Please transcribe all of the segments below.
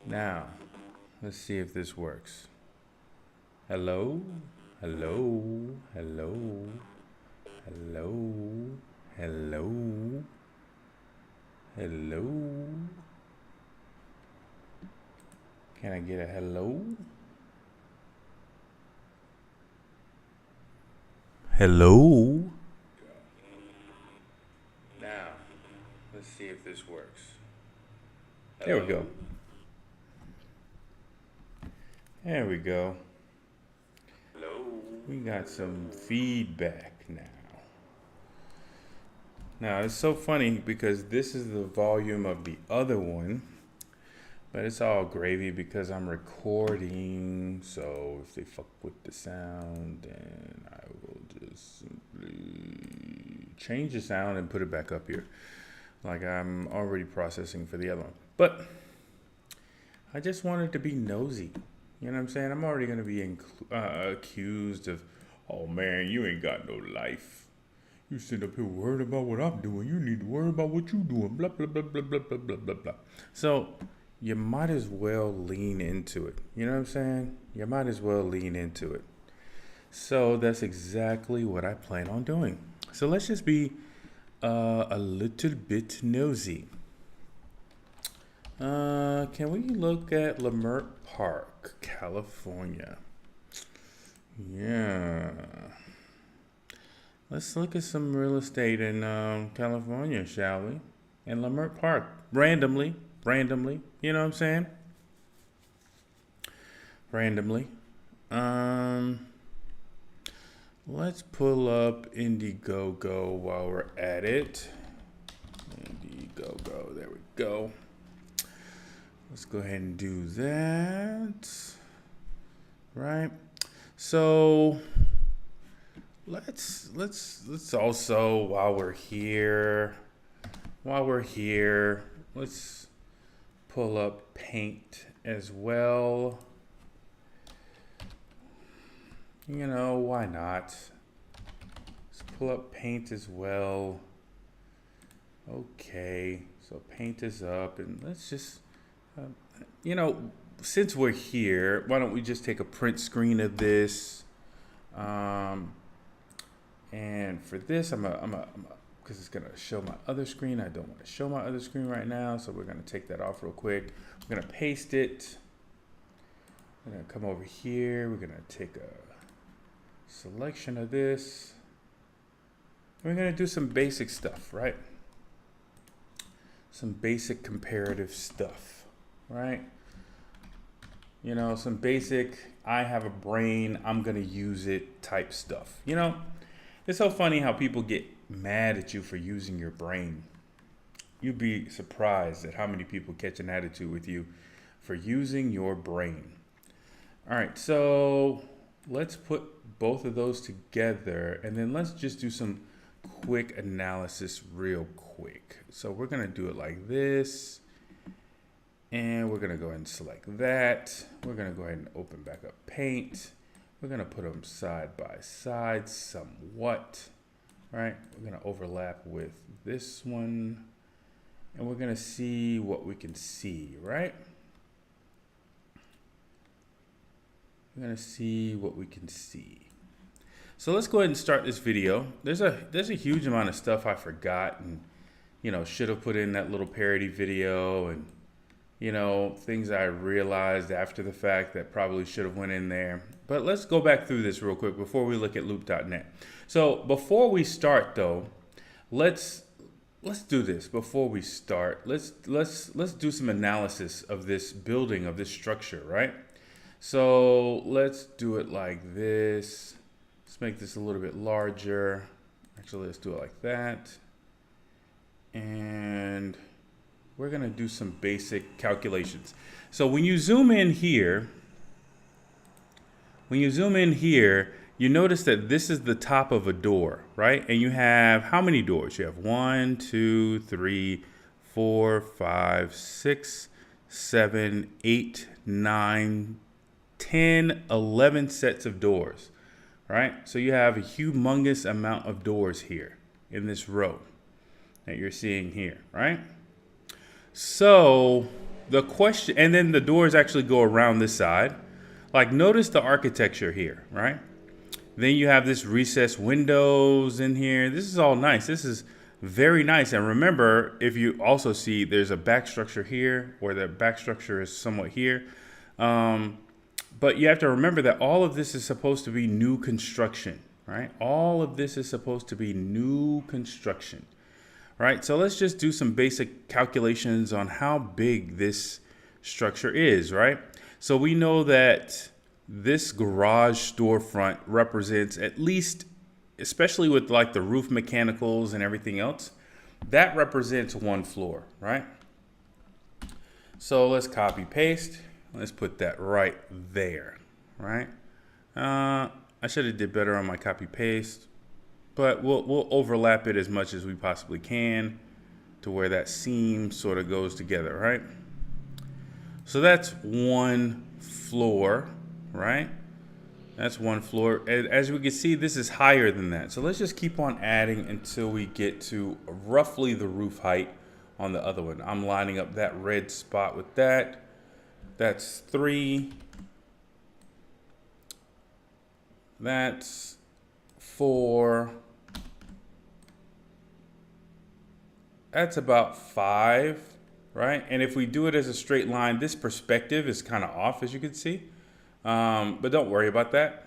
Now, let's see if this works. Hello? Hello? Hello? Hello? Hello? Hello? Can I get a hello? Hello? Now, let's see if this works. There we go. There we go. Hello. We got some feedback now. Now, it's so funny because this is the volume of the other one, but it's all gravy because I'm recording. So if they fuck with the sound, then I will just simply change the sound and put it back up here, like I'm already processing for the other one. But I just wanted to be nosy. You know what I'm saying? I'm already going to be accused of, oh man, you ain't got no life. You sit up here worried about what I'm doing. You need to worry about what you doing. Blah, blah, blah, blah, blah, blah, blah, blah, blah. So you might as well lean into it. You know what I'm saying? You might as well lean into it. So that's exactly what I plan on doing. So let's just be a little bit nosy. Can we look at Leimert Park, California? Yeah. Let's look at some real estate in California, shall we? In Leimert Park, randomly, you know what I'm saying? Randomly. Let's pull up Indiegogo while we're at it. Indiegogo, there we go. Let's go ahead and do that. Right. So let's also while we're here, let's pull up Paint as well. You know, why not? Let's pull up Paint as well. Okay, so Paint is up, and let's just you know, since we're here, why don't we just take a print screen of this? And for this, I'm because it's gonna show my other screen. I don't want to show my other screen right now, so we're gonna take that off real quick. We're gonna paste it. We're gonna come over here. We're gonna take a selection of this. We're gonna do some basic stuff, right? Some basic comparative stuff. Right? You know, some basic, I have a brain, I'm going to use it type stuff. You know, it's so funny how people get mad at you for using your brain. You'd be surprised at how many people catch an attitude with you for using your brain. All right, so let's put both of those together and then let's just do some quick analysis real quick. So we're going to do it like this. And we're going to go ahead and select that. We're going to go ahead and open back up Paint. We're going to put them side by side somewhat, right? We're going to overlap with this one. And we're going to see what we can see, right? We're going to see what we can see. So let's go ahead and start this video. There's a huge amount of stuff I forgot and, you know, should have put in that little parody video and, you know, things I realized after the fact that probably should have went in there. But let's go back through this real quick before we look at loop.net. So before we start though, let's do this before we start. Let's do some analysis of this building, of this structure, right? So let's do it like this. Let's make this a little bit larger. Actually, let's do it like that. And we're going to do some basic calculations. So when you zoom in here, you notice that this is the top of a door, right? And you have how many doors? You have 1, 2, 3, 4, 5, 6, 7, 8, 9, 10, 11 sets of doors, right? So you have a humongous amount of doors here in this row that you're seeing here, right? So the question, and then the doors actually go around this side. Like, notice the architecture here, right? Then you have this recessed windows in here. This is all nice. This is very nice. And remember, if you also see, there's a back structure here, where the back structure is somewhat here. But you have to remember that all of this is supposed to be new construction, right? All of this is supposed to be new construction, right? So let's just do some basic calculations on how big this structure is, right? So we know that this garage storefront represents at least, especially with like the roof mechanicals and everything else, that represents one floor, right? So let's copy paste. Let's put that right there, right? I should have did better on my copy paste, but we'll overlap it as much as we possibly can to where that seam sort of goes together, right? So that's one floor, right? That's one floor. And as we can see, this is higher than that. So let's just keep on adding until we get to roughly the roof height on the other one. I'm lining up that red spot with that. That's 3. That's 4. That's about 5, right? And if we do it as a straight line, this perspective is kind of off, as you can see. But don't worry about that.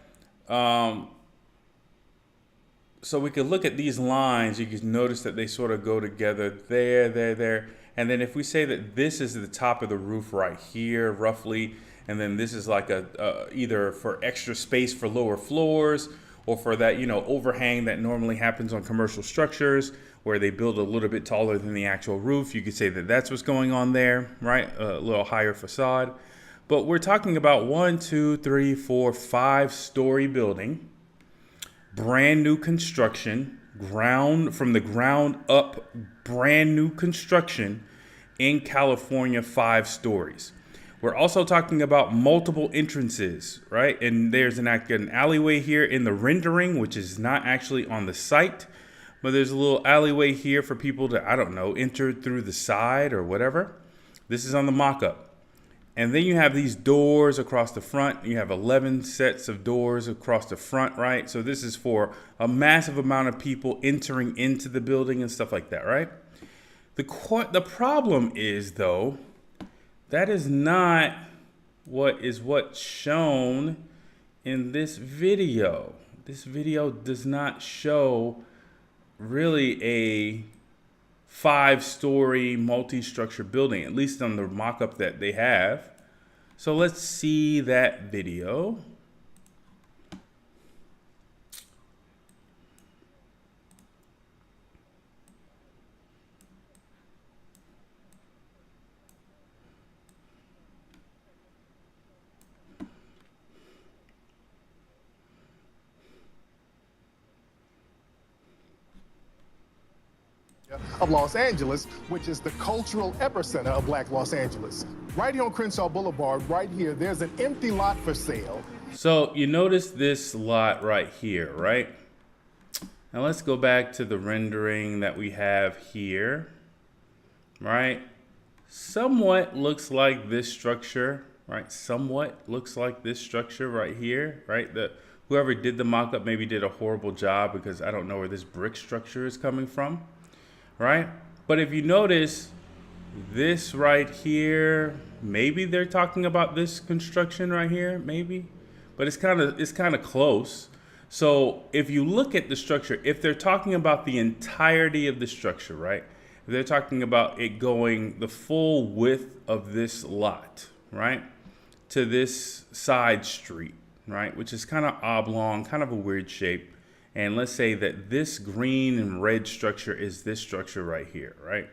So we can look at these lines. You can notice that they sort of go together there. And then if we say that this is the top of the roof right here, roughly, and then this is like either for extra space for lower floors or for that, overhang that normally happens on commercial structures where they build a little bit taller than the actual roof. You could say that that's what's going on there, right? A little higher facade. But we're talking about 1, 2, 3, 4, 5-story building, brand new construction, from the ground up, brand new construction in California, 5 stories. We're also talking about multiple entrances, right? And there's an alleyway here in the rendering, which is not actually on the site, but there's a little alleyway here for people to, I don't know, enter through the side or whatever. This is on the mock-up. And then you have these doors across the front. You have 11 sets of doors across the front, right? So this is for a massive amount of people entering into the building and stuff like that, right? The problem is, though, that is not what's shown in this video. This video does not show really a 5-story multi-structure building, at least on the mock-up that they have. So let's see that video. Of Los Angeles, which is the cultural epicenter of Black Los Angeles. Right here on Crenshaw Boulevard, right here, there's an empty lot for sale. So you notice this lot right here, right? Now let's go back to the rendering that we have here, right? Somewhat looks like this structure, right? Somewhat looks like this structure right here, right? Whoever did the mock-up maybe did a horrible job because I don't know where this brick structure is coming from. Right? But if you notice this right here, maybe they're talking about this construction right here, maybe, but it's kind of close. So if you look at the structure, if they're talking about the entirety of the structure, right? If they're talking about it going the full width of this lot, right, to this side street, right, which is kind of oblong, kind of a weird shape. And let's say that this green and red structure is this structure right here, right?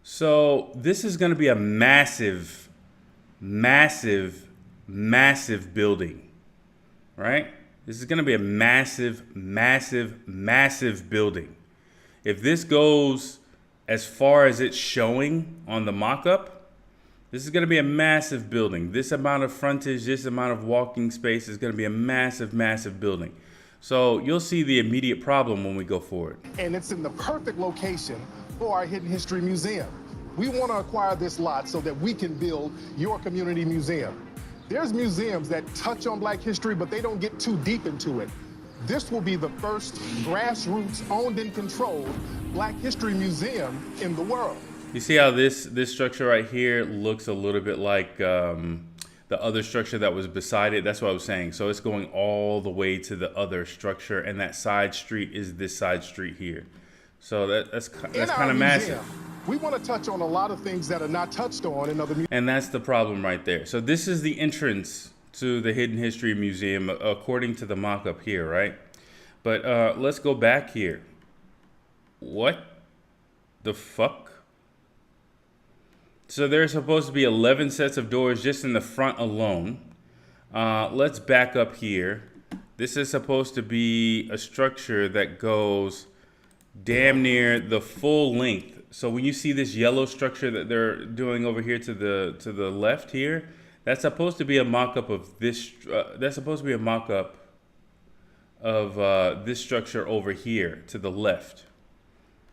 So this is going to be a massive, massive, massive building, right? This is going to be a massive, massive, massive building. If this goes as far as it's showing on the mock-up, this is going to be a massive building. This amount of frontage, this amount of walking space is going to be a massive, massive building. So you'll see the immediate problem when we go forward. And it's in the perfect location for our Hidden History Museum. We want to acquire this lot so that we can build your community museum. There's museums that touch on Black history, but they don't get too deep into it. This will be the first grassroots owned and controlled Black history museum in the world. You see how this structure right here looks a little bit like the other structure that was beside it? That's what I was saying. So it's going all the way to the other structure, and that side street is this side street here. So that's kind of massive. We want to touch on a lot of things that are not touched on in other museums. And that's the problem right there. So this is the entrance to the Hidden History Museum, according to the mock-up here, right? But let's go back here. What the fuck? So there's supposed to be 11 sets of doors just in the front alone. Let's back up here. This is supposed to be a structure that goes damn near the full length. So when you see this yellow structure that they're doing over here to the left here, that's supposed to be a mock-up of this. That's supposed to be a mock-up of this structure over here to the left,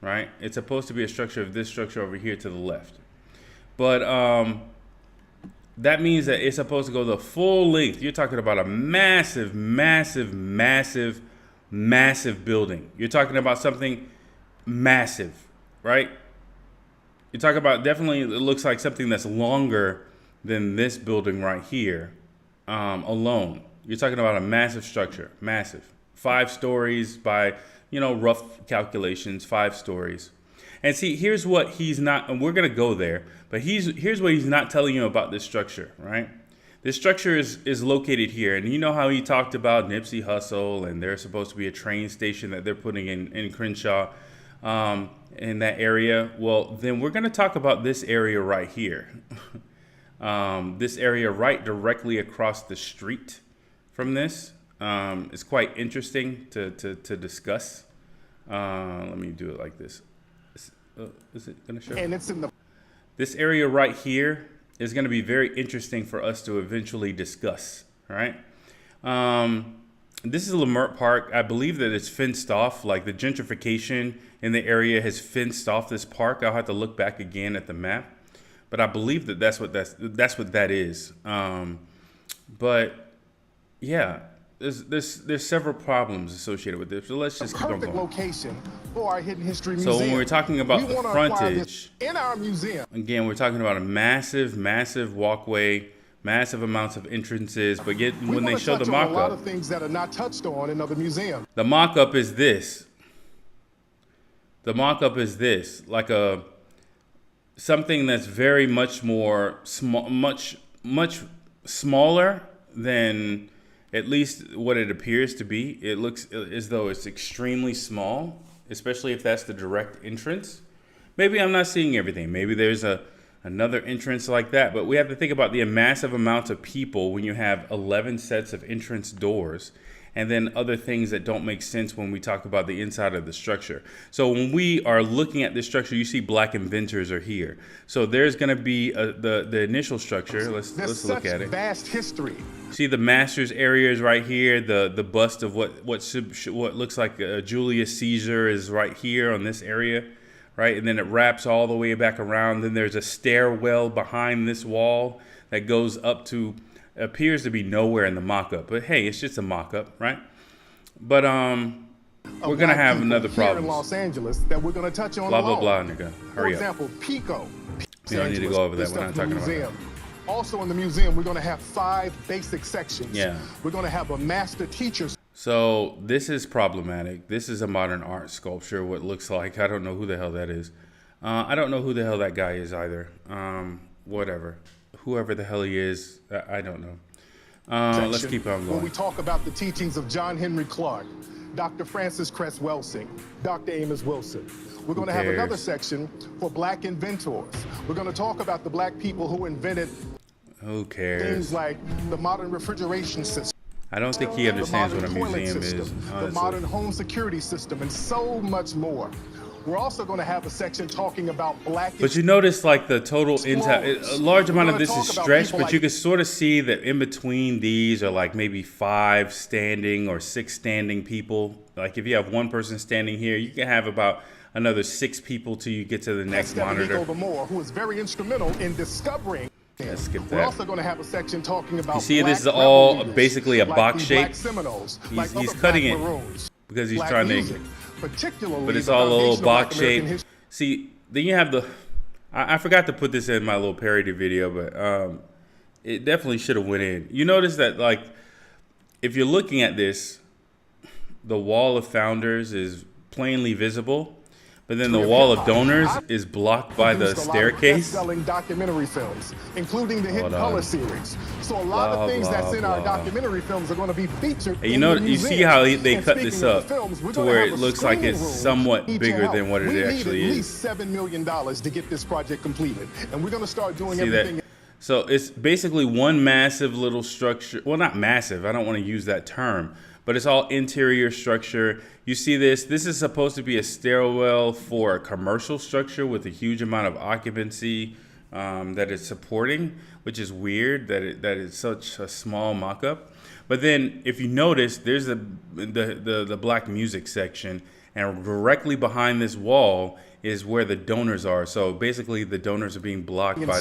right? It's supposed to be a structure of this structure over here to the left. But that means that it's supposed to go the full length. You're talking about a massive, massive, massive, massive building. You're talking about something massive, right? You're talking about, definitely it looks like something that's longer than this building right here alone. You're talking about a massive structure, massive. 5 stories by, rough calculations, 5 stories. And see, here's what he's not, and we're going to go there, but here's what he's not telling you about this structure, right? This structure is located here, and you know how he talked about Nipsey Hussle, and there's supposed to be a train station that they're putting in Crenshaw in that area. Well, then we're going to talk about this area right here. This area right directly across the street from this is quite interesting to discuss. Let me do it like this. Is it going to show? And it's in the... This area right here is going to be very interesting for us to eventually discuss. All right. This is Lamert Park. I believe that it's fenced off. Like the gentrification in the area has fenced off this park. I'll have to look back again at the map, but I believe that that's what that is. But yeah, there's several problems associated with this. So let's just keep on going. Location for our Hidden History Museum. So when we're talking about the frontage in our museum, again, we're talking about a massive, massive walkway, massive amounts of entrances. But yet, when they show the mock-up, a lot of things that are not touched on in other museums. The mock-up is this. The mock-up is this, like something that's very much more much smaller than at least what it appears to be. It looks as though it's extremely small, especially if that's the direct entrance. Maybe I'm not seeing everything. Maybe there's another entrance like that. But we have to think about the massive amounts of people when you have 11 sets of entrance doors, and then other things that don't make sense when we talk about the inside of the structure. So when we are looking at this structure, you see Black inventors are here. So there's going to be the initial structure. Let's look at it. Vast history. See the masters areas right here. The bust of what looks like Julius Caesar is right here on this area, right? And then it wraps all the way back around. Then there's a stairwell behind this wall that goes up to, appears to be nowhere in the mock-up, but hey, it's just a mock-up, right? But we're gonna have another problem in Los Angeles that we're gonna touch on. Blah blah blah, nigga. Hurry up. For example, Pico. You don't need to go over that. We're not talking about that. Also in the museum, we're gonna have 5 basic sections. Yeah. We're gonna have a master teacher. So this is problematic. This is a modern art sculpture. What looks like, I don't know who the hell that is. I don't know who the hell that guy is either. Whatever. Whoever the hell he is, I don't know. Let's keep on going. When we talk about the teachings of John Henry Clark, Dr. Francis Cress Welsing, Dr. Amos Wilson. We're going to have another section for Black inventors. We're going to talk about the Black people who invented things like the modern refrigeration system. I don't think he understands what a museum is. The modern home security system, and so much more. We're also going to have a section talking about Black. But you notice like the total a large amount of this is stretched, but you can sort of see that in between these are like maybe 5 standing or 6 standing people. Like if you have one person standing here, you can have about another 6 people till you get to the next monitor. Who is very instrumental in discovering. Let's skip that. We're also going to have a section talking about. You see, this is all basically a box shape. He's cutting it because he's trying to, but it's all a little box shape. See, then you have the, I forgot to put this in my little parody video, but it definitely should have went in. You notice that, like, if you're looking at this, the wall of founders is plainly visible, but then the wall of donors is blocked by the staircase. Documentary films, including the hit Color series. So a lot of things that's in our documentary films are going to be featured. And you see how they cut this up to where it looks like it's somewhat bigger than what it actually is. At least $7 million to get this project completed, and we're going to start doing everything. So it's basically one massive little structure. Well, not massive. I don't want to use that term. But it's all interior structure. You see this. This is supposed to be a stairwell for a commercial structure with a huge amount of occupancy that it's supporting, which is weird that it's such a small mock-up. But then if you notice, there's the black music section, and directly behind this wall is where the donors are. So basically, the donors are being blocked by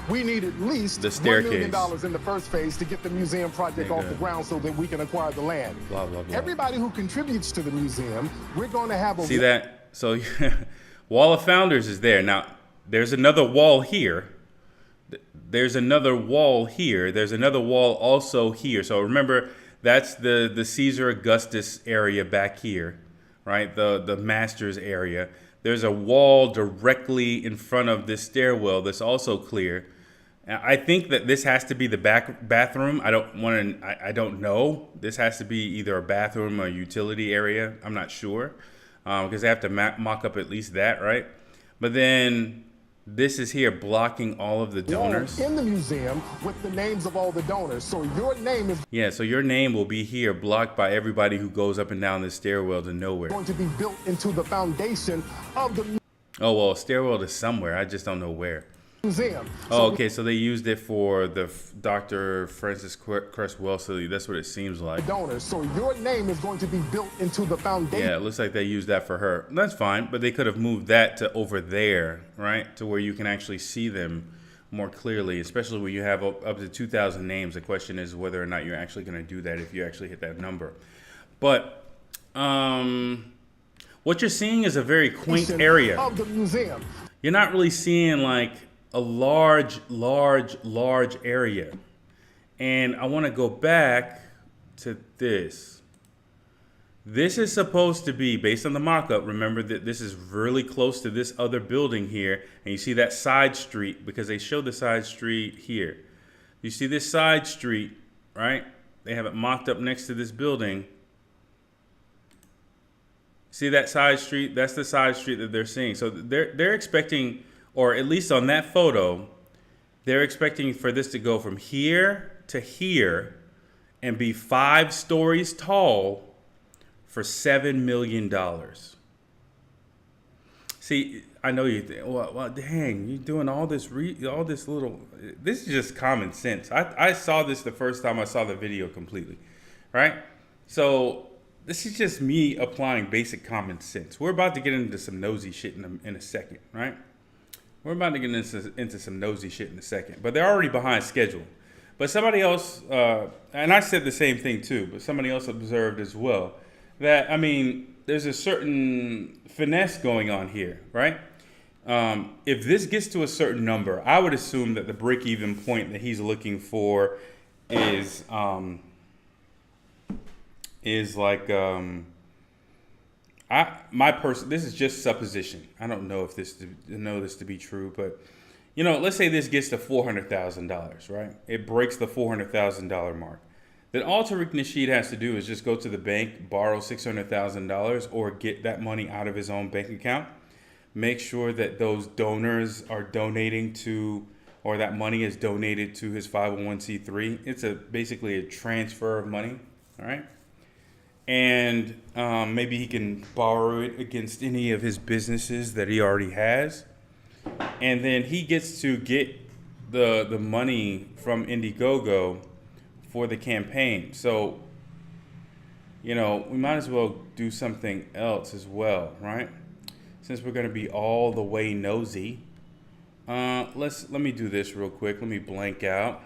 we need at least the staircase. $1 million in the first phase to get the museum project off the ground so that we can acquire the land. Blah, blah, blah. Everybody who contributes to the museum, we're going to have a... See that? So Wall of Founders is there. Now, there's another wall here. There's another wall here. There's another wall also here. So remember, that's the Caesar Augustus area back here, right? The Masters area. There's a wall directly in front of this stairwell that's also clear. I think that this has to be the bathroom. I don't know. This has to be either a bathroom or a utility area. I'm not sure because they have to mock up at least that, right? But then this is here blocking all of the donors. In the museum with the names of all the donors. So your name is... Yeah, so your name will be here blocked by everybody who goes up and down this stairwell to nowhere. ...going to be built into the foundation of the... Oh, well, stairwell to somewhere. I just don't know where. Museum. Oh, okay, so they used it for the Dr. Frances Cress Wellesley. That's what it seems like. Donors. So your name is going to be built into the foundation. Yeah, it looks like they used that for her. That's fine, but they could have moved that to over there, right? To where you can actually see them more clearly, especially when you have up to 2,000 names. The question is whether or not you're actually going to do that if you actually hit that number. But what you're seeing is a very quaint area. Of the museum. You're not really seeing like a large area. And I want to go back to this. This is supposed to be, based on the mock-up, remember that this is really close to this other building here. And you see that side street, because they showed the side street here. You see this side street, right? They have it mocked up next to this building. See that side street? That's the side street that they're seeing. So they're expecting, or at least on that photo, they're expecting for this to go from here to here and be 5 stories tall for $7 million. See, I know you think, well, dang, you're doing all this little, this is just common sense. I saw this the first time I saw the video completely, right? So this is just me applying basic common sense. We're about to get into some nosy shit in a second, right? We're about to get into some nosy shit in a second, but they're already behind schedule. But somebody else, and I said the same thing too, but somebody else observed as well that, I mean, there's a certain finesse going on here, right? If this gets to a certain number, I would assume that the break-even point that he's looking for is like, this is just supposition. I don't know if this to be true, but you know, let's say this gets to $400,000, right? It breaks the $400,000 mark. Then all Tariq Nasheed has to do is just go to the bank, borrow $600,000, or get that money out of his own bank account. Make sure that those donors are donating to, or that money is donated to his 501c3. It's basically a transfer of money, all right? And maybe he can borrow it against any of his businesses that he already has. And then he gets to get the money from Indiegogo for the campaign. So, you know, we might as well do something else as well, right? since we're going to be all the way nosy, let me do this real quick. Let me blank out.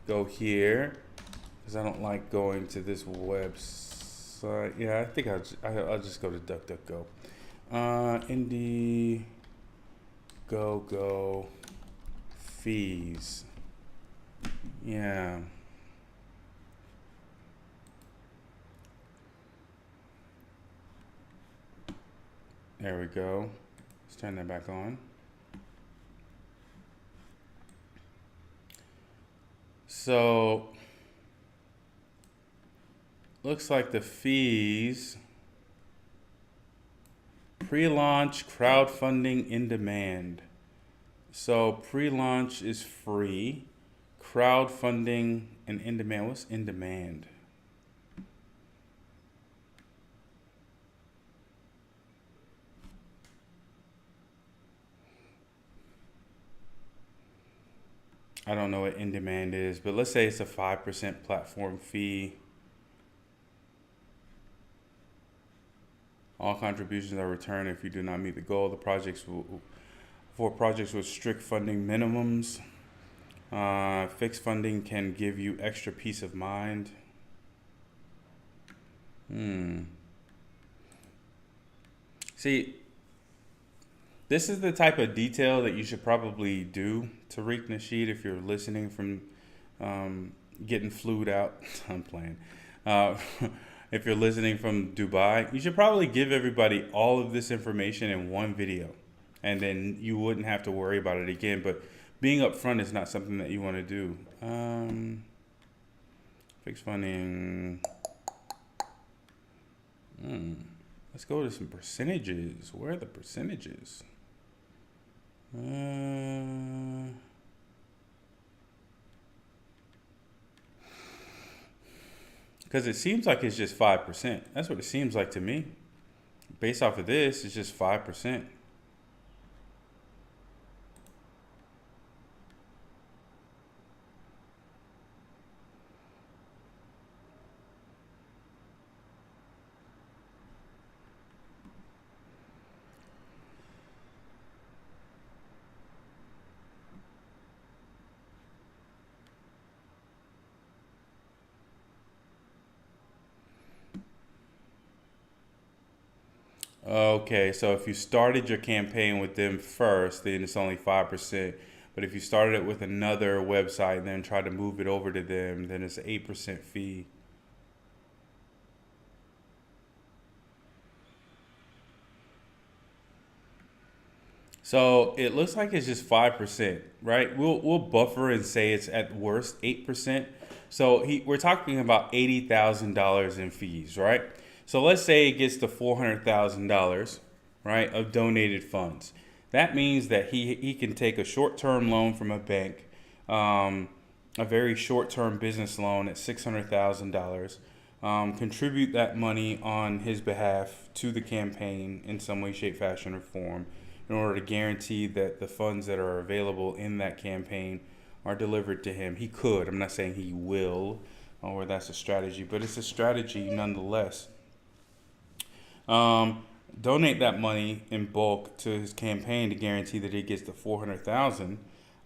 Go here, because I don't like going to this website. Yeah, I think I'll just go to DuckDuckGo. Indiegogo fees. Yeah. There we go. Let's turn that back on. So, looks like the fees, pre-launch crowdfunding in demand. So pre-launch is free, crowdfunding and in demand. What's in demand? I don't know what in demand is, but let's say it's a 5% platform fee. All contributions are returned if you do not meet the goal. The projects for projects with strict funding minimums. Fixed funding can give you extra peace of mind. See, this is the type of detail that you should probably do, Tariq Nasheed, if you're listening from getting flued out. I'm playing. If you're listening from Dubai, you should probably give everybody all of this information in one video, and then you wouldn't have to worry about it again. But being upfront is not something that you want to do. Fixed funding. Let's go to some percentages. Where are the percentages? Because it seems like it's just 5%. That's what it seems like to me. Based off of this, it's just 5%. Okay, so if you started your campaign with them first, then it's only 5%. But if you started it with another website and then tried to move it over to them, then it's an 8% fee. So it looks like it's just 5%, right? We'll buffer and say it's at worst 8%. So we're talking about $80,000 in fees, right? So let's say it gets to $400,000, right, of donated funds. That means that he can take a short-term loan from a bank, a very short-term business loan at $600,000, contribute that money on his behalf to the campaign in some way, shape, fashion, or form, in order to guarantee that the funds that are available in that campaign are delivered to him. He could. I'm not saying he will, or that's a strategy, but it's a strategy nonetheless. Donate that money in bulk to his campaign to guarantee that he gets the $400,000.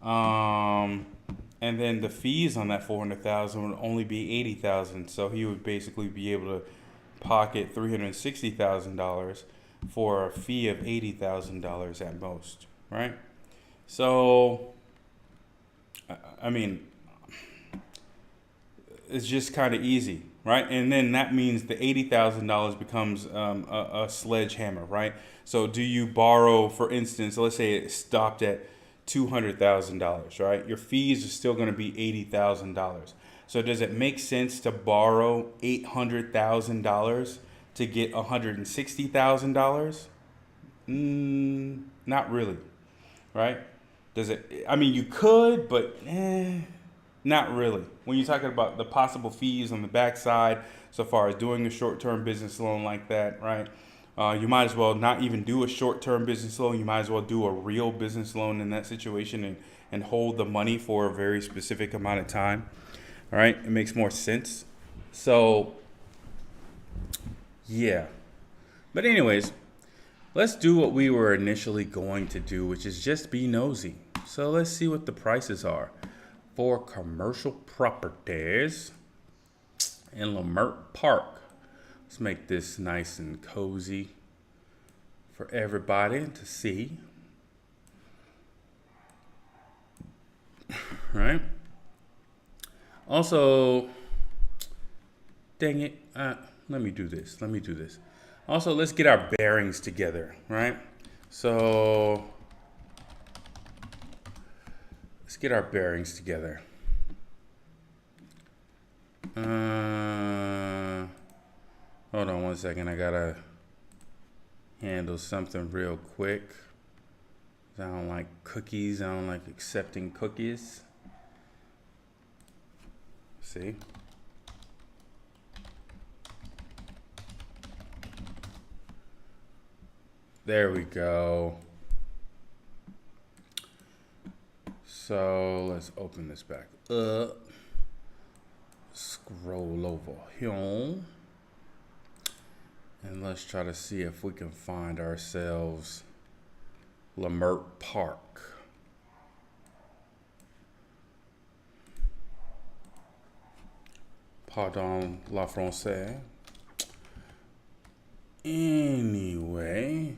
And then the fees on that $400,000 would only be $80,000. So he would basically be able to pocket $360,000 for a fee of $80,000 at most, right? So, I mean, it's just kind of easy, right? And then that means the $80,000 becomes a sledgehammer, right? So do you borrow, for instance, let's say it stopped at $200,000, right? Your fees are still going to be $80,000. So does it make sense to borrow $800,000 to get $160,000? Not really, right? Does it? I mean, you could, but not really. When you're talking about the possible fees on the backside, so far as doing a short-term business loan like that, right? You might as well not even do a short-term business loan. You might as well do a real business loan in that situation and hold the money for a very specific amount of time. All right, it makes more sense. So, yeah. But anyways, let's do what we were initially going to do, which is just be nosy. So let's see what the prices are for commercial properties in Lamert Park. Let's make this nice and cozy for everybody to see. Right? Also, dang it. Let me do this. Also, let's get our bearings together, right? So, let's get our bearings together. Hold on one second. I gotta handle something real quick. I don't like cookies. I don't like accepting cookies. See? There we go. So let's open this back up. Scroll over here. And let's try to see if we can find ourselves Lamert Park. Pardon la française. Anyway,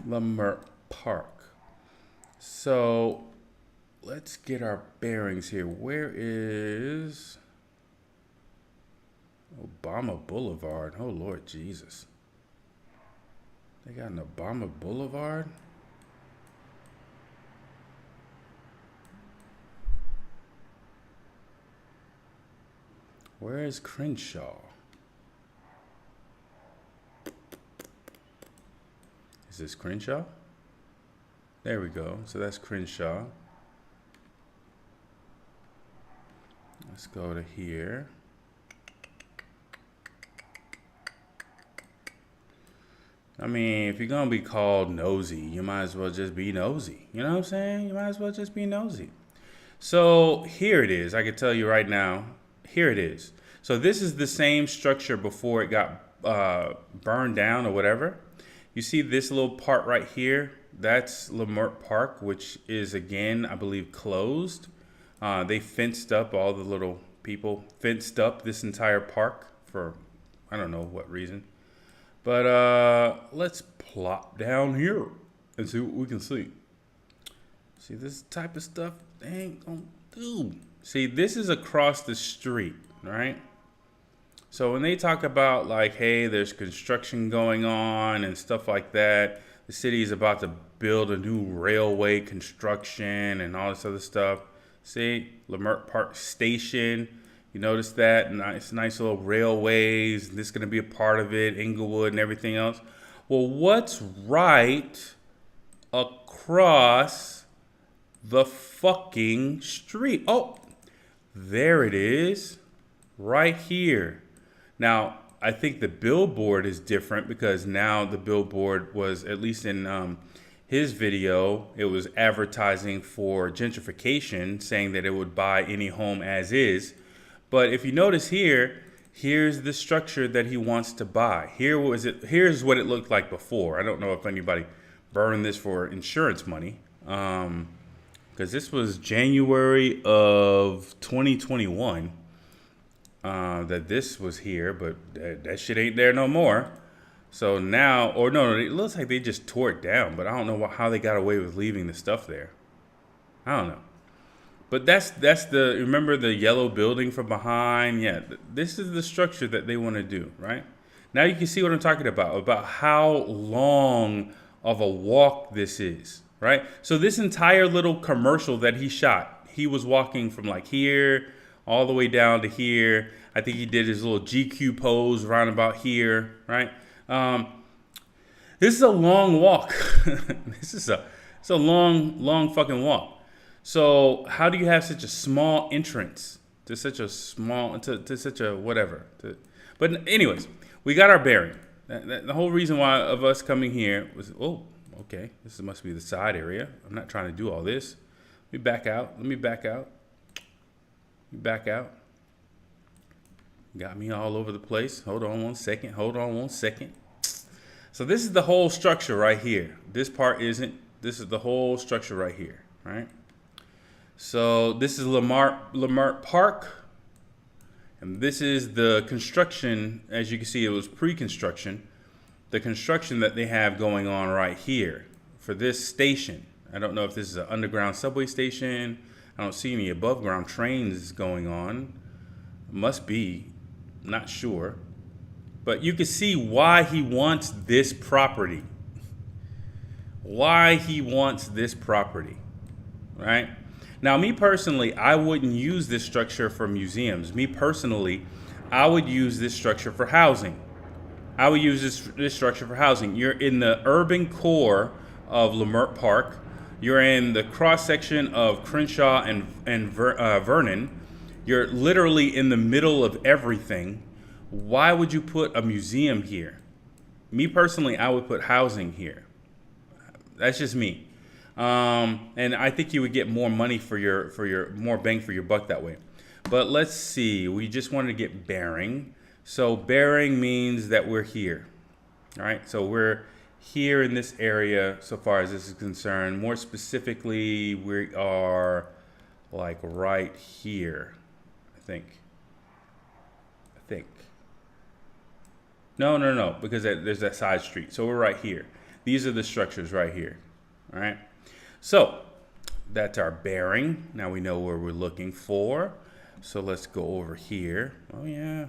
Lamert Park. So let's get our bearings here. Where is Obama Boulevard? Oh, Lord Jesus. They got an Obama Boulevard? Where is Crenshaw? Is this Crenshaw? There we go. So that's Crenshaw. Let's go to here. I mean, if you're going to be called nosy, you might as well just be nosy. You know what I'm saying? You might as well just be nosy. So here it is. I can tell you right now. Here it is. So this is the same structure before it got burned down or whatever. You see this little part right here? That's Lamert Park, which is, again, I believe, closed. They fenced up, all the little people fenced up this entire park for I don't know what reason. But let's plop down here and see what we can see. See, this type of stuff they ain't gonna do. See, this is across the street, right? So when they talk about like, hey, there's construction going on and stuff like that, the city is about to build a new railway construction and all this other stuff. See, Lamert Park Station, you notice that? Nice little railways. This is going to be a part of it, Inglewood and everything else. Well, what's right across the fucking street? Oh, there it is, right here. Now, I think the billboard is different because now the billboard was, at least in his video, it was advertising for gentrification, saying that it would buy any home as is. But if you notice here, here's the structure that he wants to buy. Here's what it looked like before. I don't know if anybody burned this for insurance money, because this was January of 2021 that this was here, but that shit ain't there no more. So now, or no, it looks like they just tore it down, but I don't know how they got away with leaving the stuff there. I don't know. But that's remember the yellow building from behind? Yeah, this is the structure that they want to do, right? Now you can see what I'm talking about how long of a walk this is, right? So this entire little commercial that he shot, he was walking from like here all the way down to here. I think he did his little GQ pose around about here, right? This is a long walk. It's a long fucking walk. So how do you have such a small entrance to such a small, to such a whatever? But anyways, we got our bearing. The whole reason why of us coming here was, oh, okay, this must be the side area. I'm not trying to do all this. Let me back out. Got me all over the place. Hold on one second. So this is the whole structure right here. This part isn't. This is the whole structure right here, right? So this is Lamart Park. And this is the construction. As you can see, it was pre-construction. The construction that they have going on right here for this station. I don't know if this is an underground subway station. I don't see any above ground trains going on. Must be, not sure. But you can see why he wants this property. Why he wants this property, right? Now, me personally, I wouldn't use this structure for museums. Me personally, I would use this structure for housing. I would use this structure for housing. You're in the urban core of Lamert Park. You're in the cross section of Crenshaw and Vernon. You're literally in the middle of everything. Why would you put a museum here? Me personally, I would put housing here. That's just me. And I think you would get more money for your more bang for your buck that way. But let's see. We just wanted to get bearing. So bearing means that we're here. All right. So we're here in this area so far as this is concerned. More specifically, we are like right here, I think. No, because there's that side street. So we're right here. These are the structures right here. All right. So that's our bearing. Now we know where we're looking for. So let's go over here. Oh yeah.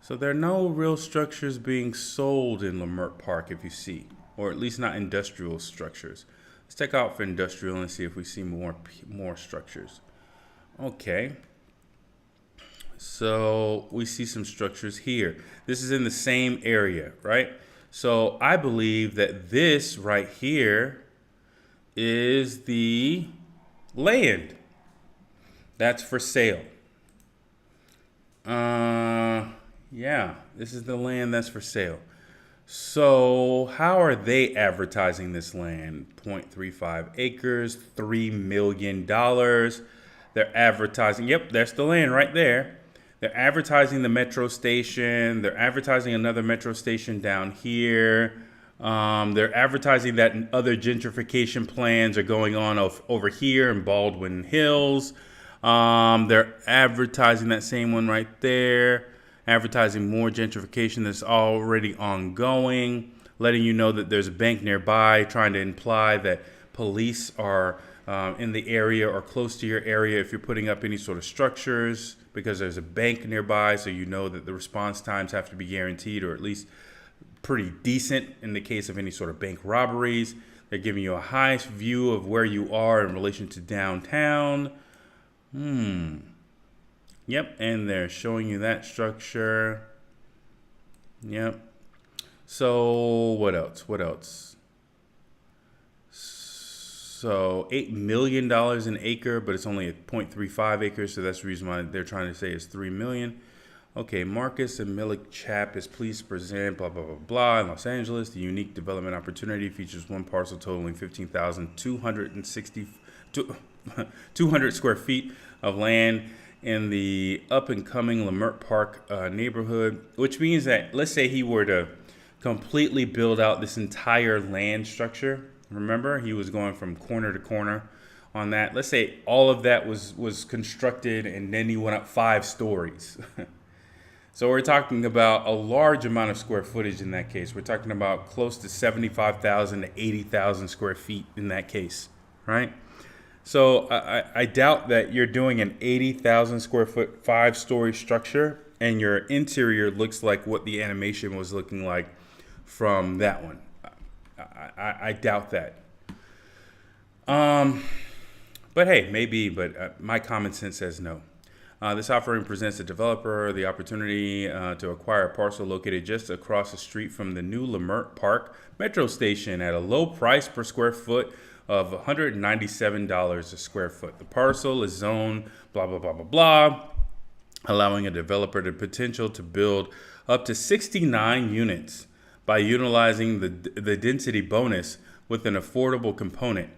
So there are no real structures being sold in Lamert Park, if you see, or at least not industrial structures. Let's check out for industrial and see if we see more structures. Okay. So we see some structures here. This is in the same area, right? So I believe that this right here is the land that's for sale. Yeah, this is the land that's for sale. So how are they advertising this land? 0.35 acres, $3 million. They're advertising, yep, that's the land right there. They're advertising the metro station. They're advertising another metro station down here. They're advertising that other gentrification plans are going on over here in Baldwin Hills. They're advertising that same one right there. Advertising more gentrification that's already ongoing. Letting you know that there's a bank nearby. Trying to imply that police are in the area or close to your area if you're putting up any sort of structures, because there's a bank nearby, so you know that the response times have to be guaranteed, or at least pretty decent in the case of any sort of bank robberies. They're giving you a high view of where you are in relation to downtown. Yep, and they're showing you that structure. Yep. So what else? So $8 million an acre, but it's only at 0.35 acres, so that's the reason why they're trying to say it's $3 million. Okay, Marcus and Milik Chap is pleased to present blah, blah, blah, blah. In Los Angeles, the unique development opportunity features one parcel totaling 200 square feet of land in the up-and-coming Lamert Park neighborhood, which means that, let's say he were to completely build out this entire land structure. Remember, he was going from corner to corner on that. Let's say all of that was constructed, and then he went up 5 stories. So we're talking about a large amount of square footage in that case. We're talking about close to 75,000 to 80,000 square feet in that case, right? So I doubt that you're doing an 80,000 square foot 5-story structure and your interior looks like what the animation was looking like from that one. I doubt that. But hey, maybe, but my common sense says no. This offering presents the developer the opportunity to acquire a parcel located just across the street from the new Lamert Park metro station at a low price per square foot of $197 a square foot. The parcel is zoned blah, blah, blah, blah, blah, allowing a developer the potential to build up to 69 units by utilizing the density bonus with an affordable component.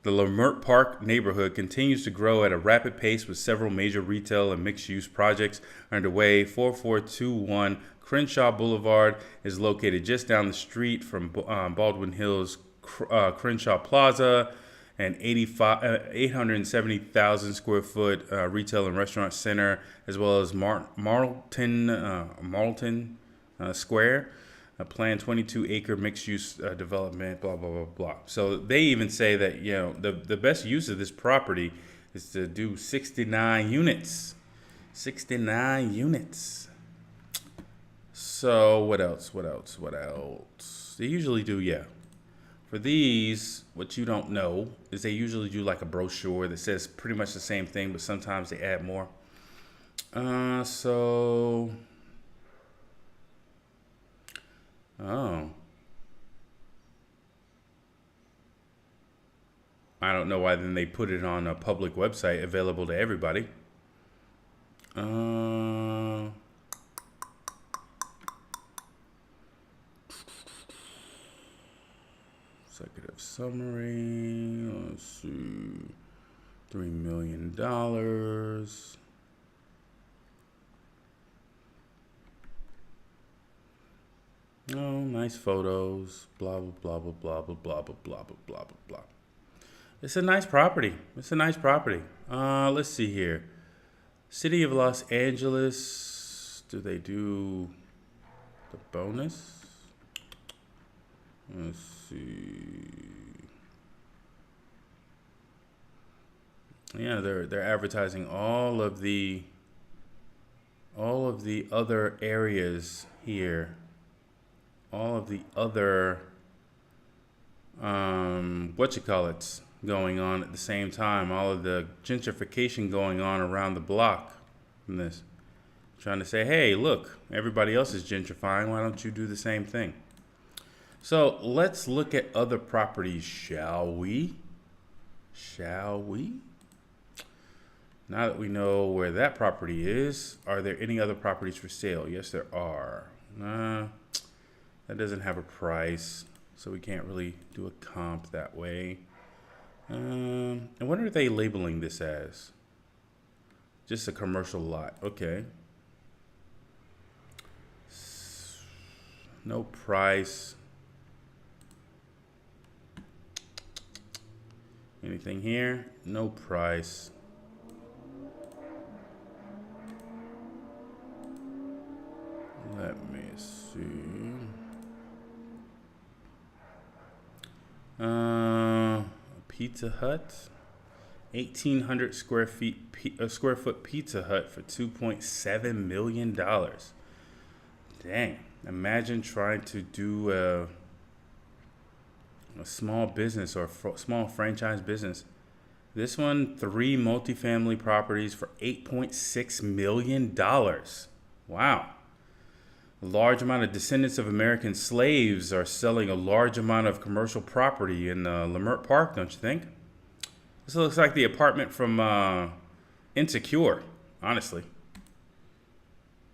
The Leimert Park neighborhood continues to grow at a rapid pace with several major retail and mixed-use projects underway. 4421 Crenshaw Boulevard is located just down the street from Baldwin Hills Crenshaw Plaza, an 870,000 square foot retail and restaurant center, as well as Marlton Square, a planned 22-acre mixed-use development, blah, blah, blah, blah. So they even say that, you know, the best use of this property is to do 69 units. 69 units. So what else? They usually do, yeah. For these, what you don't know is they usually do like a brochure that says pretty much the same thing, but sometimes they add more. Oh. I don't know why then they put it on a public website available to everybody. Executive summary. Let's see. $3 million. Oh, nice photos. Blah, blah, blah, blah, blah, blah, blah, blah, blah, blah, blah, blah. It's a nice property. Let's see here. City of Los Angeles. Do they do the bonus? Let's see. Yeah, they're advertising all of the other areas here. All of the other going on at the same time. All of the gentrification going on around the block from this. Trying to say, hey, look, everybody else is gentrifying. Why don't you do the same thing? So let's look at other properties, shall we? Now that we know where that property is, are there any other properties for sale? Yes, there are. That doesn't have a price, so we can't really do a comp that way. And what are they labeling this as? Just a commercial lot. Okay. No price. Anything here? No price. Let me see. Pizza Hut, 1,800 square foot Pizza Hut for $2.7 million. Dang! Imagine trying to do a small business or small franchise business. This one, 3 multifamily properties for $8.6 million. Wow. A large amount of descendants of American slaves are selling a large amount of commercial property in Leimert Park, don't you think? This looks like the apartment from Insecure, honestly.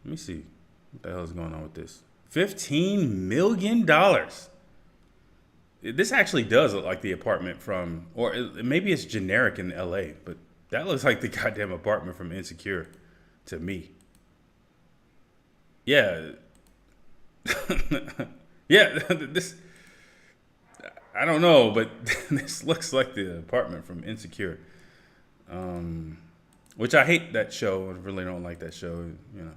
Let me see. What the hell is going on with this? $15 million. This actually does look like the apartment from, or maybe it's generic in LA, but that looks like the goddamn apartment from Insecure to me. Yeah. Yeah, this, I don't know, but this looks like the apartment from Insecure. Which I hate that show. I really don't like that show. You know,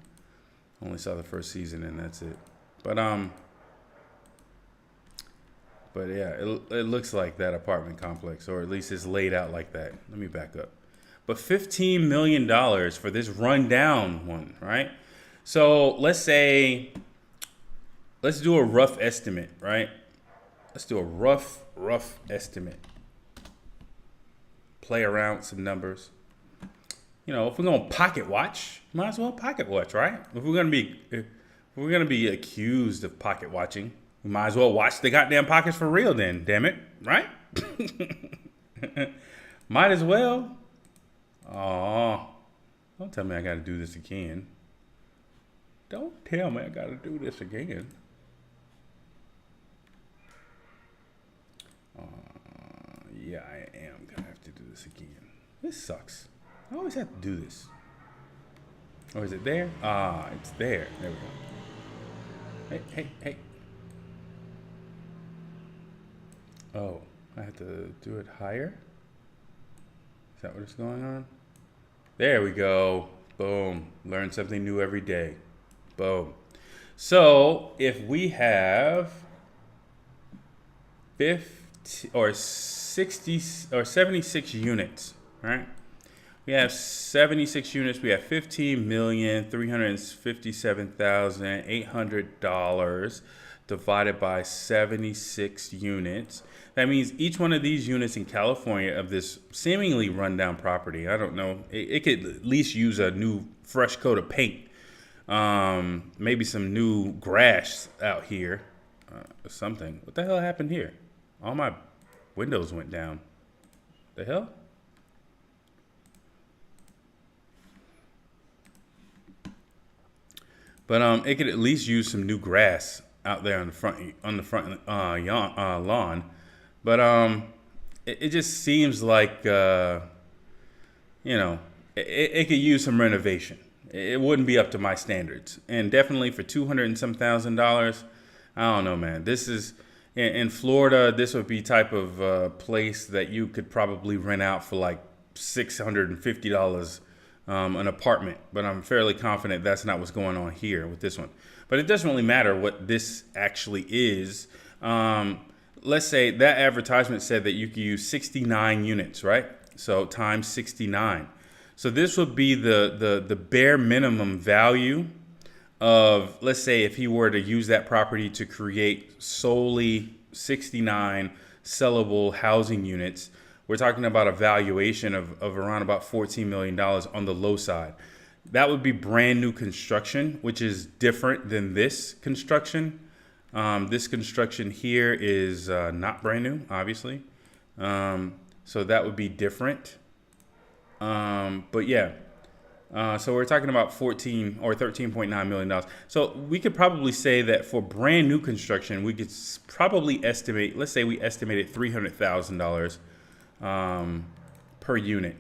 only saw the first season and that's it. But yeah, it looks like that apartment complex, or at least it's laid out like that. Let me back up. But $15 million for this rundown one, right? So let's do a rough estimate, right? Let's do a rough estimate. Play around with some numbers. You know, if we're gonna pocket watch, might as well pocket watch, right? If we're gonna be accused of pocket watching, we might as well watch the goddamn pockets for real then, damn it, right? Might as well. Aw, don't tell me I gotta do this again. Don't tell me I gotta do this again. Yeah, I am this again. This sucks. I always have to do this. Or is it there? Ah, it's there. There we go. Hey. Oh, I have to do it higher? Is that what's going on? There we go. Boom. Learn something new every day. Boom. So if we have 50 or 60 or 76 units, right? We have 76 units. We have $15,357,800 divided by 76 units. That means each one of these units in California of this seemingly rundown property, I don't know, it could at least use a new fresh coat of paint. Maybe some new grass out here. Something. What the hell happened here? All my windows went down. The hell? But it could at least use some new grass out there on the front lawn. But it just seems like it could use some renovation. It wouldn't be up to my standards, and definitely for $200 and some $1,000, I don't know, man. This is in Florida. This would be type of place that you could probably rent out for like $650. An apartment, but I'm fairly confident that's not what's going on here with this one. But it doesn't really matter what this actually is. Let's say that advertisement said that you could use 69 units, right? So times 69. So this would be the bare minimum value of, let's say, if he were to use that property to create solely 69 sellable housing units. We're talking about a valuation of around about $14 million on the low side. That would be brand new construction, which is different than this construction. This construction here is not brand new, obviously. So that would be different. But yeah, so we're talking about $14 or $13.9 million. So we could probably say that for brand new construction, we could probably estimate, let's say we estimated $300,000 per unit,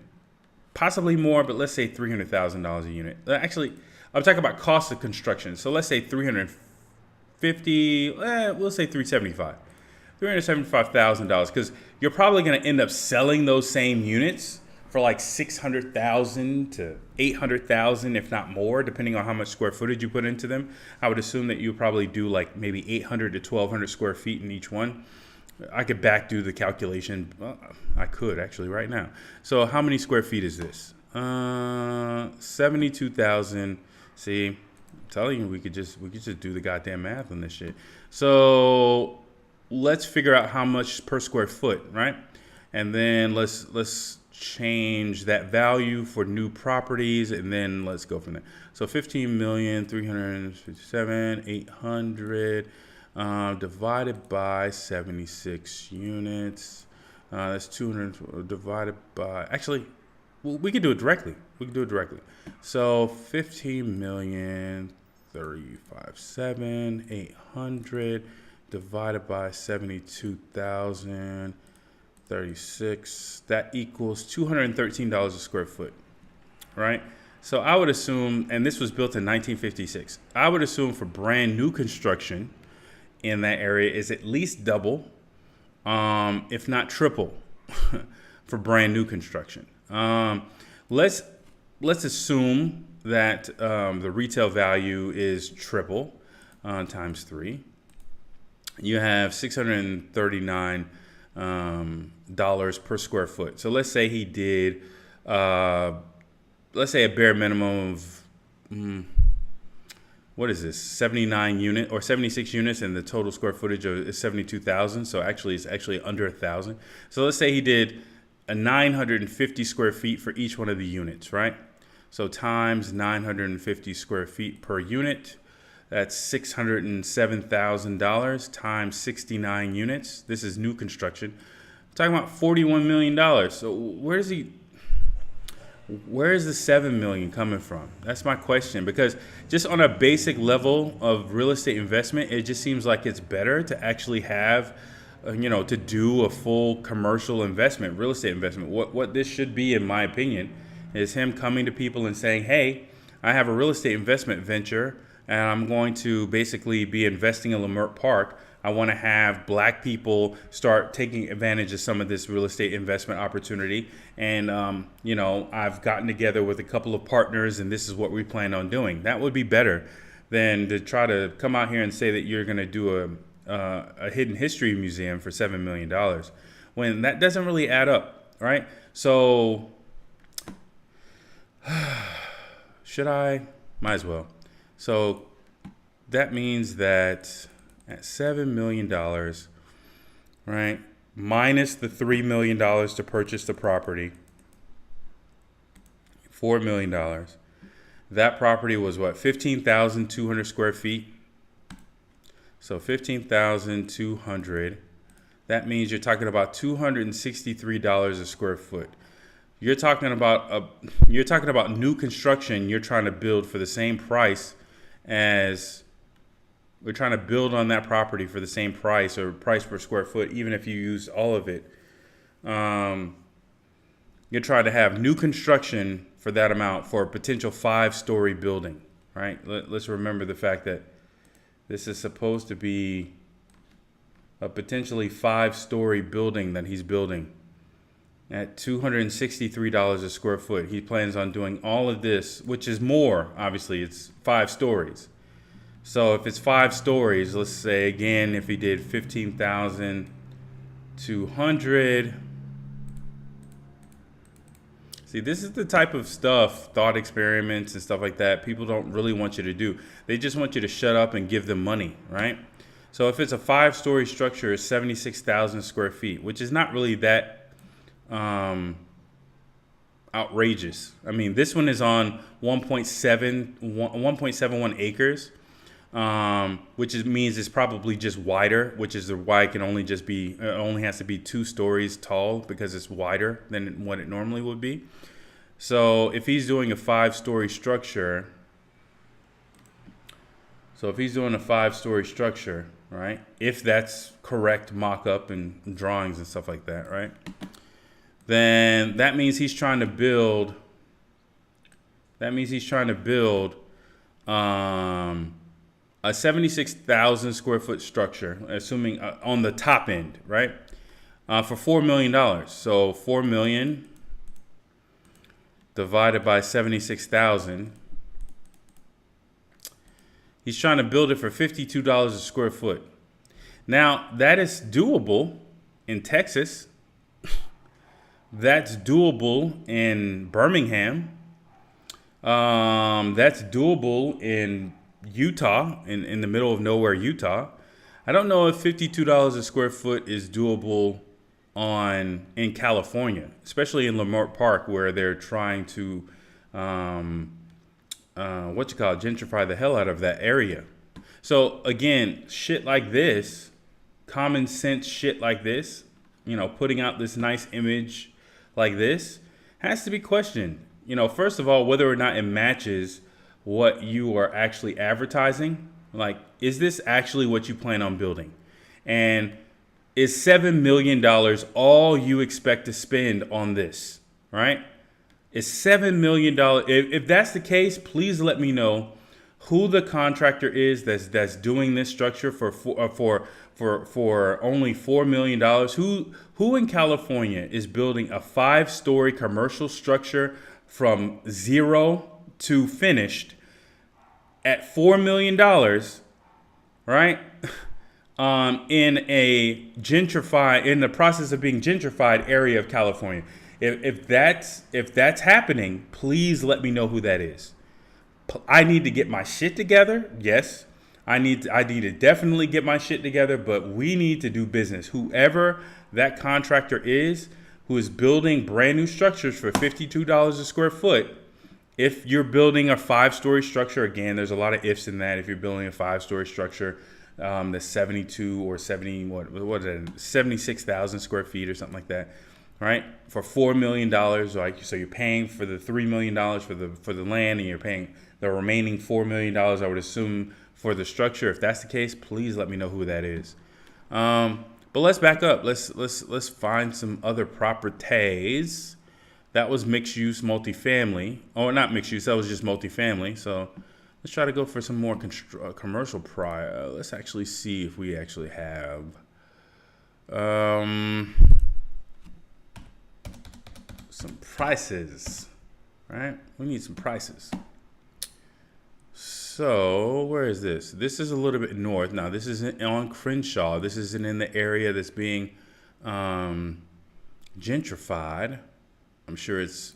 possibly more, but let's say $300,000 a unit. Actually, I'm talking about cost of construction. So let's say 350, we'll say 375, $375,000, because you're probably going to end up selling those same units for like 600,000 to 800,000, if not more, depending on how much square footage you put into them. I would assume that you probably do like maybe 800 to 1,200 square feet in each one. I could back do the calculation. Well, I could actually right now. So how many square feet is this? 72,000. See, I'm telling you, we could just do the goddamn math on this shit. So let's figure out how much per square foot, right? And then let's change that value for new properties, and then let's go from there. So 15,357,800. Divided by 76 units. That's 200 divided by, actually, we could do it directly. So 15,357,800 divided by 72,036. That equals $213 a square foot, right? So I would assume, and this was built in 1956, I would assume for brand new construction in that area is at least double, if not triple, for brand new construction. Let's assume that the retail value is triple times 3. You have $639 per square foot. So let's say he did, let's say a bare minimum of what is this, 79 unit or 76 units, and the total square footage is 72,000. So actually it's actually under 1,000. So let's say he did a 950 square feet for each one of the units, right? So times 950 square feet per unit, that's $607,000 times 69 units. This is new construction. I'm talking about $41 million. So where is the $7 million coming from? That's my question, because just on a basic level of real estate investment, it just seems like it's better to actually have to do a full commercial investment, real estate investment. What this should be, in my opinion, is him coming to people and saying, hey, I have a real estate investment venture, and I'm going to basically be investing in Leimert Park. I want to have black people start taking advantage of some of this real estate investment opportunity. And, I've gotten together with a couple of partners, and this is what we plan on doing. That would be better than to try to come out here and say that you're going to do a hidden history museum for $7 million when that doesn't really add up, right? So should I? Might as well. So that means that at $7 million, right, minus the $3 million to purchase the property, $4 million. That property was what, 15,200 square feet? So 15,200. That means you're talking about $263 a square foot. You're talking about new construction. You're trying to build for the same price as we're trying to build on that property for the same price or price per square foot, even if you use all of it. You're trying to have new construction for that amount for a potential 5-story building, right? Let's remember the fact that this is supposed to be a potentially 5-story building that he's building at $263 a square foot. He plans on doing all of this, which is more, obviously, it's 5 stories. So if it's 5 stories, let's say again, if he did 15,200. See, this is the type of stuff, thought experiments and stuff like that, people don't really want you to do. They just want you to shut up and give them money, right? So if it's a 5-story structure, it's 76,000 square feet, which is not really that outrageous. I mean, this one is on 1.71 acres, which means it's probably just wider, which is why it can only has to be 2 stories tall because it's wider than what it normally would be. So if he's doing a 5-story structure, right? If that's correct mock-up and drawings and stuff like that, right? Then that means he's trying to build a 76,000 square foot structure, assuming on the top end, right? For $4 million. So 4 million divided by 76,000. He's trying to build it for $52 a square foot. Now, that is doable in Texas. That's doable in Birmingham. That's doable in Utah, in the middle of nowhere, Utah. I don't know if $52 a square foot is doable in California, especially in Leimert Park, where they're trying to gentrify the hell out of that area. So again, shit like this, common sense shit like this, putting out this nice image like this has to be questioned. First of all, whether or not it matches what you are actually advertising. Like, is this actually what you plan on building? And is $7 million all you expect to spend on this, right? Is $7 million, if that's the case, please let me know who the contractor is that's doing this structure for only $4 million. Who in California is building a 5-story commercial structure from zero to finished at $4 million, right? In the process of being gentrified area of California. If that's happening, please let me know who that is. I need to get my shit together. Yes, I need to definitely get my shit together, but we need to do business. Whoever that contractor is who is building brand new structures for $52 a square foot, if you're building a 5-story structure, again, there's a lot of ifs in that. If you're building a 5-story structure that's 72 or 70, what is it, 76,000 square feet or something like that, right? For $4 million, like, so you're paying for the $3 million for the land, and you're paying the remaining $4 million, I would assume, for the structure. If that's the case, please let me know who that is. But let's back up. Let's find some other properties. That was mixed use multifamily. Oh, not mixed use. That was just multifamily. So let's try to go for some more commercial prior. Let's actually see if we actually have some prices, right? We need some prices. So where is this? This is a little bit north. Now this isn't on Crenshaw. This isn't in the area that's being gentrified. I'm sure it's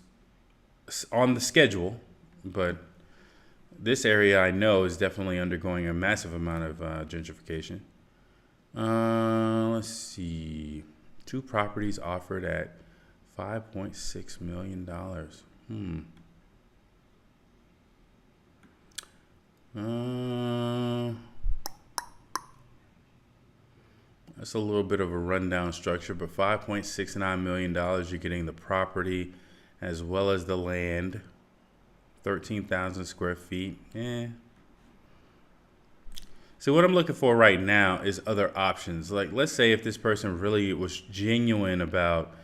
on the schedule, but this area I know is definitely undergoing a massive amount of gentrification. Let's see. 2 properties offered at $5.6 million. That's a little bit of a rundown structure, but $5.69 million, you're getting the property as well as the land, 13,000 square feet. So what I'm looking for right now is other options. Like, let's say if this person really was genuine about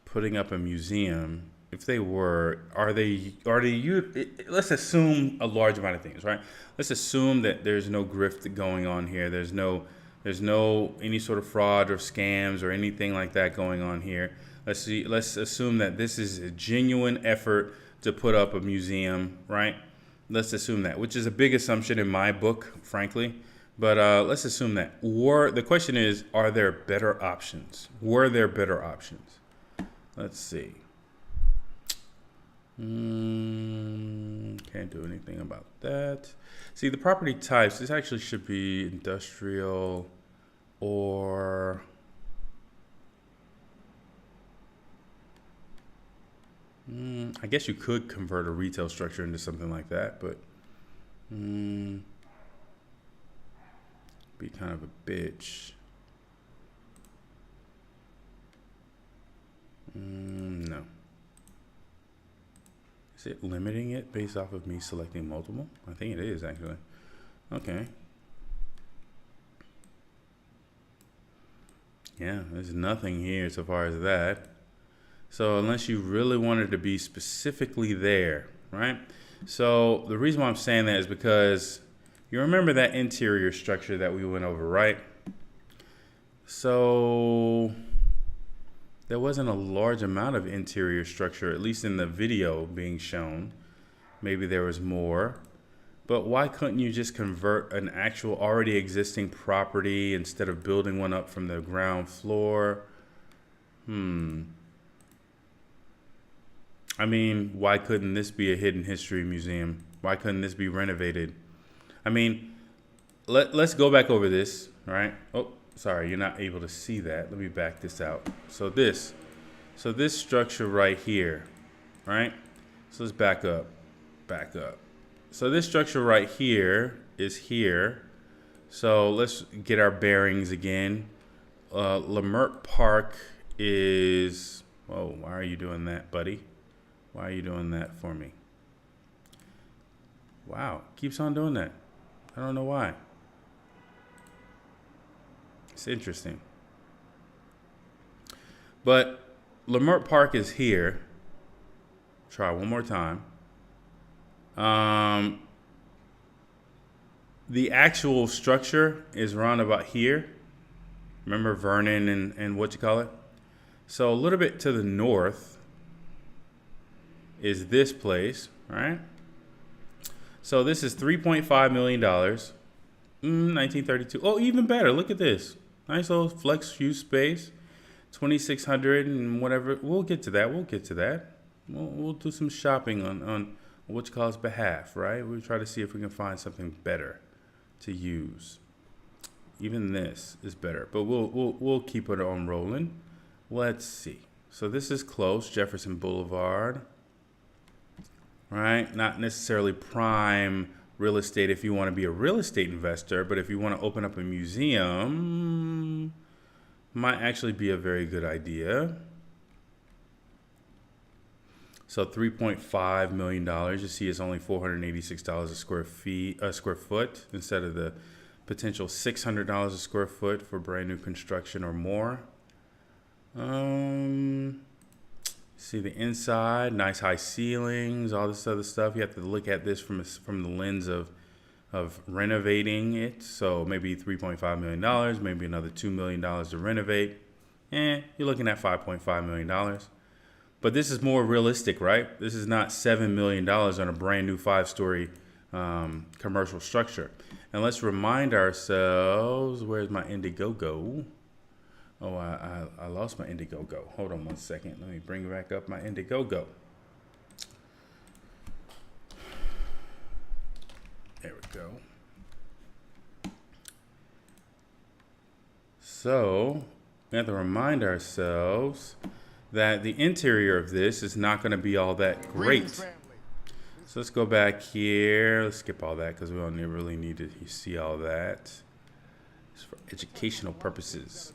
putting up a museum. If they were, let's assume a large amount of things, right? Let's assume that there's no grift going on here. There's no any sort of fraud or scams or anything like that going on here. Let's assume that this is a genuine effort to put up a museum, right? Let's assume that, which is a big assumption in my book, frankly. But let's assume that. Or the question is, are there better options? Were there better options? Let's see. Can't do anything about that. See, the property types, this actually should be industrial or I guess you could convert a retail structure into something like that, but be kind of a bitch. No. Is it limiting it based off of me selecting multiple? I think it is, actually. Okay. Yeah, there's nothing here so far as that. So unless you really wanted to be specifically there, right? So the reason why I'm saying that is because you remember that interior structure that we went over, right? So there wasn't a large amount of interior structure, at least in the video being shown. Maybe there was more. But why couldn't you just convert an actual already existing property instead of building one up from the ground floor? I mean, why couldn't this be a hidden history museum? Why couldn't this be renovated? I mean, let's go back over this, right? Oh, sorry, you're not able to see that. Let me back this out. So this structure right here, right? So let's back up. So this structure right here is here. So let's get our bearings again. Lamert Park is, whoa, why are you doing that, buddy? Why are you doing that for me? Wow, keeps on doing that. I don't know why. It's interesting. But Lamert Park is here. Try one more time. The actual structure is around about here. Remember Vernon and what you call it? So a little bit to the north is this place, right? So this is $3.5 million. 1932. Oh, even better. Look at this. Nice little flex use space. 2,600 and whatever. We'll get to that. We'll do some shopping on what you call its behalf, right? We'll try to see if we can find something better to use. Even this is better, but we'll keep it on rolling. Let's see. So this is close, Jefferson Boulevard, right? Not necessarily prime real estate if you want to be a real estate investor, but if you want to open up a museum, might actually be a very good idea. So $3.5 million. You see, it's only $486 a square foot instead of the Potential $600 a square foot for brand new construction or more. See the inside, nice high ceilings, all this other stuff. You have to look at this from the lens of renovating it. So maybe $3.5 million, maybe another $2 million to renovate. You're looking at $5.5 million. But this is more realistic, right? This is not $7 million on a brand new 5-story commercial structure. And let's remind ourselves, where's my Indiegogo? Oh, I lost my Indiegogo. Hold on one second. Let me bring back up my Indiegogo. There we go. So we have to remind ourselves that the interior of this is not going to be all that great. So let's go back here. Let's skip all that because we don't really need to see all that. It's for educational purposes.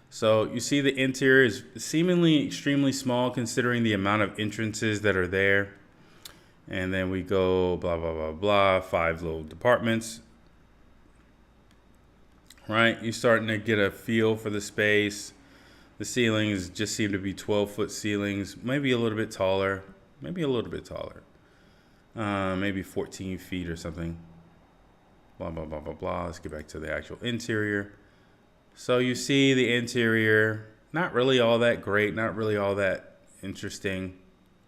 So you see the interior is seemingly extremely small considering the amount of entrances that are there. And then we go blah, blah, blah, blah, 5 little departments. Right? You're starting to get a feel for the space. The ceilings just seem to be 12-foot ceilings, maybe a little bit taller, maybe 14 feet or something. Blah, blah, blah, blah, blah. Let's get back to the actual interior. So you see the interior, not really all that great, not really all that interesting,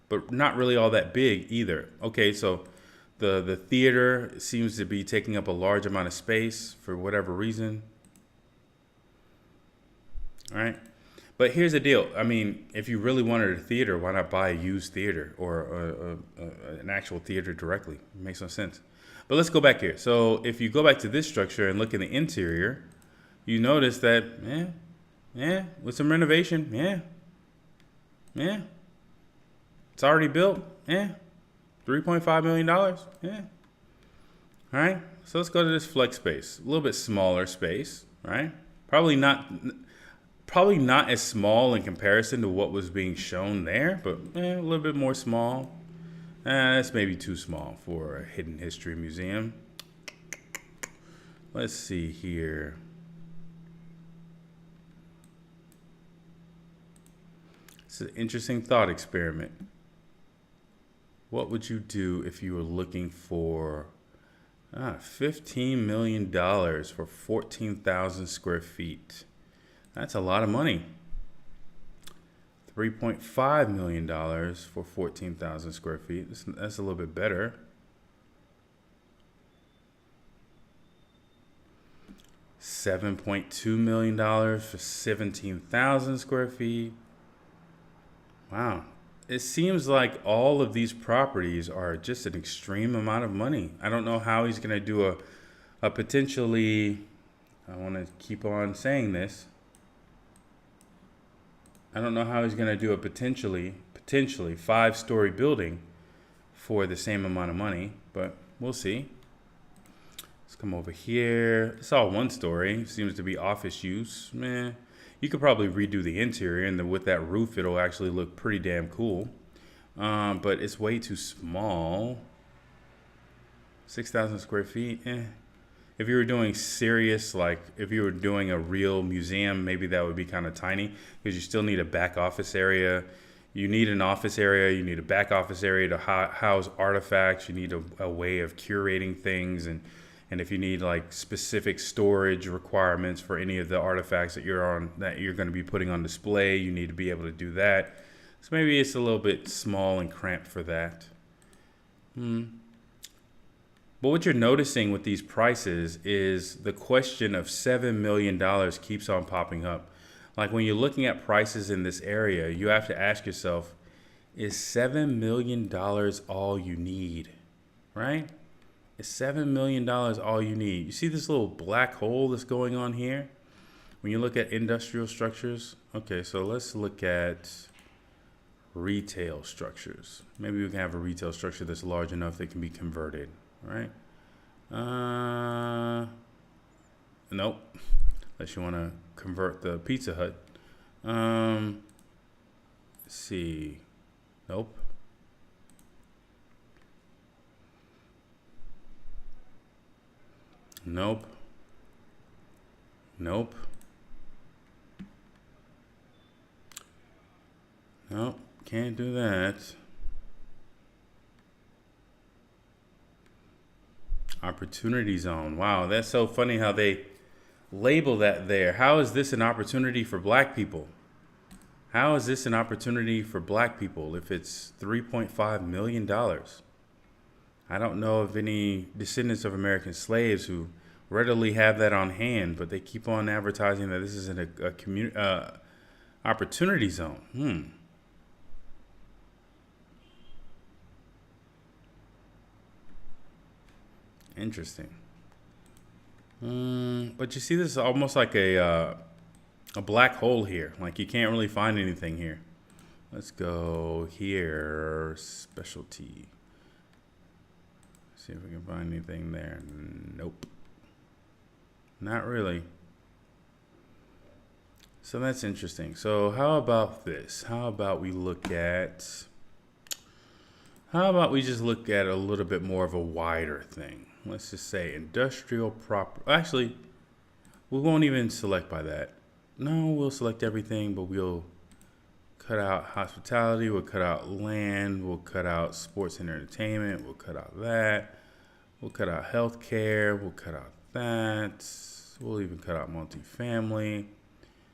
but not really all that big either. Okay, so the theater seems to be taking up a large amount of space for whatever reason. All right. But here's the deal. I mean, if you really wanted a theater, why not buy a used theater or an actual theater directly? It makes no sense. But let's go back here. So if you go back to this structure and look in the interior, you notice that, with some renovation, it's already built, $3.5 million, All right, so let's go to this flex space, a little bit smaller space, right? Probably not as small in comparison to what was being shown there, but a little bit more small. That's maybe too small for a hidden history museum. Let's see here. It's an interesting thought experiment. What would you do if you were looking for $15 million for 14,000 square feet? That's a lot of money. $3.5 million for 14,000 square feet. That's a little bit better. $7.2 million for 17,000 square feet. Wow. It seems like all of these properties are just an extreme amount of money. I don't know how he's going to do a potentially, I want to keep on saying this. I don't know how he's going to do a potentially 5-story building for the same amount of money, but we'll see. Let's come over here. It's all 1 story. Seems to be office use. You could probably redo the interior, and with that roof, it'll actually look pretty damn cool. But it's way too small. 6,000 square feet. If you were doing serious, like if you were doing a real museum, maybe that would be kind of tiny because you still need a back office area. You need an office area. You need a back office area to house artifacts. You need a way of curating things. And if you need like specific storage requirements for any of the artifacts that you're going to be putting on display, you need to be able to do that. So maybe it's a little bit small and cramped for that. But what you're noticing with these prices is the question of $7 million keeps on popping up. Like when you're looking at prices in this area, you have to ask yourself, is $7 million all you need, right? Is $7 million all you need? You see this little black hole that's going on here? When you look at industrial structures, okay, so let's look at retail structures. Maybe we can have a retail structure that's large enough that can be converted, right? Nope. Unless you want to convert the Pizza Hut. Let's see. Nope. Nope. Nope. Nope, can't do that. Opportunity zone. Wow, that's so funny how they label that there. How is this an opportunity for black people? How is this an opportunity for black people if it's $3.5 million? I don't know of any descendants of American slaves who readily have that on hand, but they keep on advertising that this is a community opportunity zone. Interesting. But you see, this is almost like a black hole here. Like you can't really find anything here. Let's go here, specialty. See if we can find anything there. Nope. Not really. So that's interesting. So how about this? How about we just look at a little bit more of a wider thing? Let's just say industrial property. Actually, we won't even select by that. No, we'll select everything, but we'll cut out hospitality, we'll cut out land, we'll cut out sports and entertainment, we'll cut out that, we'll cut out healthcare, we'll cut out that, we'll even cut out multifamily,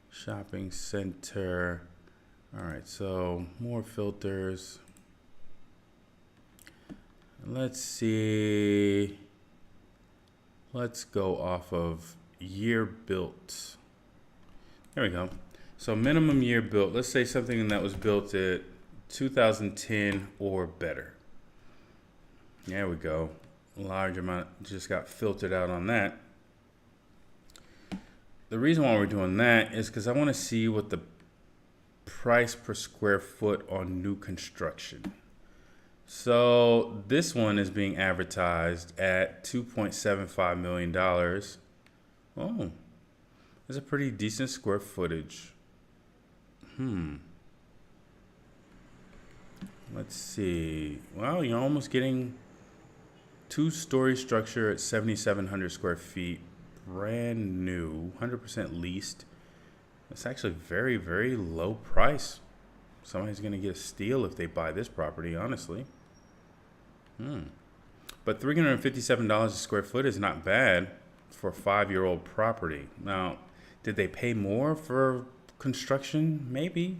shopping center. All right, so more filters. Let's see. Let's go off of year built. There we go. So minimum year built. Let's say something that was built at 2010 or better. There we go. A large amount just got filtered out on that. The reason why we're doing that is because I want to see what the price per square foot on new construction. So this one is being advertised at $2.75 million. Oh, that's a pretty decent square footage. Let's see. Well, you're almost getting 2-story structure at 7,700 square feet. Brand new, 100% leased. It's actually very, very low price. Somebody's going to get a steal if they buy this property, honestly. But $357 a square foot is not bad for a 5-year-old property. Now, did they pay more for construction? Maybe.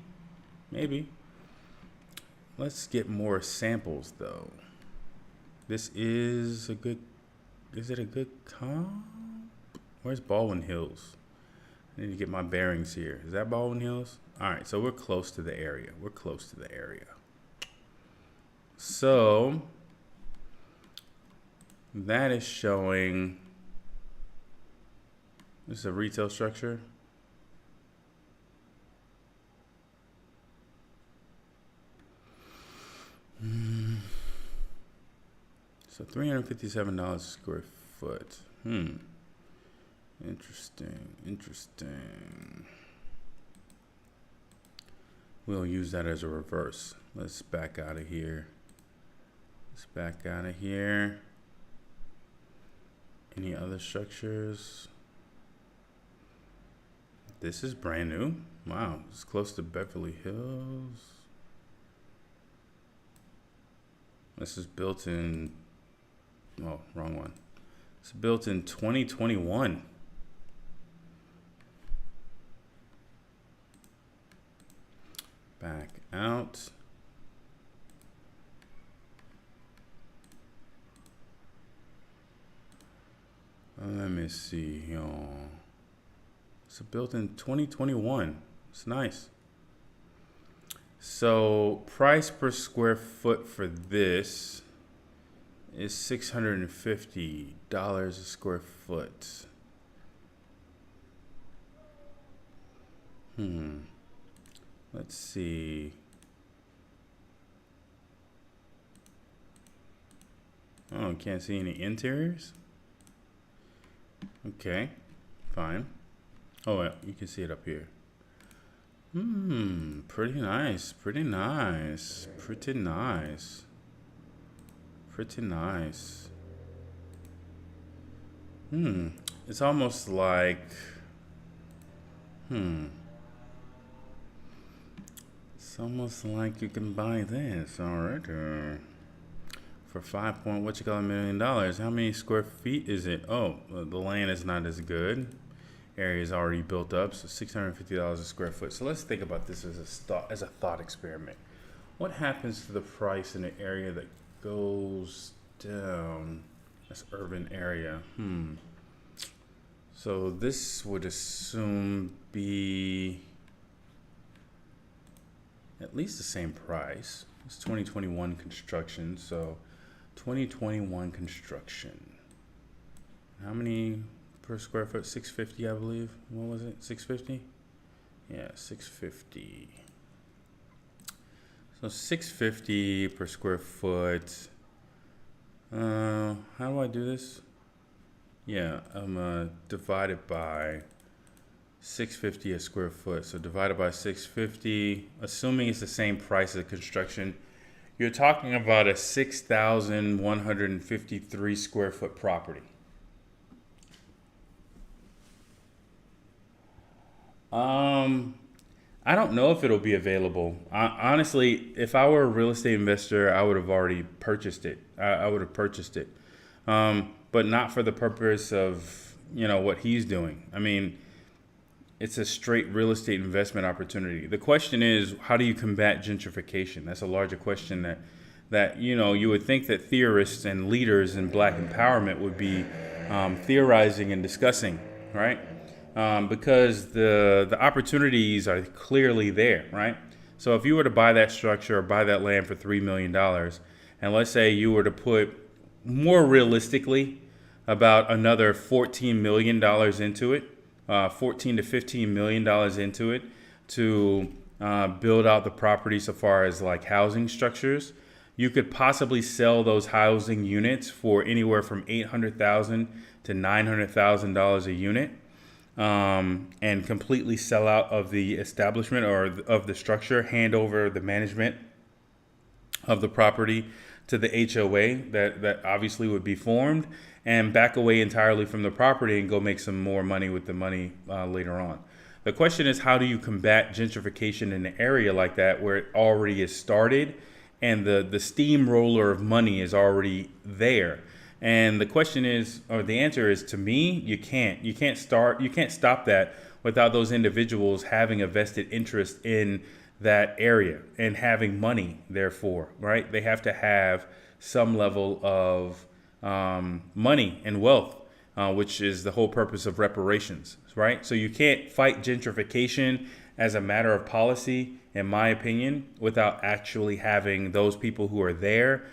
Let's get more samples, though. This is a good... Is it a good comp? Where's Baldwin Hills? I need to get my bearings here. Is that Baldwin Hills? All right, so we're close to the area. So that is showing, this is a retail structure. So $357 a square foot. Interesting. We'll use that as a reverse. Let's back out of here. Any other structures? This is brand new. Wow, it's close to Beverly Hills. This is built in, oh, wrong one. It's built in 2021. Back out. Let me see, y'all. It's built in 2021. It's nice. So price per square foot for this is $650 a square foot. Let's see. Oh, can't see any interiors? Okay, fine. Oh, yeah, you can see it up here. Pretty nice. It's almost like It's almost like you can buy this, all right? For $5 million. How many square feet is it? Oh, the land is not as good. Area is already built up, so $650 a square foot. So let's think about this as a thought experiment. What happens to the price in an area that goes down? That's urban area. So this would assume be at least the same price. It's 2021 construction, so 2021 construction. How many per square foot? 650, I believe. What was it? 650? Yeah, 650. So 650 per square foot. How do I do this? Yeah, I'm divided by 650 a square foot. So divided by 650, assuming it's the same price of construction, you're talking about a 6,153 square foot property. I don't know if it'll be available. Honestly, if I were a real estate investor, I would have already purchased it. I would have purchased it, but not for the purpose of what he's doing. I mean, it's a straight real estate investment opportunity. The question is, how do you combat gentrification? That's a larger question that you would think that theorists and leaders in Black empowerment would be theorizing and discussing, right? Because the opportunities are clearly there, right? So if you were to buy that structure or buy that land for $3 million, and let's say you were to put more realistically about another $14 million into it, $14 to $15 million into it to build out the property so far as like housing structures, you could possibly sell those housing units for anywhere from $800,000 to $900,000 a unit. And completely sell out of the establishment or of the structure, hand over the management of the property to the HOA that obviously would be formed, and back away entirely from the property and go make some more money with the money later on. The question is, how do you combat gentrification in an area like that where it already is started and the steamroller of money is already there? And the question is, or the answer is, to me, you can't stop that without those individuals having a vested interest in that area and having money, therefore, right? They have to have some level of money and wealth, which is the whole purpose of reparations, right? So you can't fight gentrification as a matter of policy, in my opinion, without actually having those people who are there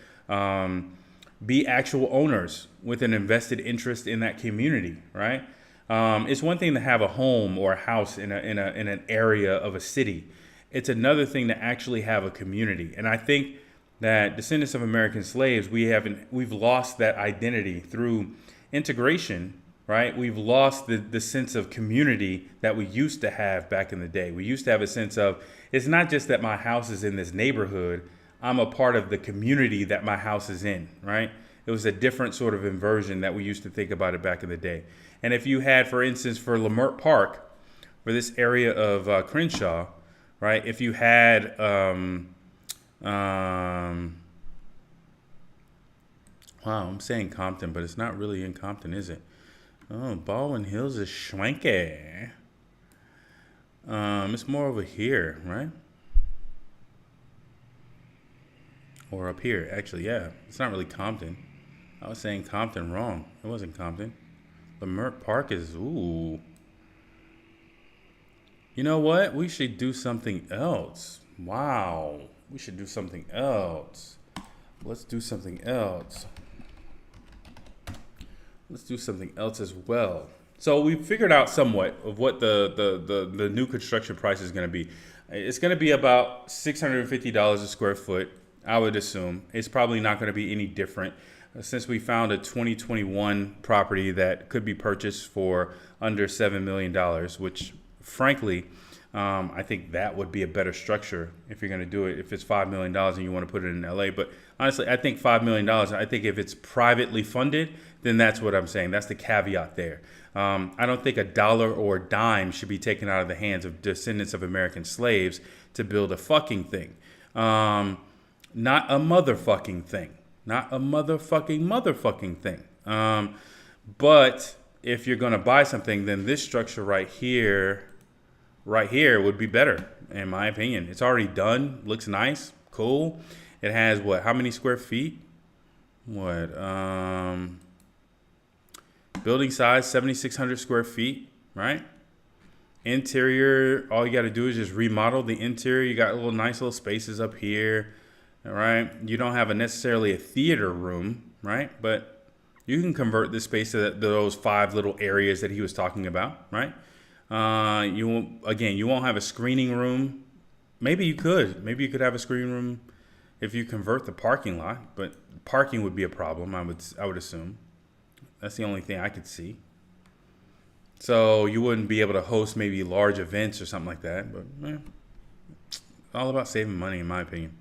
be actual owners with an invested interest in that community, right? It's one thing to have a home or a house in an area of a city. It's another thing to actually have a community. And I think that descendants of American slaves, we've lost that identity through integration, right? We've lost the sense of community that we used to have back in the day. We used to have a sense of, it's not just that my house is in this neighborhood, I'm a part of the community that my house is in, right? It was a different sort of inversion that we used to think about it back in the day. And if you had, for instance, for Leimert Park, for this area of Crenshaw, right? If you had, wow, I'm saying Compton, but it's not really in Compton, is it? Oh, Baldwin Hills is schwanky. It's more over here, right? Or up here, actually, yeah. It's not really Compton. I was saying Compton wrong. It wasn't Compton. Leimert Park is, ooh. You know what? We should do something else. Wow. We should do something else. Let's do something else. Let's do something else as well. So we figured out somewhat of what the new construction price is going to be. It's going to be about $650 a square foot. I would assume it's probably not going to be any different since we found a 2021 property that could be purchased for under $7 million, which frankly I think that would be a better structure if you're going to do it. If it's $5 million and you want to put it in LA. But honestly, I think $5 million, I think if it's privately funded, then that's what I'm saying. That's the caveat there. I don't think a dollar or a dime should be taken out of the hands of descendants of American slaves to build a fucking thing. Not a motherfucking thing. Not a motherfucking thing. But if you're going to buy something, then this structure right here would be better, in my opinion. It's already done. Looks nice. Cool. It has what? How many square feet? What? Building size, 7,600 square feet, right? Interior, all you got to do is just remodel the interior. You got nice little spaces up here, all right? You don't have necessarily a theater room, right? But you can convert this space to those 5 little areas that he was talking about, right? You won't have a screening room. Maybe you could have a screening room if you convert the parking lot, but parking would be a problem. I would assume. That's the only thing I could see. So you wouldn't be able to host maybe large events or something like that. But all about saving money, in my opinion.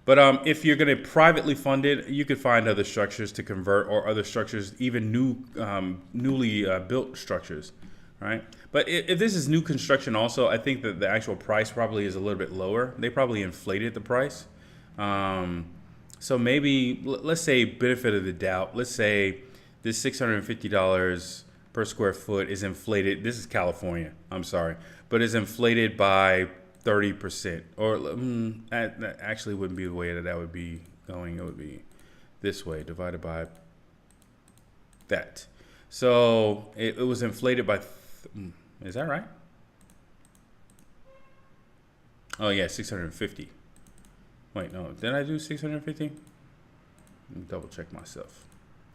But if you're going to privately fund it, you could find other structures to convert, or other structures, even newly built structures, right? But if this is new construction also, I think that the actual price probably is a little bit lower. They probably inflated the price. So maybe, let's say, benefit of the doubt. Let's say this $650 per square foot is inflated. This is California, I'm sorry. But is inflated by 30%. Or that actually wouldn't be the way that would be going. It would be this way, divided by that. So it was inflated by, is that right? Oh yeah, 650. Wait, no, did I do 650? Let me double check myself.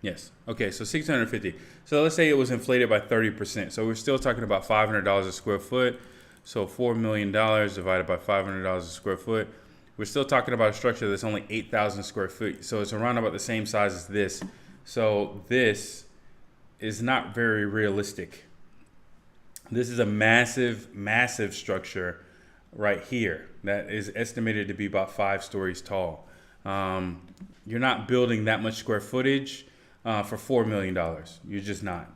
Yes. Okay, so 650. So let's say it was inflated by 30%. So we're still talking about $500 a square foot. So $4 million divided by $500 a square foot. We're still talking about a structure that's only 8,000 square feet. So it's around about the same size as this. So this is not very realistic. This is a massive, massive structure right here that is estimated to be about 5 stories tall. You're not building that much square footage for $4 million. You're just not.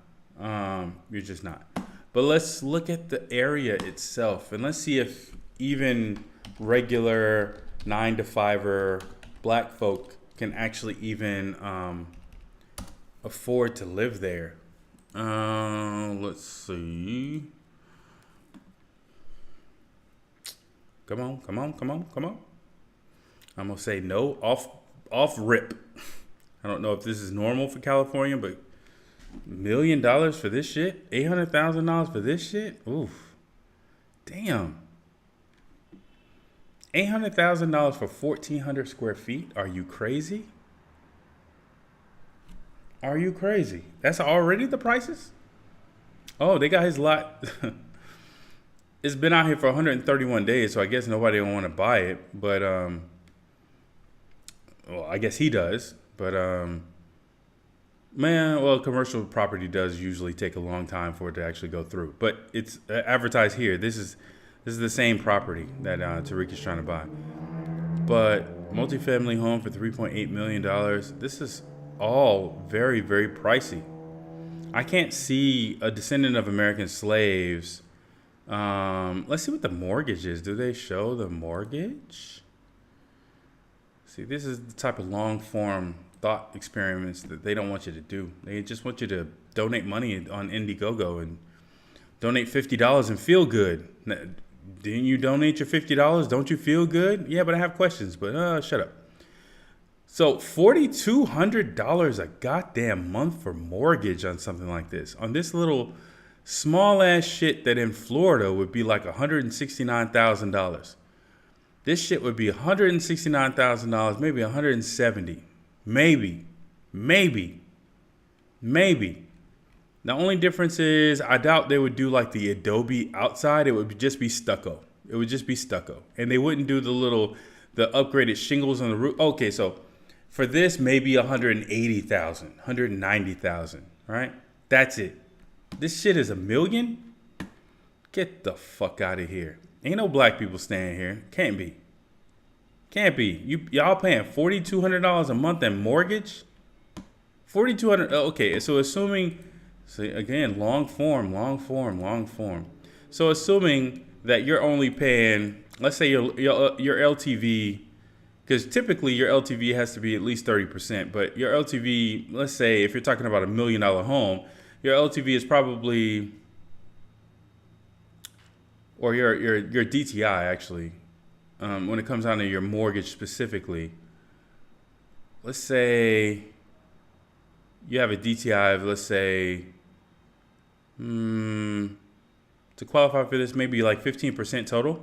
You're just not. But let's look at the area itself, and let's see if even regular 9-to-5er black folk can actually even afford to live there. Let's see. Come on. I'm gonna say no off rip. I don't know if this is normal for California, but $1 million for this shit? $800,000 for this shit? Oof. Damn. $800,000 for 1,400 square feet? Are you crazy? Are you crazy? That's already the prices? Oh, they got his lot. It's been out here for 131 days, so I guess nobody will want to buy it. But, well, I guess he does. But, commercial property does usually take a long time for it to actually go through. But it's advertised here. This is the same property that Tariq is trying to buy. But multifamily home for $3.8 million. This is all very, very pricey. I can't see a descendant of American slaves. Let's see what the mortgage is. Do they show the mortgage? See, this is the type of long form thought experiments that they don't want you to do. They just want you to donate money on Indiegogo and donate $50 and feel good. Didn't you donate your $50? Don't you feel good? Yeah, but I have questions, but shut up. So $4,200 a goddamn month for mortgage on something like this. On this little small ass shit that in Florida would be like $169,000. This shit would be $169,000, maybe $170,000. Maybe. The only difference is I doubt they would do like the Adobe outside. It would just be stucco. And they wouldn't do the upgraded shingles on the roof. Okay, so for this, maybe $180,000, $190,000, right? That's it. This shit is $1 million? Get the fuck out of here. Ain't no black people staying here. Can't be. Can't be. Y'all paying $4,200 a month in mortgage? 4,200. Okay, so assuming, so again, long form. So assuming that you're only paying, let's say your LTV, because typically your LTV has to be at least 30%, but your LTV, let's say if you're talking about $1 million home, your LTV is probably, or your DTI actually, when it comes down to your mortgage specifically, let's say you have a DTI of, let's say, to qualify for this, maybe like 15% total,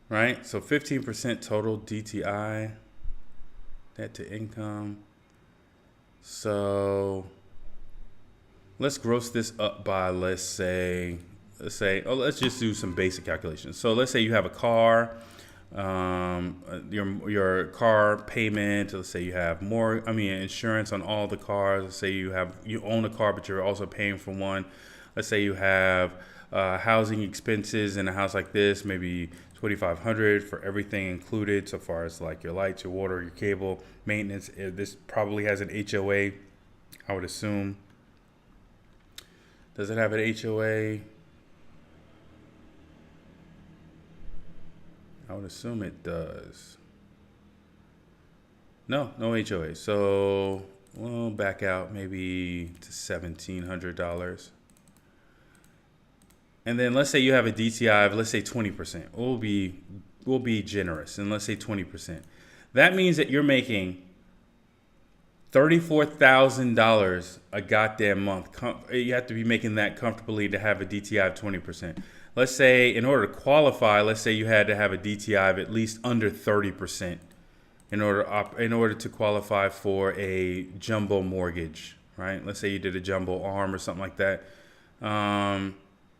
right? So 15% total DTI, debt to income. So let's gross this up by, let's say, let's just do some basic calculations. So let's say you have a car, your car payment. Let's say you have insurance on all the cars. Let's say you own a car, but you're also paying for one. Let's say you have housing expenses in a house like this, maybe $2,500 for everything included, so far as like your lights, your water, your cable, maintenance. This probably has an HOA, I would assume. Does it have an HOA? I would assume it does. No HOA. So we'll back out maybe to $1,700. And then let's say you have a DTI of, let's say 20%. We'll be generous, and let's say 20%. That means that you're making $34,000 a goddamn month. You have to be making that comfortably to have a DTI of 20%. Let's say in order to qualify, let's say you had to have a DTI of at least under 30% in order to qualify for a jumbo mortgage, right? Let's say you did a jumbo arm or something like that.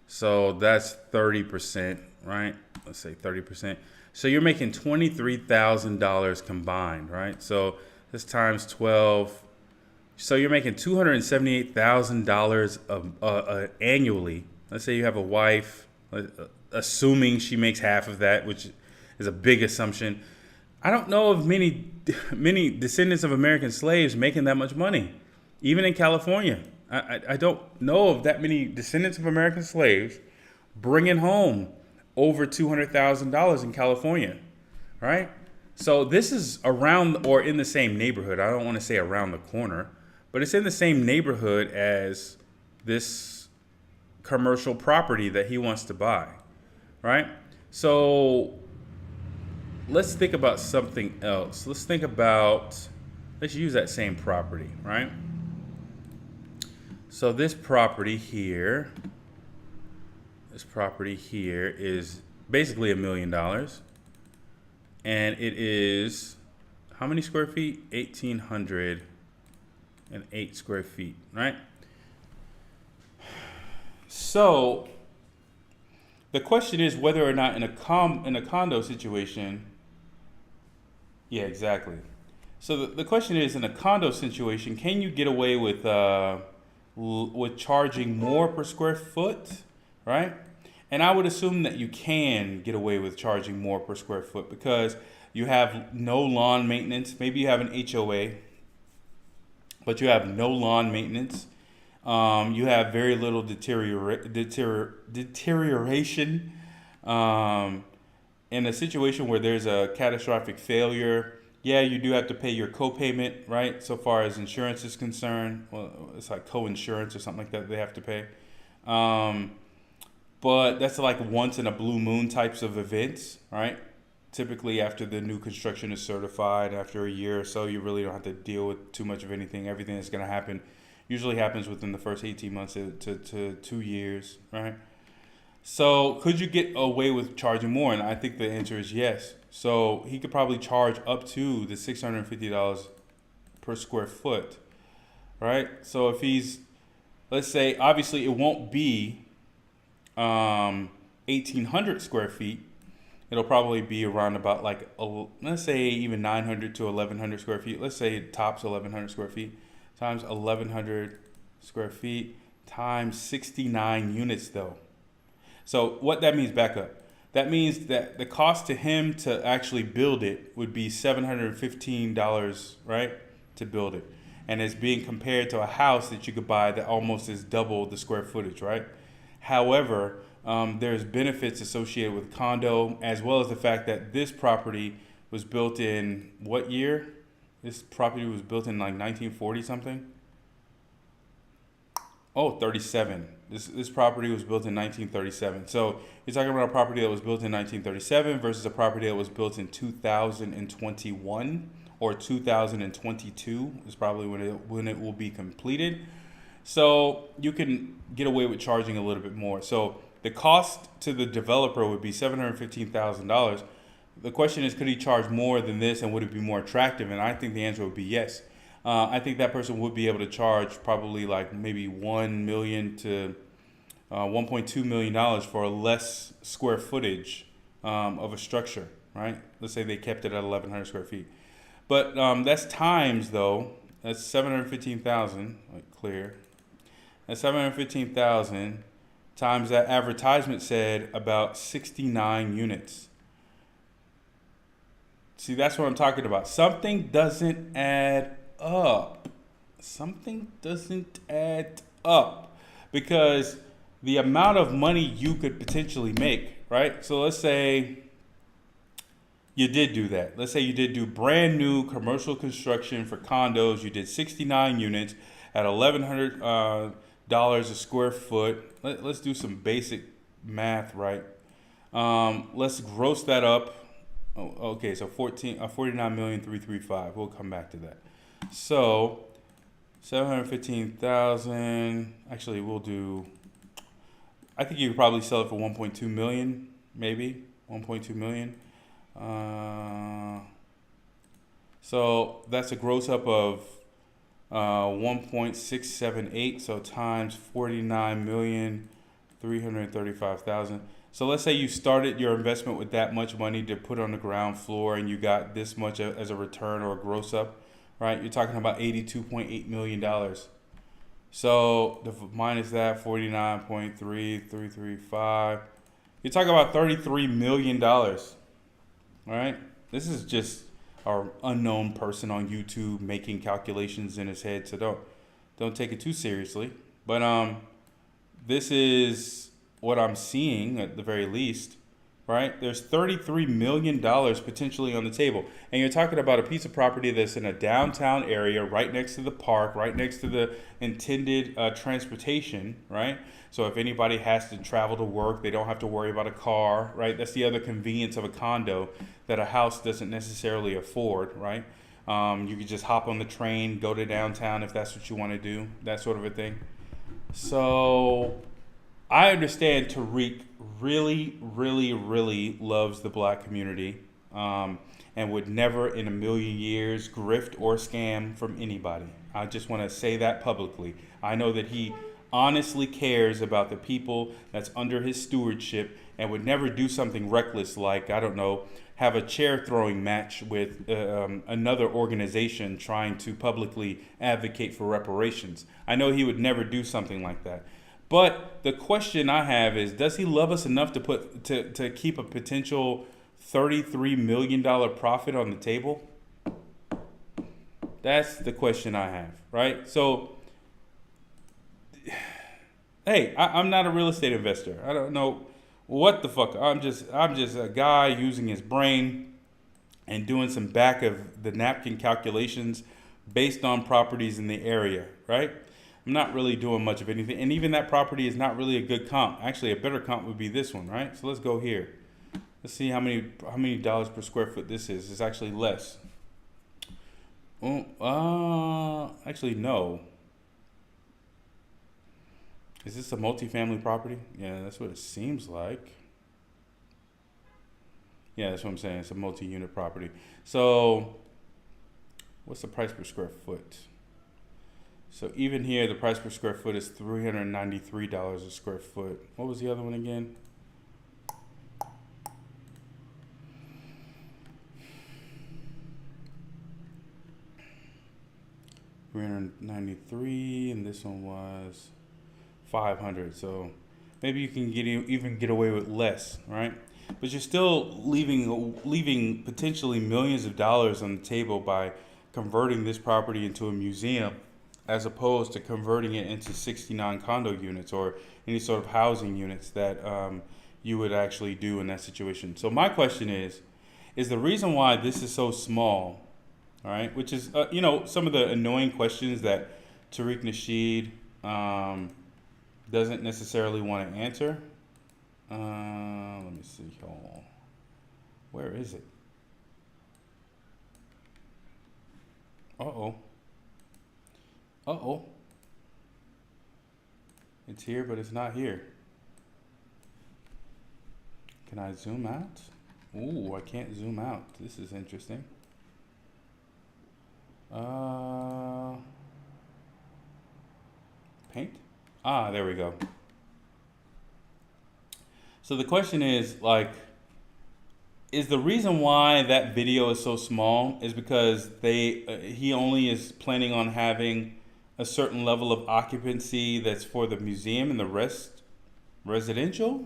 So that's 30%, right? Let's say 30%. So you're making $23,000 combined, right? So this times 12. So you're making $278,000 annually. Let's say you have a wife, assuming she makes half of that, which is a big assumption. I don't know of many descendants of American slaves making that much money, even in California. I don't know of that many descendants of American slaves bringing home over $200,000 in California, right? So this is around or in the same neighborhood. I don't want to say around the corner, but it's in the same neighborhood as this commercial property that he wants to buy, right? So let's think about something else. Let's use that same property, right? So this property here is basically $1 million. And it is, how many square feet? 1,808 square feet, right? So the question is whether or not in a condo situation, yeah, exactly. So the question is, in a condo situation, can you get away with charging more per square foot, right? And I would assume that you can get away with charging more per square foot because you have no lawn maintenance. Maybe you have an HOA, but you have no lawn maintenance. You have very little deterioration. In a situation where there's a catastrophic failure, yeah, you do have to pay your co-payment, right? So far as insurance is concerned, well, it's like co-insurance or something like that they have to pay. But that's like once in a blue moon types of events, right? Typically after the new construction is certified, after a year or so, you really don't have to deal with too much of anything. Everything that's going to happen usually happens within the first 18 months to 2 years, right? So could you get away with charging more? And I think the answer is yes. So he could probably charge up to the $650 per square foot, right? So if he's, let's say, obviously it won't be 1,800 square feet. It'll probably be around about like, let's say even 900 to 1,100 square feet. Let's say it tops 1,100 square feet times 1,100 square feet times 69 units though. So what that means, back up. That means that the cost to him to actually build it would be $715, right, to build it, and it's being compared to a house that you could buy that almost is double the square footage, right? However, there's benefits associated with condo, as well as the fact that this property was built in what year? This property was built in like 1940 something. Oh, 37. This property was built in 1937. So you're talking about a property that was built in 1937 versus a property that was built in 2021 or 2022 is probably when it will be completed. So you can get away with charging a little bit more. So the cost to the developer would be $715,000. The question is, could he charge more than this, and would it be more attractive? And I think the answer would be yes. I think that person would be able to charge probably like maybe $1 million to $1.2 million for a less square footage of a structure, right? Let's say they kept it at 1,100 square feet. But that's times, though. That's 715,000, like clear. That's 715,000 times that advertisement said about 69 units. See, that's what I'm talking about. Something doesn't add up. Something doesn't add up because the amount of money you could potentially make, right? So let's say you did do that. Let's say you did do brand new commercial construction for condos. You did 69 units at $1,100 a square foot. Let's do some basic math, right? Let's gross that up. Oh, okay, so 49,335. We'll come back to that. So 715,000. Actually, we'll do. I think you could probably sell it for 1.2 million, maybe 1.2 million. So that's a gross up of 1.678. So times 49,335,000. So let's say you started your investment with that much money to put on the ground floor, and you got this much as a return or a gross up, right? You're talking about $82.8 million. So minus that 49.3335, you're talking about $33 million, right? This is just our unknown person on YouTube making calculations in his head, so don't take it too seriously. But this is what I'm seeing at the very least, right? There's $33 million potentially on the table. And you're talking about a piece of property that's in a downtown area, right next to the park, right next to the intended transportation, right? So if anybody has to travel to work, they don't have to worry about a car, right? That's the other convenience of a condo that a house doesn't necessarily afford, right? You could just hop on the train, go to downtown if that's what you want to do, that sort of a thing. So I understand Tariq really, really, really loves the black community and would never in a million years grift or scam from anybody. I just want to say that publicly. I know that he honestly cares about the people that's under his stewardship and would never do something reckless like, I don't know, have a chair throwing match with another organization trying to publicly advocate for reparations. I know he would never do something like that. But the question I have is, does he love us enough to keep a potential $33 million profit on the table? That's the question I have, right? So, hey, I'm not a real estate investor. I don't know what the fuck. I'm just a guy using his brain and doing some back of the napkin calculations based on properties in the area, right? I'm not really doing much of anything. And even that property is not really a good comp. Actually, a better comp would be this one, right? So let's go here. Let's see how many dollars per square foot this is. It's actually less. Actually, no. Is this a multifamily property? Yeah, that's what it seems like. Yeah, that's what I'm saying. It's a multi-unit property. So what's the price per square foot? So even here, the price per square foot is $393 a square foot. What was the other one again? $393, and this one was $500. So maybe you can even get away with less, right? But you're still leaving potentially millions of dollars on the table by converting this property into a museum, as opposed to converting it into 69 condo units or any sort of housing units that you would actually do in that situation. So my question is the reason why this is so small, all right? Which is some of the annoying questions that Tariq Nasheed doesn't necessarily want to answer. Let me see. Oh, where is it? Uh-oh. Uh-oh. It's here, but it's not here. Can I zoom out? Ooh, I can't zoom out. This is interesting. Paint? Ah, there we go. So the question is, like, is the reason why that video is so small is because he only is planning on having a certain level of occupancy that's for the museum and the rest residential?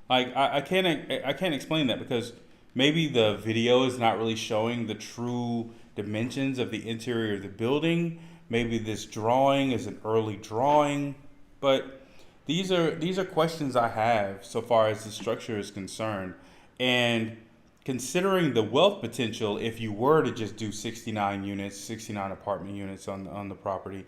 Like, I can't explain that, because maybe the video is not really showing the true dimensions of the interior of the building. Maybe this drawing is an early drawing, but these are questions I have so far as the structure is concerned. And considering the wealth potential, if you were to just do 69 units, 69 apartment units on the property,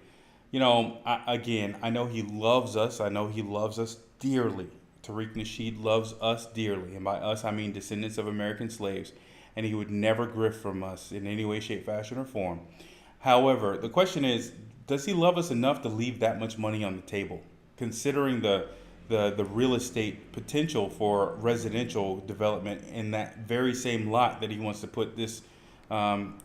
I know he loves us. I know he loves us dearly. Tariq Nasheed loves us dearly. And by us, I mean descendants of American slaves. And he would never grift from us in any way, shape, fashion, or form. However, the question is, does he love us enough to leave that much money on the table, considering the real estate potential for residential development in that very same lot that he wants to put this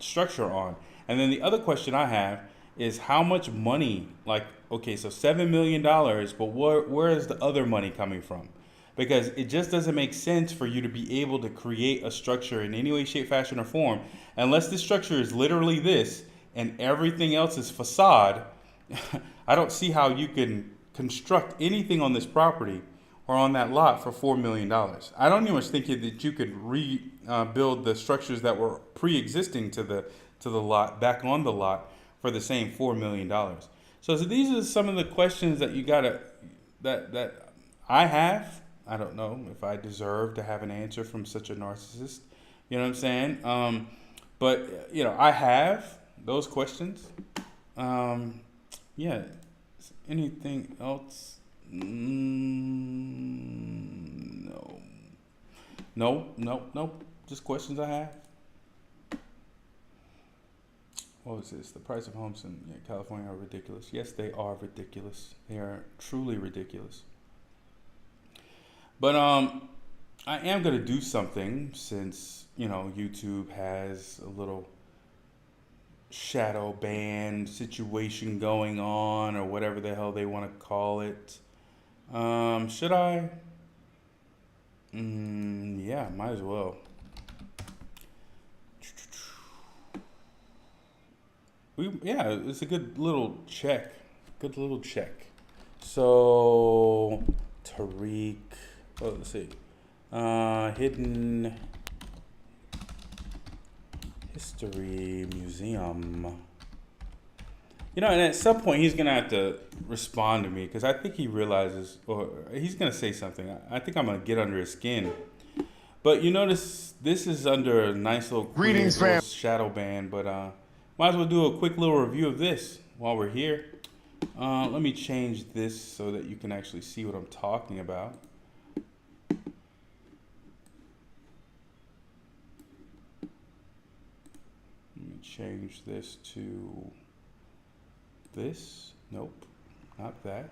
structure on? And then the other question I have is, how much money, like, okay, so $7 million, but where is the other money coming from? Because it just doesn't make sense for you to be able to create a structure in any way, shape, fashion, or form, unless this structure is literally this and everything else is facade. I don't see how you can construct anything on this property or on that lot for $4 million. I don't even think that you could rebuild the structures that were pre-existing to the lot back on the lot for the same $4 million. So these are some of the questions that you gotta that I have. I don't know if I deserve to have an answer from such a narcissist. You know what I'm saying? But I have those questions. Yeah. Anything else? No. Just questions I have. What was this? The price of homes in California are ridiculous. Yes, they are ridiculous. They are truly ridiculous. But I am gonna do something, since YouTube has a little shadow ban situation going on, or whatever the hell they want to call it. Should I? Yeah, might as well. It's a good little check. So Tariq, let's see. Hidden History Museum. And at some point he's gonna have to respond to me, because I think he realizes, or he's gonna say something. I think I'm gonna get under his skin. But this is under a nice little Greetings, fam. Shadow ban. But might as well do a quick little review of this while we're here. Let me change this so that you can actually see what I'm talking about. Change this to this. Nope, not that.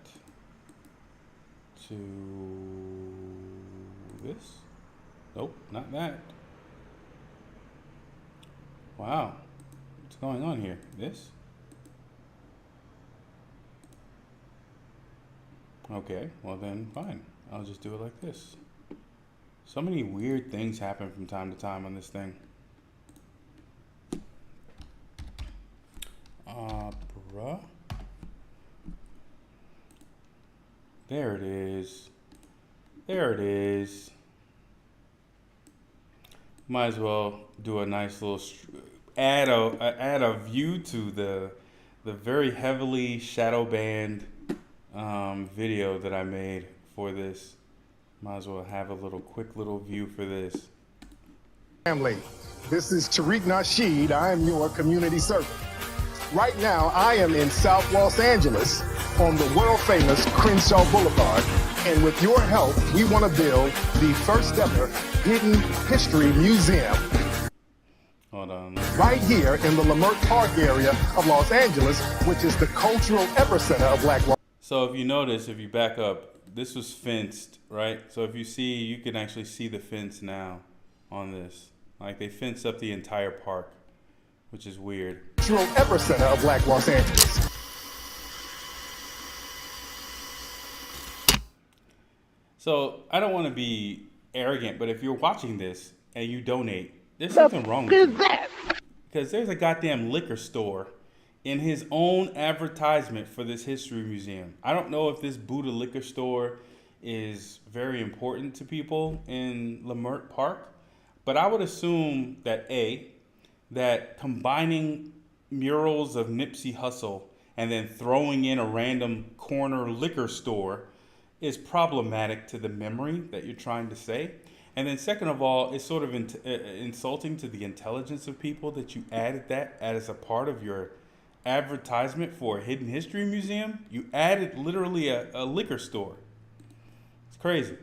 To this. Nope, not that. Wow, what's going on here? This. Okay, well then fine. I'll just do it like this. So many weird things happen from time to time on this thing. Opera. There it is. There it is. Might as well do a nice little add a view to the very heavily shadow banned video that I made for this. Might as well have a quick little view for this. Family, this is Tariq Nasheed. I am your community servant. Right now, I am in South Los Angeles on the world famous Crenshaw Boulevard. And with your help, we want to build the first ever hidden history museum. Hold on. Right here in the Leimert Park area of Los Angeles, which is the cultural epicenter of Black. So if you notice, if you back up, this was fenced, right? So if you see, you can actually see the fence now on this. Like they fenced up the entire park, which is weird. Cultural epicenter of Black Los Angeles. So I don't want to be arrogant, but if you're watching this and you donate, there's something wrong with you. Because there's a goddamn liquor store in his own advertisement for this history museum. I don't know if this Buddha liquor store is very important to people in Leimert Park, but I would assume that that combining murals of Nipsey Hussle and then throwing in a random corner liquor store is problematic to the memory that you're trying to say. And then second of all, it's sort of insulting to the intelligence of people that you added that as a part of your advertisement for a hidden history museum. You added literally a liquor store. It's crazy.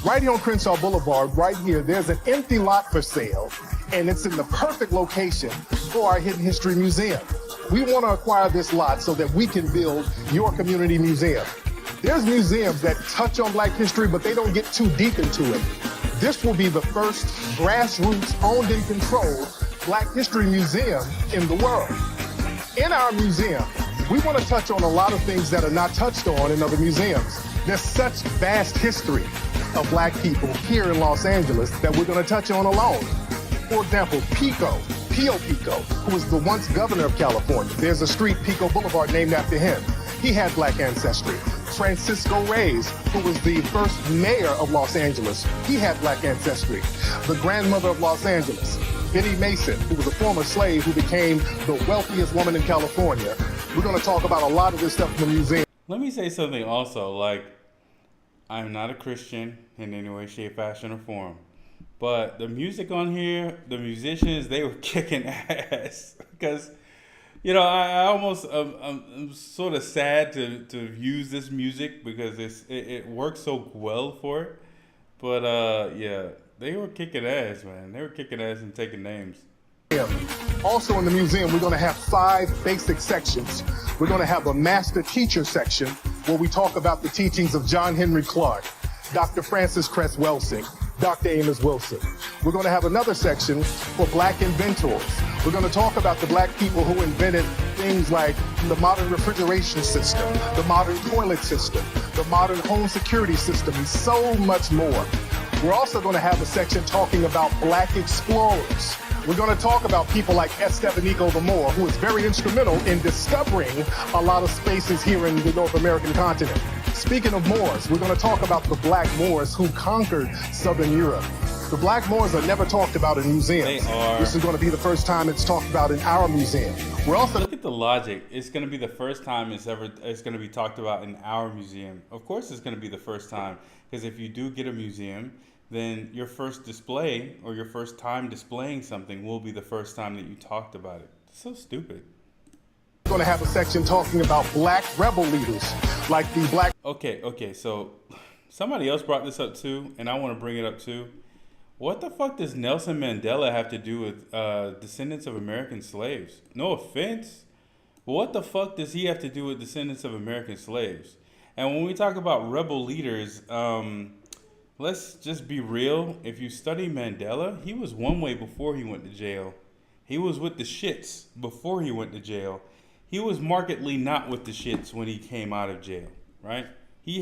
Right here on Crenshaw Boulevard, right here, there's an empty lot for sale, and it's in the perfect location for our hidden history museum. We want to acquire this lot so that we can build your community museum. There's museums that touch on Black history, but they don't get too deep into it. This will be the first grassroots owned and controlled Black history museum in the world. In our museum, we want to touch on a lot of things that are not touched on in other museums. There's such vast history of Black people here in Los Angeles that we're going to touch on alone. For example, Pio Pico, who was the once governor of California. There's a street, Pico Boulevard, named after him. He had Black ancestry. Francisco Reyes, who was the first mayor of Los Angeles, he had Black ancestry. The grandmother of Los Angeles, Benny Mason, who was a former slave who became the wealthiest woman in California. We're going to talk about a lot of this stuff in the museum. Let me say something also, like, I'm not a Christian in any way, shape, fashion, or form. But the music on here, the musicians, they were kicking ass. Because, you know, I almost, I'm sort of sad to use this music because it works so well for it. But, yeah, they were kicking ass, man. They were kicking ass and taking names. Also in the museum, we're going to have 5 basic sections. We're going to have a master teacher section where we talk about the teachings of John Henry Clark, Dr. Francis Cress Welsing, Dr. Amos Wilson. We're going to have another section for Black inventors. We're going to talk about the Black people who invented things like the modern refrigeration system, the modern toilet system, the modern home security system, and so much more. We're also going to have a section talking about Black explorers. We're going to talk about people like Estevanico the Moor, who is very instrumental in discovering a lot of spaces here in the North American continent. Speaking of Moors, we're going to talk about the Black Moors who conquered Southern Europe. The Black Moors are never talked about in museums. They are. This is going to be the first time it's talked about in our museum. We're also Look at the logic. It's going to be the first time it's going to be talked about in our museum. Of course, it's going to be the first time because if you do get a museum, then your first display or your first time displaying something will be the first time that you talked about it. It's so stupid. We're going to have a section talking about Black rebel leaders, like the Black... Okay, so somebody else brought this up too, and I want to bring it up too. What the fuck does Nelson Mandela have to do with descendants of American slaves? No offense, but what the fuck does he have to do with descendants of American slaves? And when we talk about rebel leaders, let's just be real. If you study Mandela, he was one way before he went to jail. He was with the shits before he went to jail. He was markedly not with the shits when he came out of jail, right? He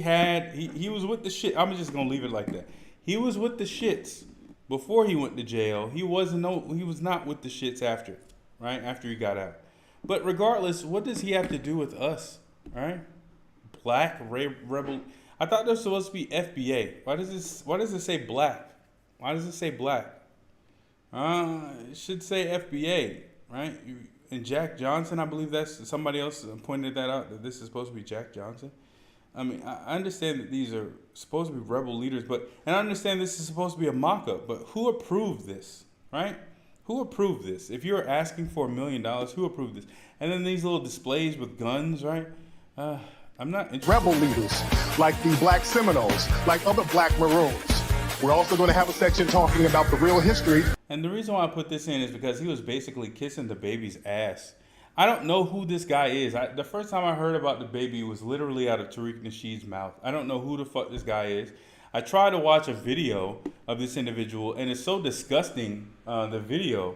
was with the shit. I'm just gonna leave it like that. He was with the shits before he went to jail. He was not with the shits after, right? After he got out. But regardless, what does he have to do with us, right? Black rebel. I thought this was supposed to be FBA. Why does it say black? Why does it say black? It should say FBA, right? And Jack Johnson, I believe that's somebody else pointed that out, that this is supposed to be Jack Johnson. I mean, I understand that these are supposed to be rebel leaders, and I understand this is supposed to be a mock-up, but who approved this, right? Who approved this? If you're asking for $1 million, who approved this? And then these little displays with guns, right? I'm not interested. Rebel leaders, like the Black Seminoles, like other Black Maroons. We're also going to have a section talking about the real history. And the reason why I put this in is because he was basically kissing the baby's ass. I don't know who this guy is. The first time I heard about the baby was literally out of Tariq Nasheed's mouth. I don't know who the fuck this guy is. I tried to watch a video of this individual, and it's so disgusting, the video.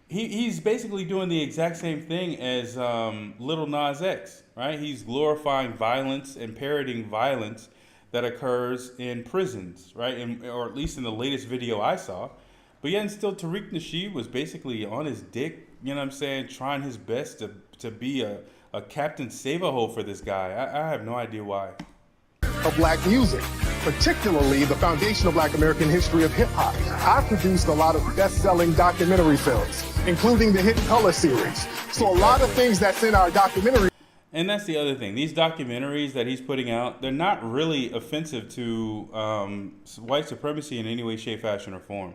He's basically doing the exact same thing as Lil Nas X, right? He's glorifying violence and parroting violence that occurs in prisons, right? Or at least in the latest video I saw. But yet and still, Tariq Nasheed was basically on his dick, you know what I'm saying, trying his best to be a Captain Save-A-Ho for this guy. I have no idea why. Of Black music, particularly the foundation of Black American history of hip-hop. I produced a lot of best-selling documentary films, including the hit Color series. So a lot of things that's in our documentary. And that's the other thing. These documentaries that he's putting out, they're not really offensive to white supremacy in any way, shape, fashion, or form,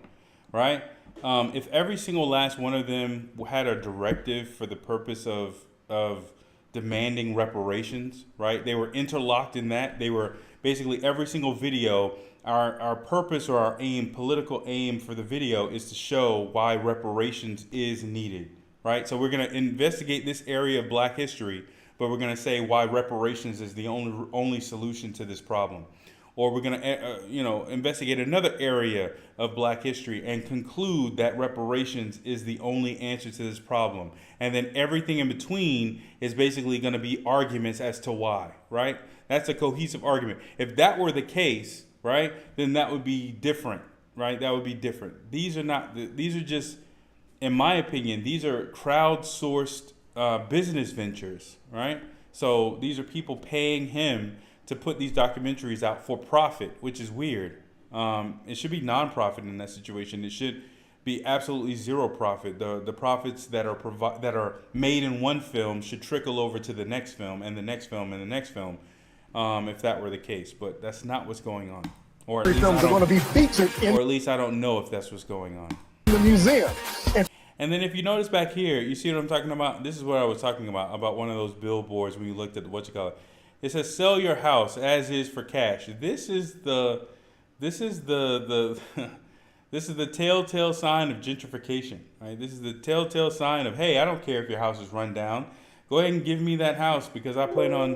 right? If every single last one of them had a directive for the purpose of demanding reparations, right? They were interlocked in that. They were basically every single video, our purpose or our aim, political aim for the video is to show why reparations is needed, right? So we're going to investigate this area of Black history, but we're going to say why reparations is the only solution to this problem. Or we're going to, investigate another area of Black history and conclude that reparations is the only answer to this problem. And then everything in between is basically going to be arguments as to why, right? That's a cohesive argument. If that were the case, right, then that would be different, right? That would be different. These are just, in my opinion, these are crowdsourced business ventures, right? So these are people paying him to put these documentaries out for profit, which is weird. It should be non-profit in that situation. It should be absolutely zero profit. The profits that are made in one film should trickle over to the next film and the next film and the next film, if that were the case. But that's not what's going on. Or at least films are going to be featured in, or at least I don't know if that's what's going on. The museum. And then if you notice back here, you see what I'm talking about? This is what I was talking about one of those billboards when you looked at it says sell your house as is for cash. This is the this is the telltale sign of gentrification, right? This is the telltale sign of, hey, I don't care if your house is run down. Go ahead and give me that house because I plan on,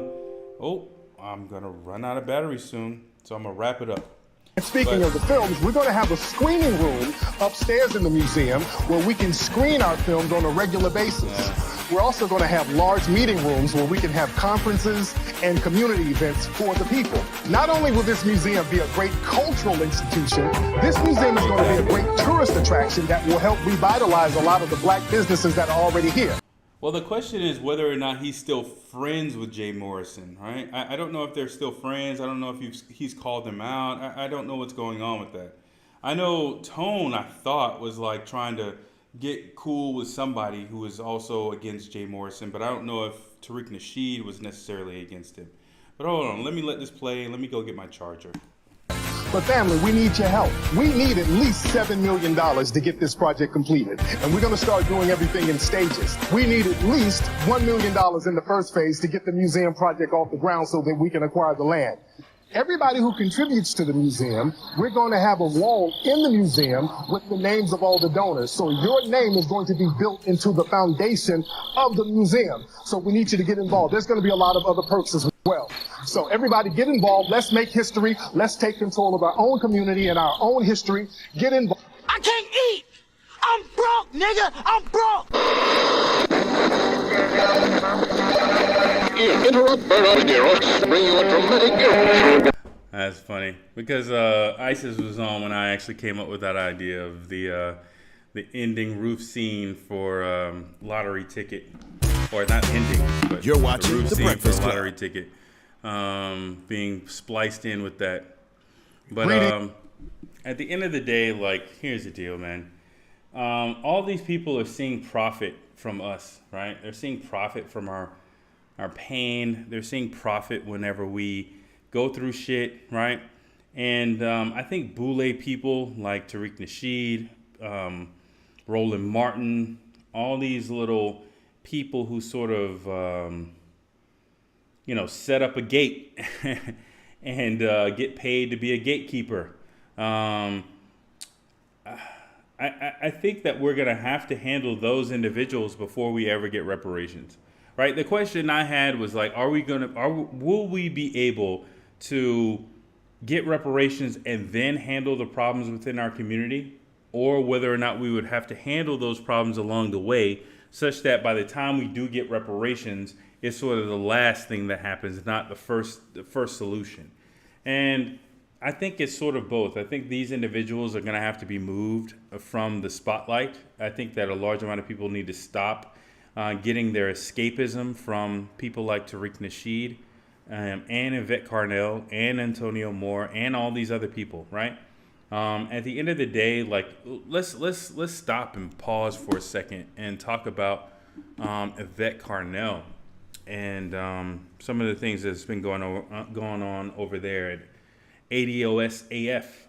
I'm going to run out of battery soon, so I'm going to wrap it up. And speaking of the films, we're going to have a screening room upstairs in the museum where we can screen our films on a regular basis. Yeah. We're also going to have large meeting rooms where we can have conferences and community events for the people. Not only will this museum be a great cultural institution, this museum is going to be a great tourist attraction that will help revitalize a lot of the Black businesses that are already here. Well, the question is whether or not he's still friends with Jay Morrison, right? I don't know if they're still friends. I don't know if he's called them out. I don't know what's going on with that. I know Tone, I thought, was like trying to get cool with somebody who was also against Jay Morrison, but I don't know if Tariq Nasheed was necessarily against him. But hold on, let me let this play. Let me go get my charger. But family, we need your help. We need at least $7 million to get this project completed. And we're going to start doing everything in stages. We need at least $1 million in the first phase to get the museum project off the ground so that we can acquire the land. Everybody who contributes to the museum, we're going to have a wall in the museum with the names of all the donors. So your name is going to be built into the foundation of the museum. So we need you to get involved. There's going to be a lot of other perks as well. So everybody get involved. Let's make history. Let's take control of our own community and our own history. Get involved. I can't eat. I'm broke, nigga. I'm broke. Interrupt bring you a dramatic. That's funny because ISIS was on when I actually came up with that idea of the ending roof scene for Lottery Ticket, or not ending, but You're watching roof The scene Breakfast for Club. Lottery Ticket. being spliced in with that. But Greeting. at the end of the day, like, here's the deal, man. All these people are seeing profit from us, right? They're seeing profit from our pain. They're seeing profit whenever we go through shit, right? And I think Boule people like Tariq Nasheed, Roland Martin, all these little people who sort of, set up a gate and get paid to be a gatekeeper. I think that we're going to have to handle those individuals before we ever get reparations, right? The question I had was like, will we be able to get reparations and then handle the problems within our community, or whether or not we would have to handle those problems along the way, such that by the time we do get reparations, it's sort of the last thing that happens, not the first solution. And I think it's sort of both. I think these individuals are going to have to be moved from the spotlight. I think that a large amount of people need to stop getting their escapism from people like Tariq Nasheed and Yvette Carnell and Antonio Moore and all these other people, right? At the end of the day, like, let's stop and pause for a second and talk about Yvette Carnell and some of the things that's been going on over there at ADOS AF.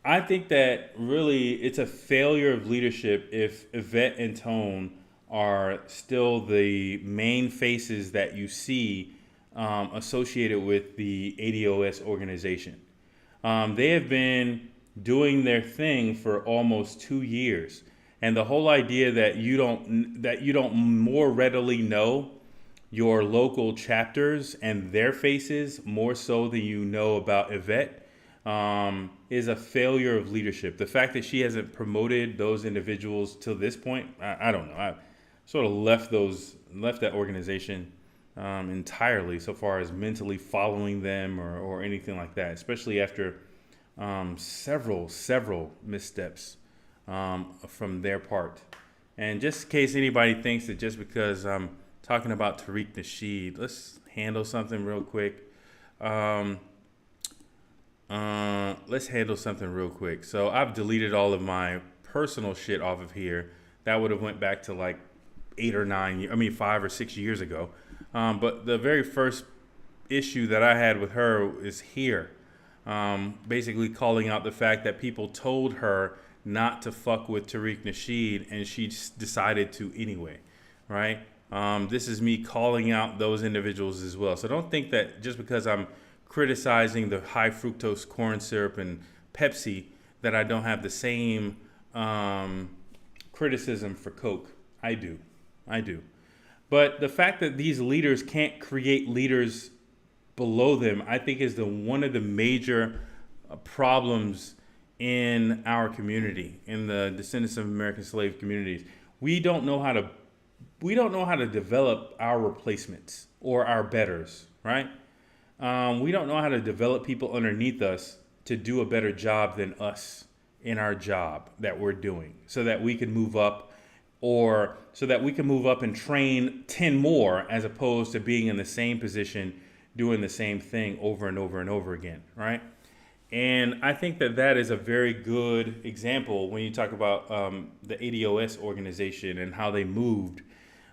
I think that really it's a failure of leadership if Yvette and Tone are still the main faces that you see associated with the ADOS organization. They have been doing their thing for almost 2 years, and the whole idea that you don't more readily know your local chapters and their faces more so than you know about Yvette is a failure of leadership. The fact that she hasn't promoted those individuals till this point, I don't know. I sort of left that organization entirely, so far as mentally following them or anything like that, especially after several missteps from their part. And just in case anybody thinks that just because I'm talking about Tariq Nasheed, let's handle something real quick. Let's handle something real quick. So I've deleted all of my personal shit off of here. That would have went back to like 5 or 6 years ago. But the very first issue that I had with her is here. Basically calling out the fact that people told her not to fuck with Tariq Nasheed, and she decided to anyway, right? This is me calling out those individuals as well. So don't think that just because I'm criticizing the high fructose corn syrup and Pepsi that I don't have the same criticism for Coke. I do. But the fact that these leaders can't create leaders below them, I think is one of the major problems in our community, in the descendants of American slave communities. We don't know how to develop our replacements or our betters, right? We don't know how to develop people underneath us to do a better job than us in our job that we're doing, so that we can move up, or so that we can move up and train 10 more, as opposed to being in the same position doing the same thing over and over and over again, right? And I think that is a very good example when you talk about the ADOS organization and how they moved.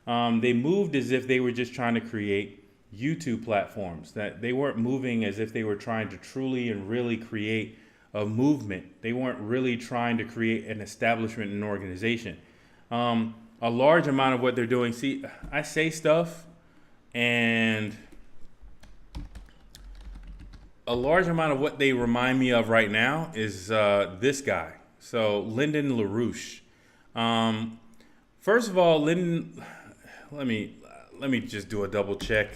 They moved as if they were just trying to create YouTube platforms, that they weren't moving as if they were trying to truly and really create a movement. They weren't really trying to create an establishment and organization. A large amount of what they're doing, see, I say stuff, and a large amount of what they remind me of right now is this guy. So Lyndon LaRouche. First of all, Lyndon, let me just do a double check.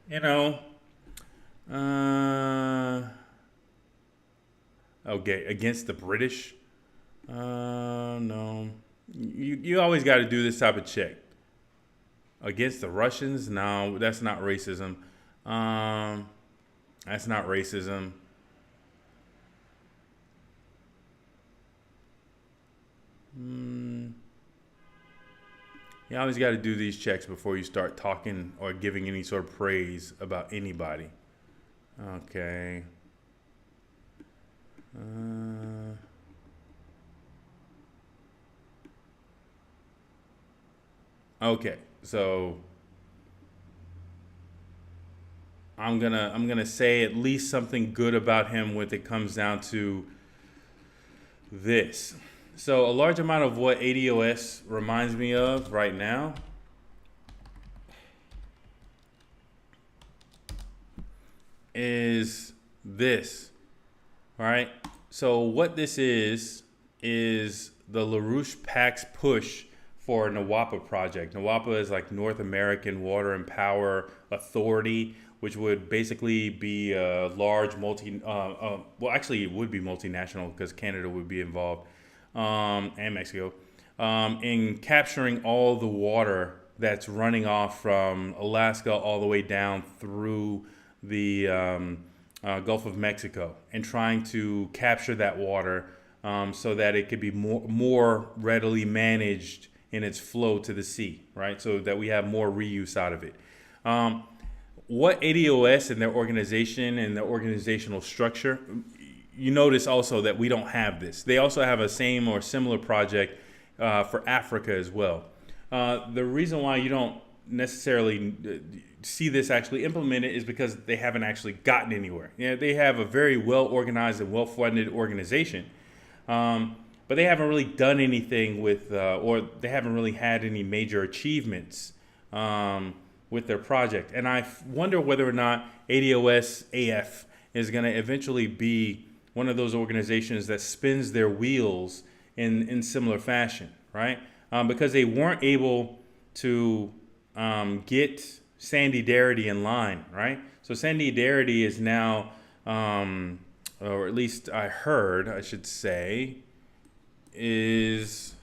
You know. Okay, against the British. No. You always got to do this type of check. Against the Russians? No, that's not racism. That's not racism. You always got to do these checks before you start talking or giving any sort of praise about anybody. Okay. Okay, so I'm gonna say at least something good about him when it comes down to this. So a large amount of what ADOS reminds me of right now is this. All right. So what this is the LaRouche PAC's push for NWAPA project. NWAPA is like North American Water and Power Authority, which would basically be a large well, actually it would be multinational because Canada would be involved, and Mexico, in capturing all the water that's running off from Alaska all the way down through the Gulf of Mexico, and trying to capture that water so that it could be more readily managed in its flow to the sea, right? So that we have more reuse out of it. What ADOS and their organization and their organizational structure, you notice also that we don't have this. They also have a same or similar project for Africa as well. The reason why you don't necessarily see this actually implemented is because they haven't actually gotten anywhere. They have a very well organized and well funded organization, but they haven't really done anything with, or they haven't really had any major achievements with their project. And I wonder whether or not ADOS AF is going to eventually be one of those organizations that spins their wheels in similar fashion, right? Because they weren't able to get Sandy Darity in line, right? So Sandy Darity is now, or at least I heard, I should say, is,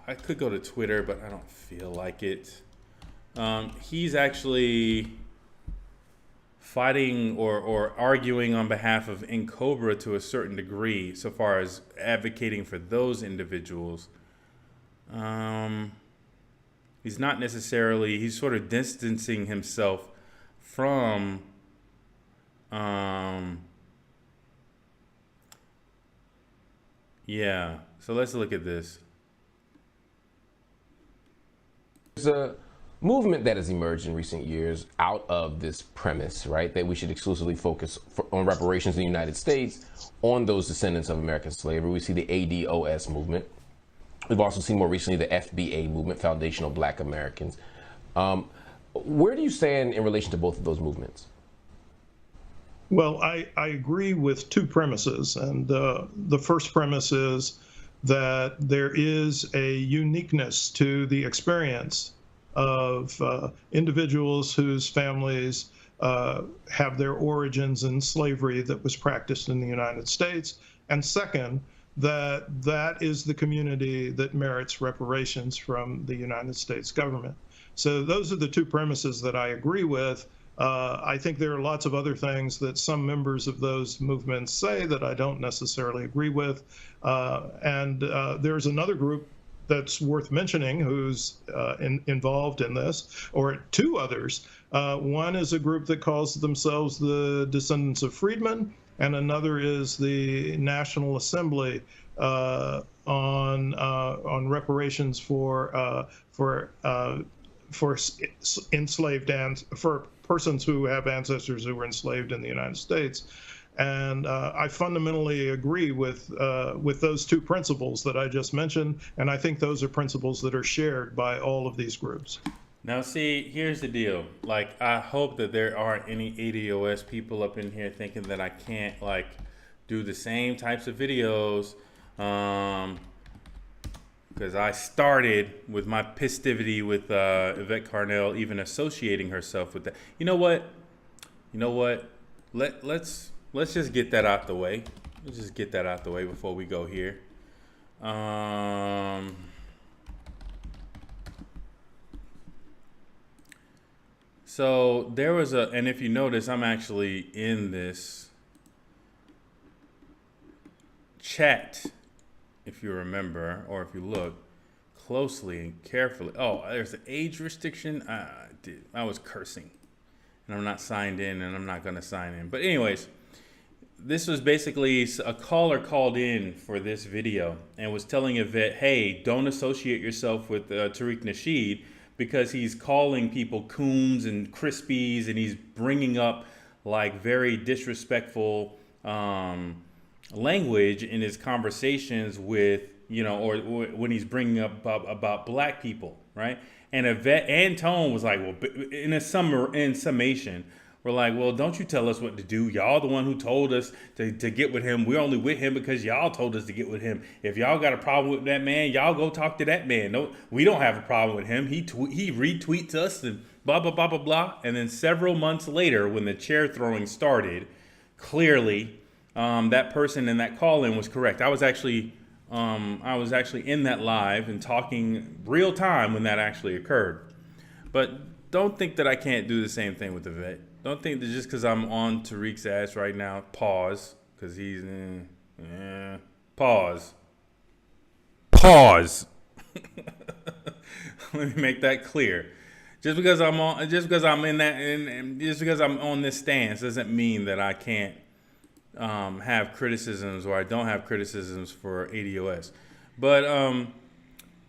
I could go to Twitter, but I don't feel like it. He's actually fighting or arguing on behalf of Incobra to a certain degree, so far as advocating for those individuals. He's not necessarily, he's sort of distancing himself from yeah. So let's look at this. There's a movement that has emerged in recent years out of this premise, right, that we should exclusively focus on reparations in the United States on those descendants of American slavery. We see the ADOS movement. We've also seen more recently the FBA movement, Foundational Black Americans. Where do you stand in relation to both of those movements? Well, I agree with two premises. And the first premise is that there is a uniqueness to the experience of individuals whose families have their origins in slavery that was practiced in the United States. And second, that is the community that merits reparations from the United States government. So those are the two premises that I agree with. I think there are lots of other things that some members of those movements say that I don't necessarily agree with. And there's another group that's worth mentioning who's involved in this, or two others. One is a group that calls themselves the Descendants of Freedmen, and another is the National Assembly on reparations for enslaved and for persons who have ancestors who were enslaved in the United States. And I fundamentally agree with those two principles that I just mentioned, and I think those are principles that are shared by all of these groups. Now, see, here's the deal. Like, I hope that there aren't any ADOS people up in here thinking that I can't, like, do the same types of videos, because I started with my pistivity with Yvette Carnell even associating herself with that. You know what? Let's just get that out the way. Let's just get that out the way before we go here. So there was and if you notice, I'm actually in this chat if you remember, or if you look closely and carefully. Oh, there's an age restriction. I was cursing, and I'm not signed in, and I'm not going to sign in. But anyways, this was basically a caller called in for this video and was telling Yvette, hey, don't associate yourself with Tariq Nasheed, because he's calling people coons and crispies, and he's bringing up like very disrespectful language in his conversations with, or when he's bringing up about black people, right? And Yvette and Tone was like, well, in summation, we're like, well, don't you tell us what to do. Y'all the one who told us to get with him. We're only with him because y'all told us to get with him. If y'all got a problem with that man, y'all go talk to that man. No, we don't have a problem with him. He retweets us and blah, blah, blah, blah, blah. And then several months later, when the chair throwing started, clearly that person in that call-in was correct. I was actually in that live and talking real time when that actually occurred. But don't think that I can't do the same thing with the vet. Don't think that just because I'm on Tariq's ass right now, pause, because he's pause. Let me make that clear. Just because I'm on this stance doesn't mean that I can't have criticisms, or I don't have criticisms for ADOS. But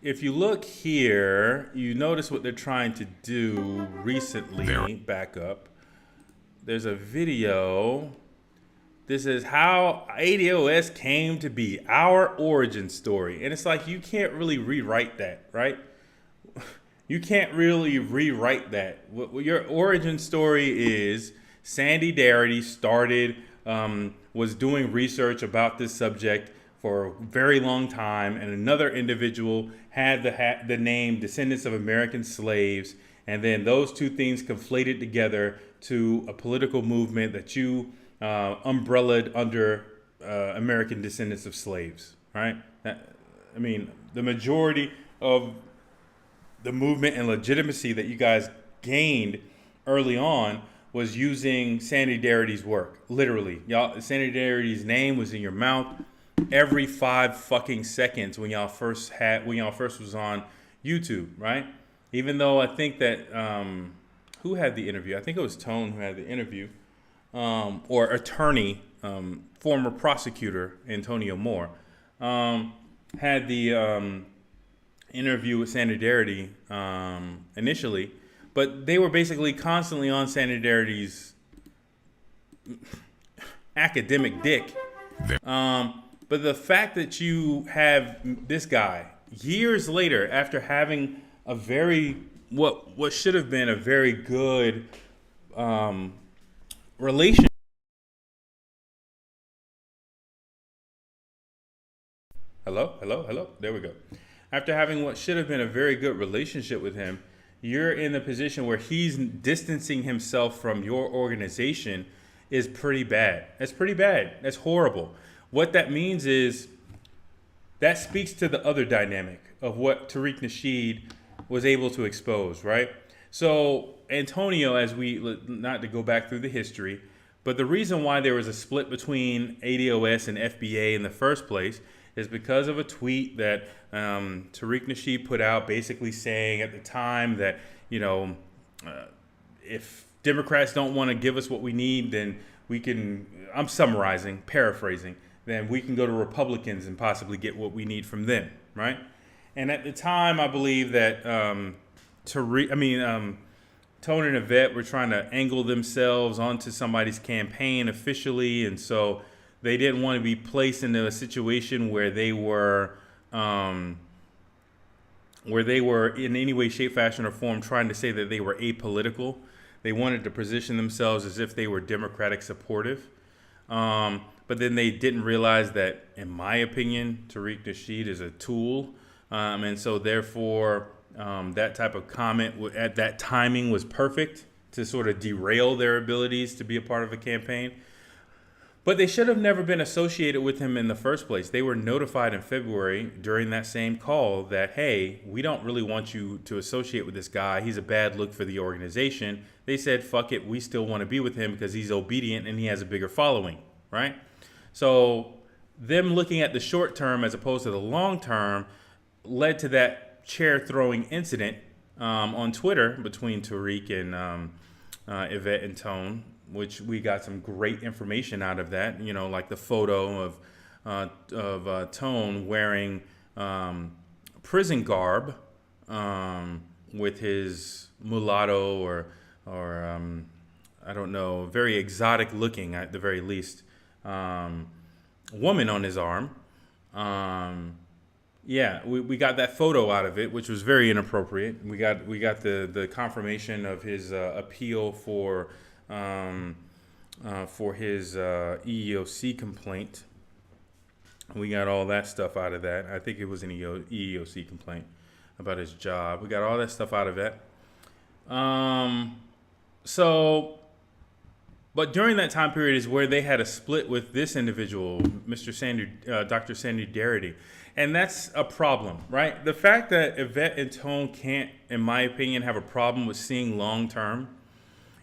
if you look here, you notice what they're trying to do recently. Back up. There's a video. This is how ADOS came to be, our origin story. And it's like, you can't really rewrite that, right? You can't really rewrite that. What your origin story is, Sandy Darity started, was doing research about this subject for a very long time, and another individual had the name Descendants of American Slaves, and then those two things conflated together to a political movement that you umbrellaed under American Descendants of Slaves, right? The majority of the movement and legitimacy that you guys gained early on was using Sandy Darity's work. Literally, y'all, Sandy Darity's name was in your mouth every 5 fucking seconds when y'all first was on YouTube, right? Even though I think that who had the interview? I think it was Tone who had the interview, or attorney, former prosecutor Antonio Moore, had the interview with Sandy Darity initially, but they were basically constantly on Sandy Darity's academic dick. But the fact that you have this guy years later, after having a very what should have been a very good relation. Hello. There we go. After having what should have been a very good relationship with him, you're in the position where he's distancing himself from your organization is pretty bad. That's pretty bad. That's horrible. What that means is that speaks to the other dynamic of what Tariq Nasheed was able to expose, right? So Antonio, not to go back through the history, but the reason why there was a split between ADOS and FBA in the first place is because of a tweet that Tariq Nasheed put out, basically saying at the time that, if Democrats don't want to give us what we need, then we can, I'm summarizing, paraphrasing, then we can go to Republicans and possibly get what we need from them, right? And at the time, I believe that Tone and Yvette were trying to angle themselves onto somebody's campaign officially, and so they didn't want to be placed into a situation where they were in any way, shape, fashion, or form trying to say that they were apolitical. They wanted to position themselves as if they were Democratic supportive. But then they didn't realize that, in my opinion, Tariq Nasheed is a tool. And so therefore, that type of comment at that timing was perfect to sort of derail their abilities to be a part of a campaign. But they should have never been associated with him in the first place. They were notified in February during that same call that, hey, we don't really want you to associate with this guy. He's a bad look for the organization. They said, fuck it, we still want to be with him because he's obedient and he has a bigger following, right? So them looking at the short term as opposed to the long term led to that chair throwing incident on Twitter between Tariq and Yvette and Tone, which we got some great information out of that. You know, like the photo of Tone wearing prison garb with his mulatto or I don't know, very exotic looking at the very least woman on his arm. Yeah, we got that photo out of it, which was very inappropriate. We got the confirmation of his appeal for his EEOC complaint. We got all that stuff out of that. I think it was an EEOC complaint about his job. We got all that stuff out of it. But during that time period is where they had a split with this individual, Dr. Sandy Darity. And that's a problem, right? The fact that Yvette and Tone can't, in my opinion, have a problem with seeing long-term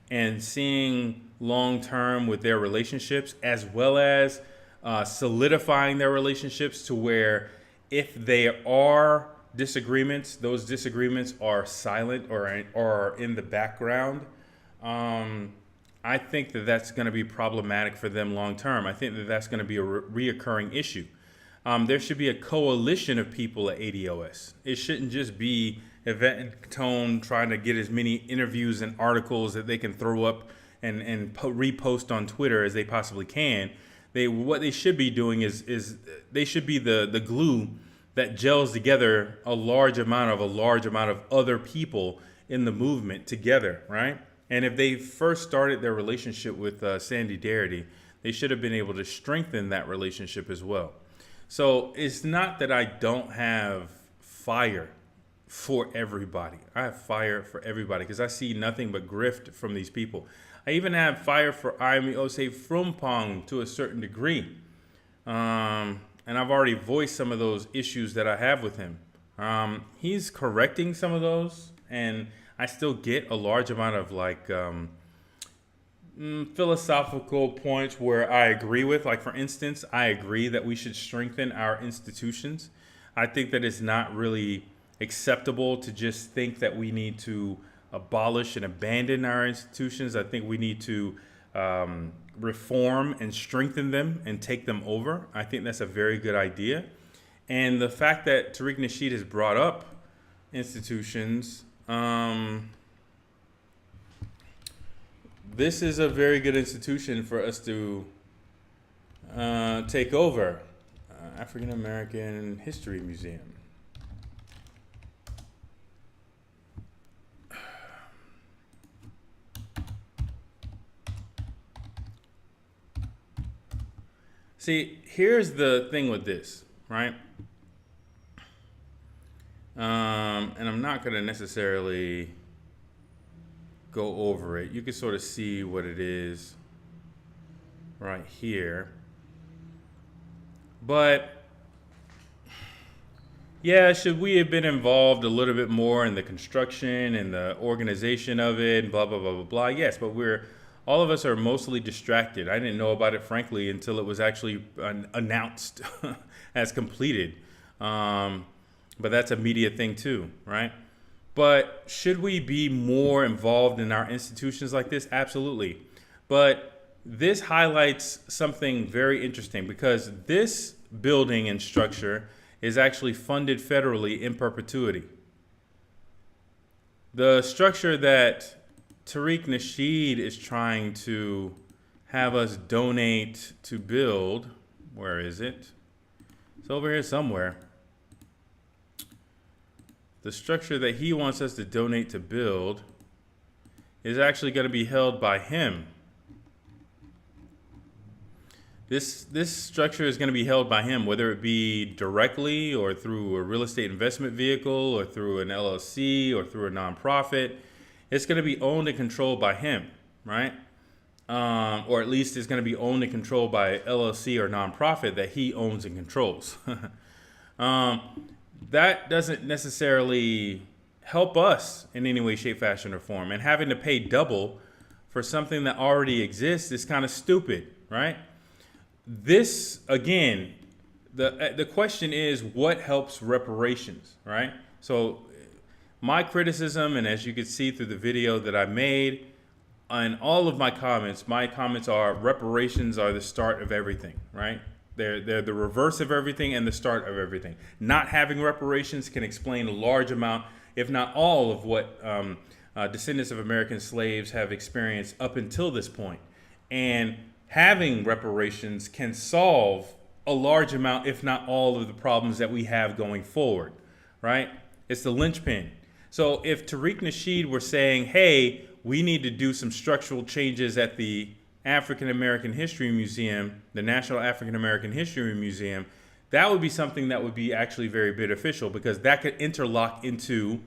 and seeing long-term with their relationships, as well as solidifying their relationships to where if there are disagreements, those disagreements are silent or are in the background. I think that that's going to be problematic for them long term. I think that that's going to be a reoccurring issue. There should be a coalition of people at ADOS. It shouldn't just be Yvette and Tone trying to get as many interviews and articles that they can throw up and repost on Twitter as they possibly can. What they should be doing is they should be the glue that gels together a large amount of other people in the movement together, right? And if they first started their relationship with Sandy Darity, they should have been able to strengthen that relationship as well. So it's not that I don't have fire for everybody. I have fire for everybody because I see nothing but grift from these people. I even have fire for Amy Osei Frumpong to a certain degree. And I've already voiced some of those issues that I have with him. He's correcting some of those, and I still get a large amount of philosophical points where I agree with. Like, for instance, I agree that we should strengthen our institutions. I think that it's not really acceptable to just think that we need to abolish and abandon our institutions. I think we need to reform and strengthen them and take them over. I think that's a very good idea. And the fact that Tariq Nasheed has brought up institutions, this is a very good institution for us to take over. African American History Museum. See, here's the thing with this, right? And I'm not going to necessarily go over it. You can sort of see what it is right here. But yeah, should we have been involved a little bit more in the construction and the organization of it, blah, blah, blah, blah, blah. Yes, but all of us are mostly distracted. I didn't know about it, frankly, until it was actually announced as completed. But that's a media thing too, right? But should we be more involved in our institutions like this? Absolutely. But this highlights something very interesting because this building and structure is actually funded federally in perpetuity. The structure that Tariq Nasheed is trying to have us donate to build, where is it? It's over here somewhere. The structure that he wants us to donate to build is actually going to be held by him. This structure is going to be held by him, whether it be directly or through a real estate investment vehicle or through an LLC or through a nonprofit. It's going to be owned and controlled by him, right? Or at least it's going to be owned and controlled by LLC or nonprofit that he owns and controls. That doesn't necessarily help us in any way, shape, fashion, or form. And having to pay double for something that already exists is kind of stupid, right? This, again, the question is, what helps reparations, right? So my criticism, and as you can see through the video that I made, and all of my comments are reparations are the start of everything, right? They're the reverse of everything and the start of everything. Not having reparations can explain a large amount, if not all, of what descendants of American slaves have experienced up until this point. And having reparations can solve a large amount, if not all, of the problems that we have going forward, right? It's the linchpin. So if Tariq Nasheed were saying, hey, we need to do some structural changes at the African American History Museum, the National African American History Museum, that would be something that would be actually very beneficial, because that could interlock into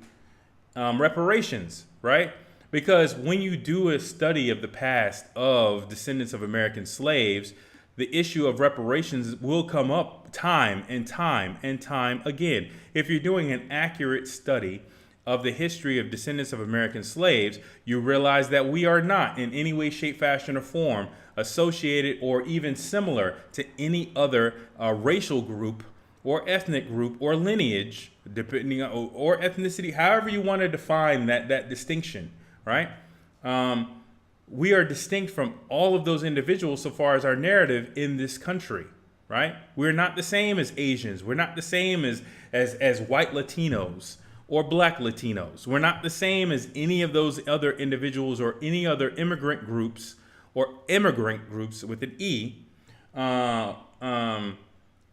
reparations, right? Because when you do a study of the past of descendants of American slaves, the issue of reparations will come up time and time and time again. If you're doing an accurate study of the history of descendants of American slaves, you realize that we are not in any way, shape, fashion, or form associated or even similar to any other racial group or ethnic group or lineage, depending on, or ethnicity, however you want to define that distinction, right? We are distinct from all of those individuals so far as our narrative in this country, right? We're not the same as Asians. We're not the same as white Latinos or black Latinos. We're not the same as any of those other individuals or any other immigrant groups or immigrant groups with an E.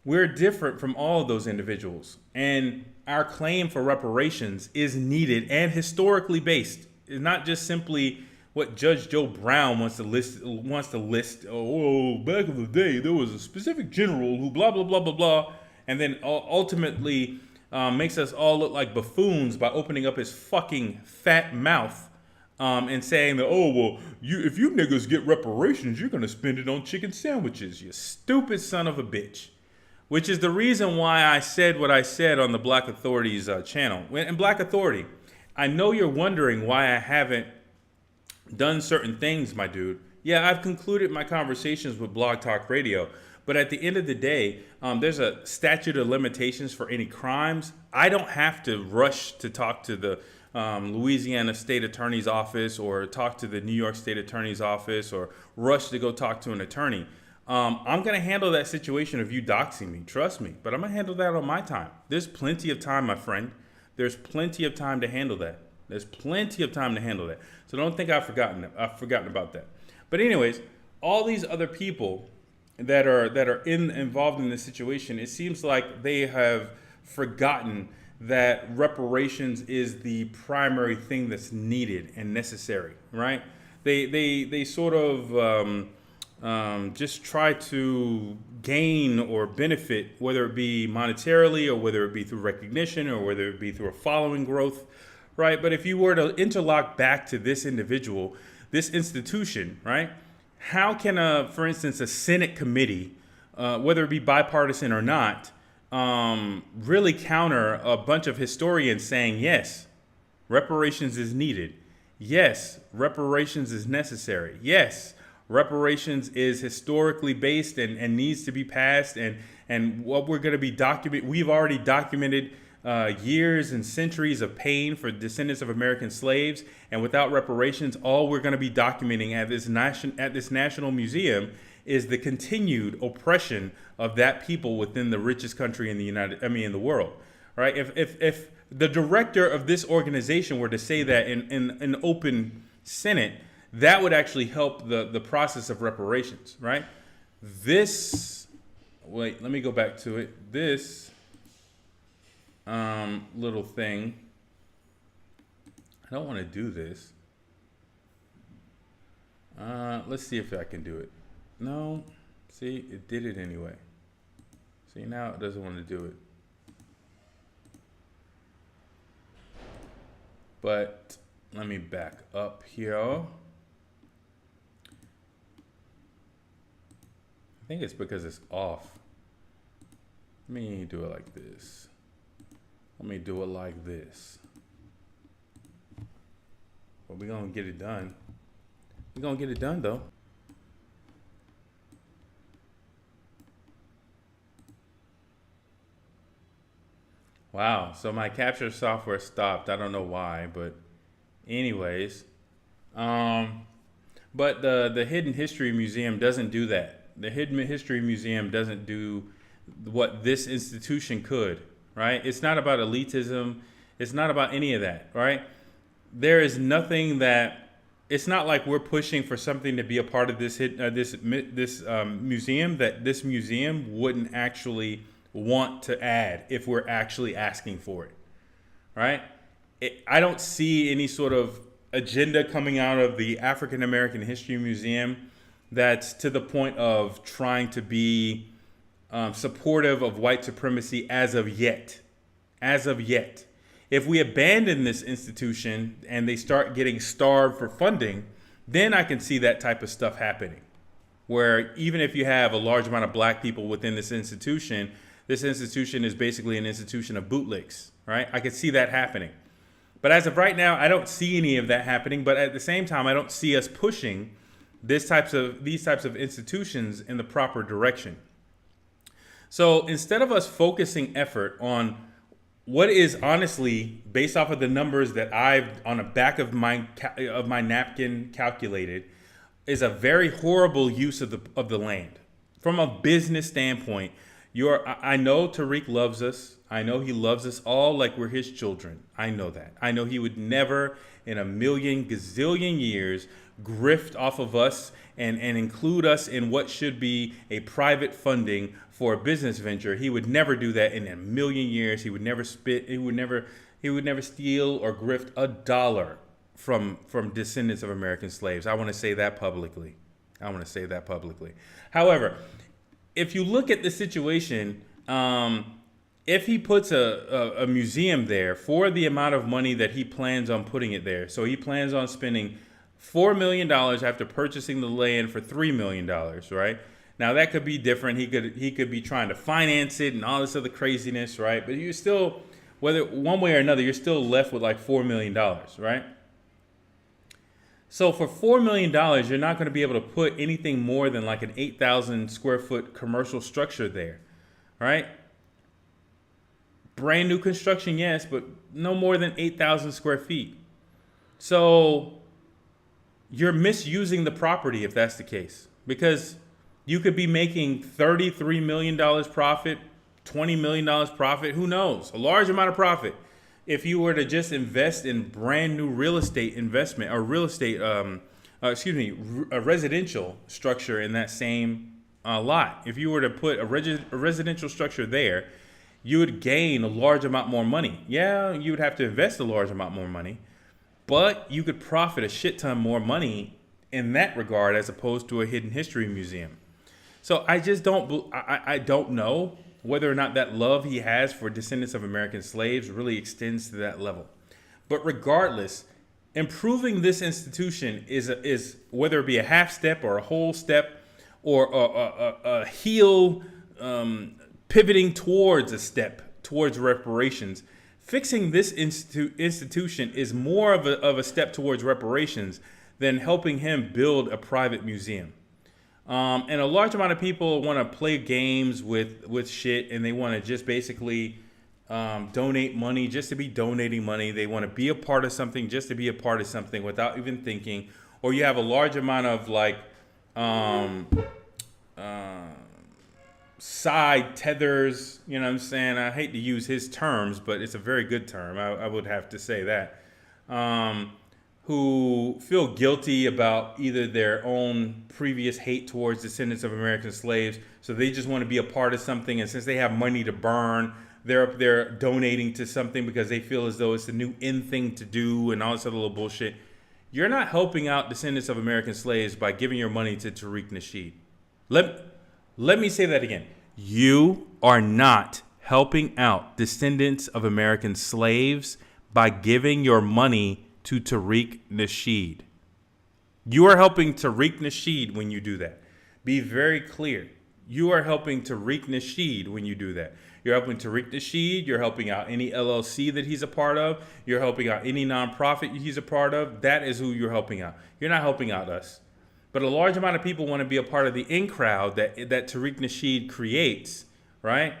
We're different from all of those individuals. And our claim for reparations is needed and historically based. It's not just simply what Judge Joe Brown wants to list. Oh, back in the day, there was a specific general who blah, blah, blah, blah, blah. And then ultimately makes us all look like buffoons by opening up his fucking fat mouth and saying that, oh, well, if you niggas get reparations, you're going to spend it on chicken sandwiches, you stupid son of a bitch. Which is the reason why I said what I said on the Black Authority's channel. And Black Authority, I know you're wondering why I haven't done certain things, my dude. Yeah, I've concluded my conversations with Blog Talk Radio. But at the end of the day, there's a statute of limitations for any crimes. I don't have to rush to talk to the Louisiana State Attorney's Office or talk to the New York State Attorney's Office or rush to go talk to an attorney. I'm going to handle that situation of you doxing me. Trust me. But I'm going to handle that on my time. There's plenty of time, my friend. There's plenty of time to handle that. There's plenty of time to handle that. So don't think I've forgotten about that. But anyways, all these other people that are involved in this situation, it seems like they have forgotten that reparations is the primary thing that's needed and necessary, right? They sort of just try to gain or benefit, whether it be monetarily or whether it be through recognition or whether it be through a following growth, right? But if you were to interlock back to this individual, this institution, right? How can for instance, a Senate committee, whether it be bipartisan or not, really counter a bunch of historians saying, yes, reparations is needed. Yes, reparations is necessary. Yes, reparations is historically based and needs to be passed. And what we're going to be we've already documented years and centuries of pain for descendants of American slaves. And without reparations, all we're going to be documenting at this National Museum is the continued oppression of that people within the richest country in the world, right? If the director of this organization were to say that in an open Senate, that would actually help the process of reparations, right? Let me go back to it. This little thing, I don't want to do this. Let's see if I can do it. No, see, it did it anyway. See, now it doesn't want to do it. But let me back up here. I think it's because it's off. Let me do it like this. Let me do it like this. But we're going to get it done. We're going to get it done, though. Wow. So my capture software stopped. I don't know why, but anyways. Um, but the Hidden History Museum doesn't do that. The Hidden History Museum doesn't do what this institution could, right? It's not about elitism. It's not about any of that, right? There is nothing that it's not like we're pushing for something to be a part of this museum that this museum wouldn't actually want to add if we're actually asking for it, right? I don't see any sort of agenda coming out of the African American History Museum that's to the point of trying to be supportive of white supremacy as of yet. As of yet. If we abandon this institution and they start getting starved for funding, then I can see that type of stuff happening. Where even if you have a large amount of black people within this institution is basically an institution of bootlicks, right? I could see that happening. But as of right now, I don't see any of that happening. But at the same time, I don't see us pushing these types of institutions in the proper direction. So instead of us focusing effort on what is honestly, based off of the numbers that I've on the back of my napkin calculated, is a very horrible use of the land. From a business standpoint, I know Tariq loves us. I know he loves us all like we're his children. I know that. I know he would never in a million gazillion years grift off of us and include us in what should be a private funding for a business venture. He would never do that in a million years. He would never he would never steal or grift a dollar from descendants of American slaves. I want to say that publicly. However, if you look at the situation, if he puts a museum there for the amount of money that he plans on putting it there, so he plans on spending $4 million after purchasing the land for $3 million, right? Now that could be different. He could be trying to finance it and all this other craziness, right? But you're still, whether one way or another, you're still left with like $4 million, right? So for $4 million, you're not going to be able to put anything more than like an 8,000 square foot commercial structure there, right? Brand new construction, yes, but no more than 8,000 square feet. So you're misusing the property if that's the case, because you could be making $33 million profit, $20 million profit, who knows, a large amount of profit if you were to just invest in brand new real estate investment or a residential structure in that same lot. If you were to put a residential structure there, you would gain a large amount more money. Yeah, you would have to invest a large amount more money, but you could profit a shit ton more money in that regard as opposed to a hidden history museum. So I just don't know whether or not that love he has for descendants of American slaves really extends to that level. But regardless, improving this institution is whether it be a half step or a whole step or a heel pivoting towards a step towards reparations. Fixing this institution is more of a step towards reparations than helping him build a private museum. And a large amount of people want to play games with shit, and they want to just basically donate money just to be donating money. They want to be a part of something just to be a part of something without even thinking. Or you have a large amount of like side tethers, you know what I'm saying? I hate to use his terms, but it's a very good term. I would have to say that. Who feel guilty about either their own previous hate towards descendants of American slaves, so they just want to be a part of something, and since they have money to burn, they're up there donating to something because they feel as though it's the new in thing to do and all this other little bullshit. You're not helping out descendants of American slaves by giving your money to Tariq Nasheed. Let me say that again. You are not helping out descendants of American slaves by giving your money to Tariq Nasheed. You are helping Tariq Nasheed when you do that. Be very clear. You are helping Tariq Nasheed when you do that. You're helping Tariq Nasheed. You're helping out any LLC that he's a part of. You're helping out any nonprofit he's a part of. That is who you're helping out. You're not helping out us. But a large amount of people want to be a part of the in crowd that Tariq Nasheed creates, right?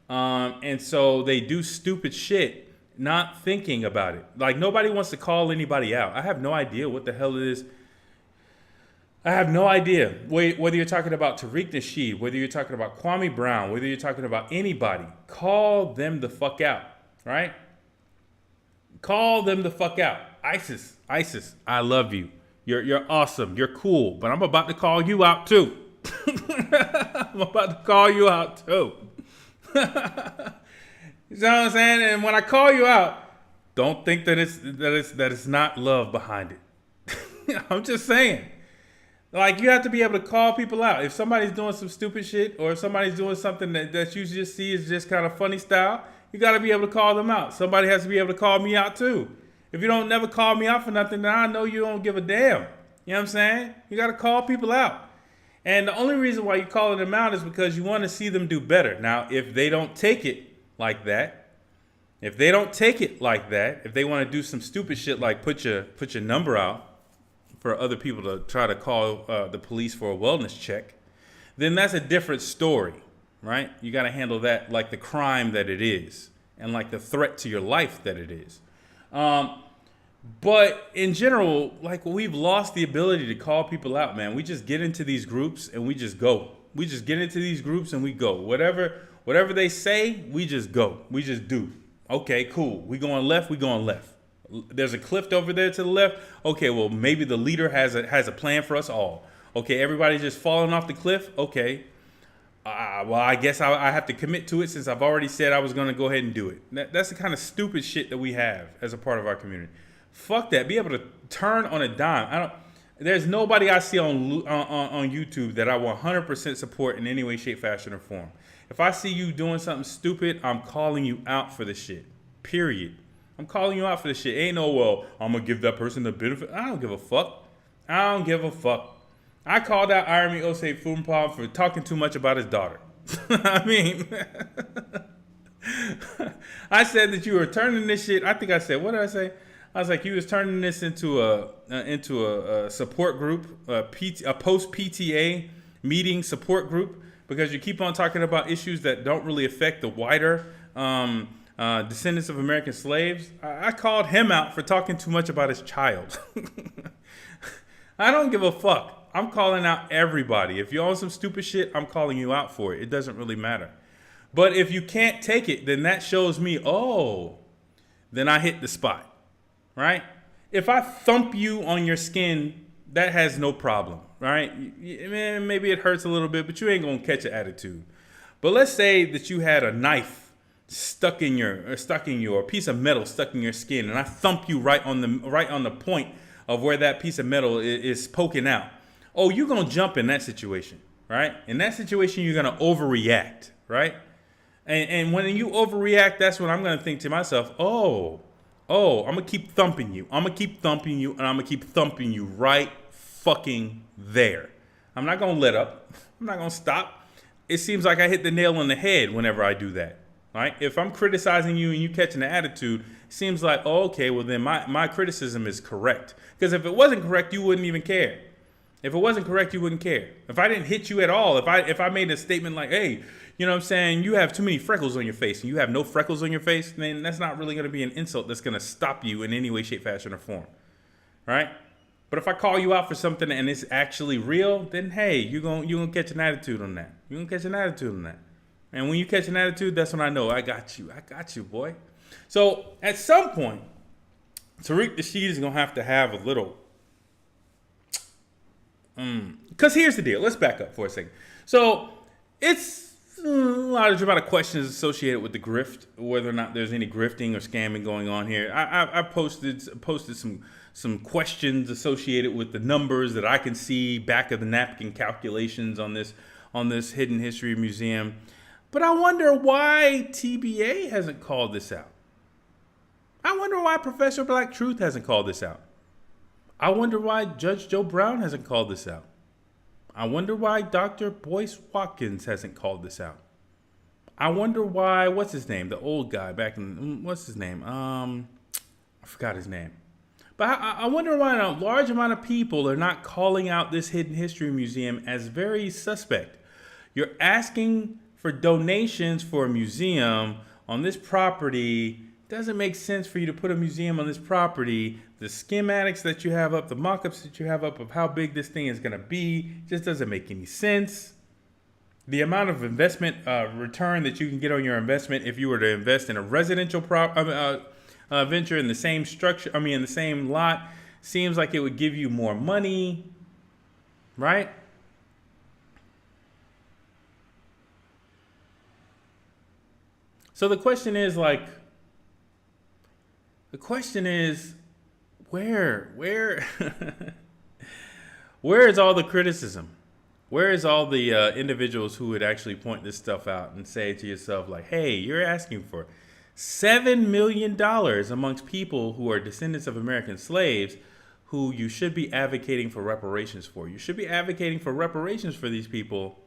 And so they do stupid shit, not thinking about it. Like, nobody wants to call anybody out. I have no idea what the hell it is. I have no idea. Whether you're talking about Tariq Nasheed, whether you're talking about Kwame Brown, whether you're talking about anybody, call them the fuck out, right? Call them the fuck out. ISIS, I love you. You're awesome. You're cool. But I'm about to call you out too. I'm about to call you out too. You know what I'm saying? And when I call you out, don't think that it's not love behind it. I'm just saying. Like, you have to be able to call people out. If somebody's doing some stupid shit, or if somebody's doing something that you just see is just kind of funny style, you got to be able to call them out. Somebody has to be able to call me out too. If you don't never call me out for nothing, then I know you don't give a damn. You know what I'm saying? You got to call people out. And the only reason why you're calling them out is because you want to see them do better. Now, if they don't take it like that, if they want to do some stupid shit like put your number out for other people to try to call the police for a wellness check, then that's a different story, right? You got to handle that like the crime that it is and like the threat to your life that it is. But in general, like, we've lost the ability to call people out, man. We just get into these groups and we just go. We just get into these groups and we go. Whatever they say, we just go. We just do. Okay, cool. We going left, we going left. There's a cliff over there to the left. Okay, well, maybe the leader has a plan for us all. Okay, everybody's just falling off the cliff. Okay. Well, I guess I have to commit to it since I've already said I was going to go ahead and do it. That's the kind of stupid shit that we have as a part of our community. Fuck that. Be able to turn on a dime. There's nobody I see on YouTube that I 100% support in any way, shape, fashion, or form. If I see you doing something stupid, I'm calling you out for the shit. Period. I'm calling you out for the shit. Ain't no, well, I'm going to give that person the benefit. I don't give a fuck. I called out Irami Osei Fumpam for talking too much about his daughter. I mean, I said that you were turning this shit. I think I said, what did I say? I was like, you was turning this into a support group, a post PTA meeting support group, because you keep on talking about issues that don't really affect the wider descendants of American slaves. I called him out for talking too much about his child. I don't give a fuck. I'm calling out everybody. If you're on some stupid shit, I'm calling you out for it. It doesn't really matter. But if you can't take it, then that shows me, then I hit the spot. Right? If I thump you on your skin, that has no problem, right? Maybe it hurts a little bit, but you ain't gonna catch an attitude. But let's say that you had a knife stuck in you, or a piece of metal stuck in your skin, and I thump you right on the point of where that piece of metal is poking out. Oh, you're gonna jump in that situation, right? In that situation, you're gonna overreact, right? And when you overreact, that's when I'm gonna think to myself, I'm going to keep thumping you. I'm going to keep thumping you, and I'm going to keep thumping you right fucking there. I'm not going to let up. I'm not going to stop. It seems like I hit the nail on the head whenever I do that, right? If I'm criticizing you and you catching an attitude, it seems like, okay, well then my criticism is correct. Because if it wasn't correct, you wouldn't even care. If it wasn't correct, you wouldn't care. If I didn't hit you at all, if I made a statement like, hey, you know what I'm saying, you have too many freckles on your face and you have no freckles on your face, then that's not really going to be an insult that's going to stop you in any way, shape, fashion, or form, right? But if I call you out for something and it's actually real, then hey, you're gonna catch an attitude on that. You're going to catch an attitude on that. And when you catch an attitude, that's when I know I got you, boy. So at some point, Tariq Nasheed is going to have a little... Because here's the deal. Let's back up for a second. So it's a lot of dramatic questions associated with the grift, whether or not there's any grifting or scamming going on here. I posted some questions associated with the numbers that I can see back of the napkin calculations on this Hidden History Museum. But I wonder why TBA hasn't called this out. I wonder why Professor Black Truth hasn't called this out. I wonder why Judge Joe Brown hasn't called this out. I wonder why Dr. Boyce Watkins hasn't called this out. I wonder why, what's his name? The old guy back in, what's his name? I forgot his name. But I wonder why a large amount of people are not calling out this Hidden History Museum as very suspect. You're asking for donations for a museum on this property. Doesn't make sense for you to put a museum on this property. The schematics that you have up, the mock-ups that you have up of how big this thing is going to be, just doesn't make any sense. The amount of investment return that you can get on your investment if you were to invest in a residential venture in the same structure, in the same lot, seems like it would give you more money, right? So the question is where where is all the criticism? Where is all the individuals who would actually point this stuff out and say to yourself, like, hey, you're asking for $7 million amongst people who are descendants of American slaves who you should be advocating for reparations for. You should be advocating for reparations for these people,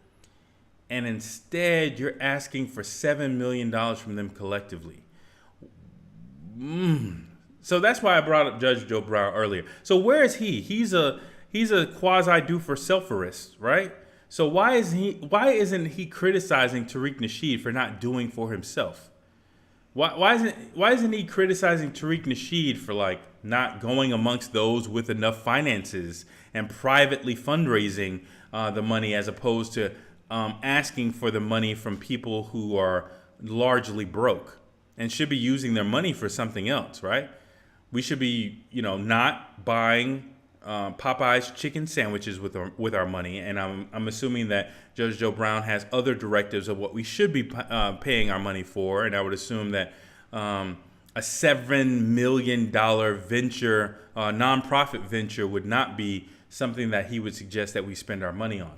and instead you're asking for $7 million from them collectively. So that's why I brought up Judge Joe Brown earlier. So where is he? He's a quasi do for self-arrest, right? So why isn't he criticizing Tariq Nasheed for not doing for himself? Why isn't he criticizing Tariq Nasheed for like not going amongst those with enough finances and privately fundraising the money, as opposed to asking for the money from people who are largely broke and should be using their money for something else, right? We should be, not buying Popeye's chicken sandwiches with our money, and I'm assuming that Judge Joe Brown has other directives of what we should be paying our money for, and I would assume that a $7 million venture, nonprofit venture, would not be something that he would suggest that we spend our money on.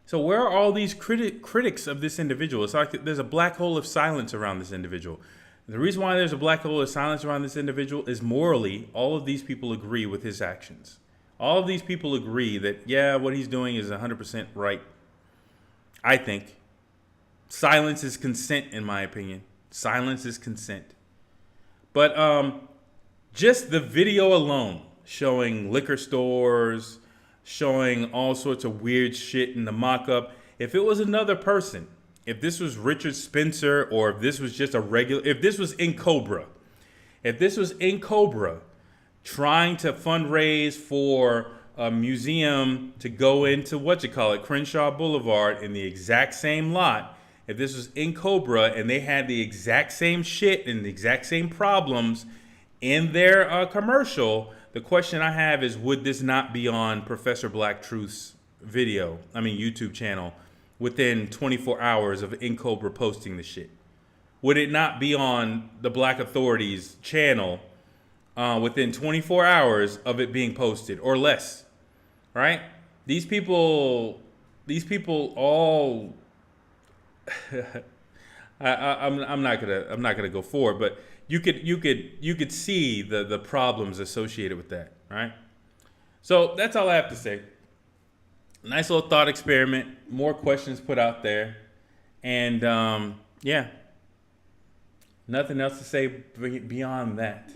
So where are all these critics of this individual? It's like there's a black hole of silence around this individual. The reason why there's a black hole of silence around this individual is morally, all of these people agree with his actions. All of these people agree that, yeah, what he's doing is 100% right. I think. Silence is consent, in my opinion. Silence is consent. But just the video alone, showing liquor stores, showing all sorts of weird shit in the mock-up. If it was another person, if this was Richard Spencer, or if this was just if this was in Cobra trying to fundraise for a museum to go into Crenshaw Boulevard in the exact same lot, if this was in Cobra and they had the exact same shit and the exact same problems in their commercial, the question I have is, would this not be on Professor Black Truth's YouTube channel within 24 hours of Cobra posting the shit? Would it not be on the Black Authority's channel within 24 hours of it being posted, or less? Right? These people all I'm not gonna go forward, but you could see the problems associated with that, right? So that's all I have to say. Nice little thought experiment. More questions put out there, and yeah, nothing else to say beyond that.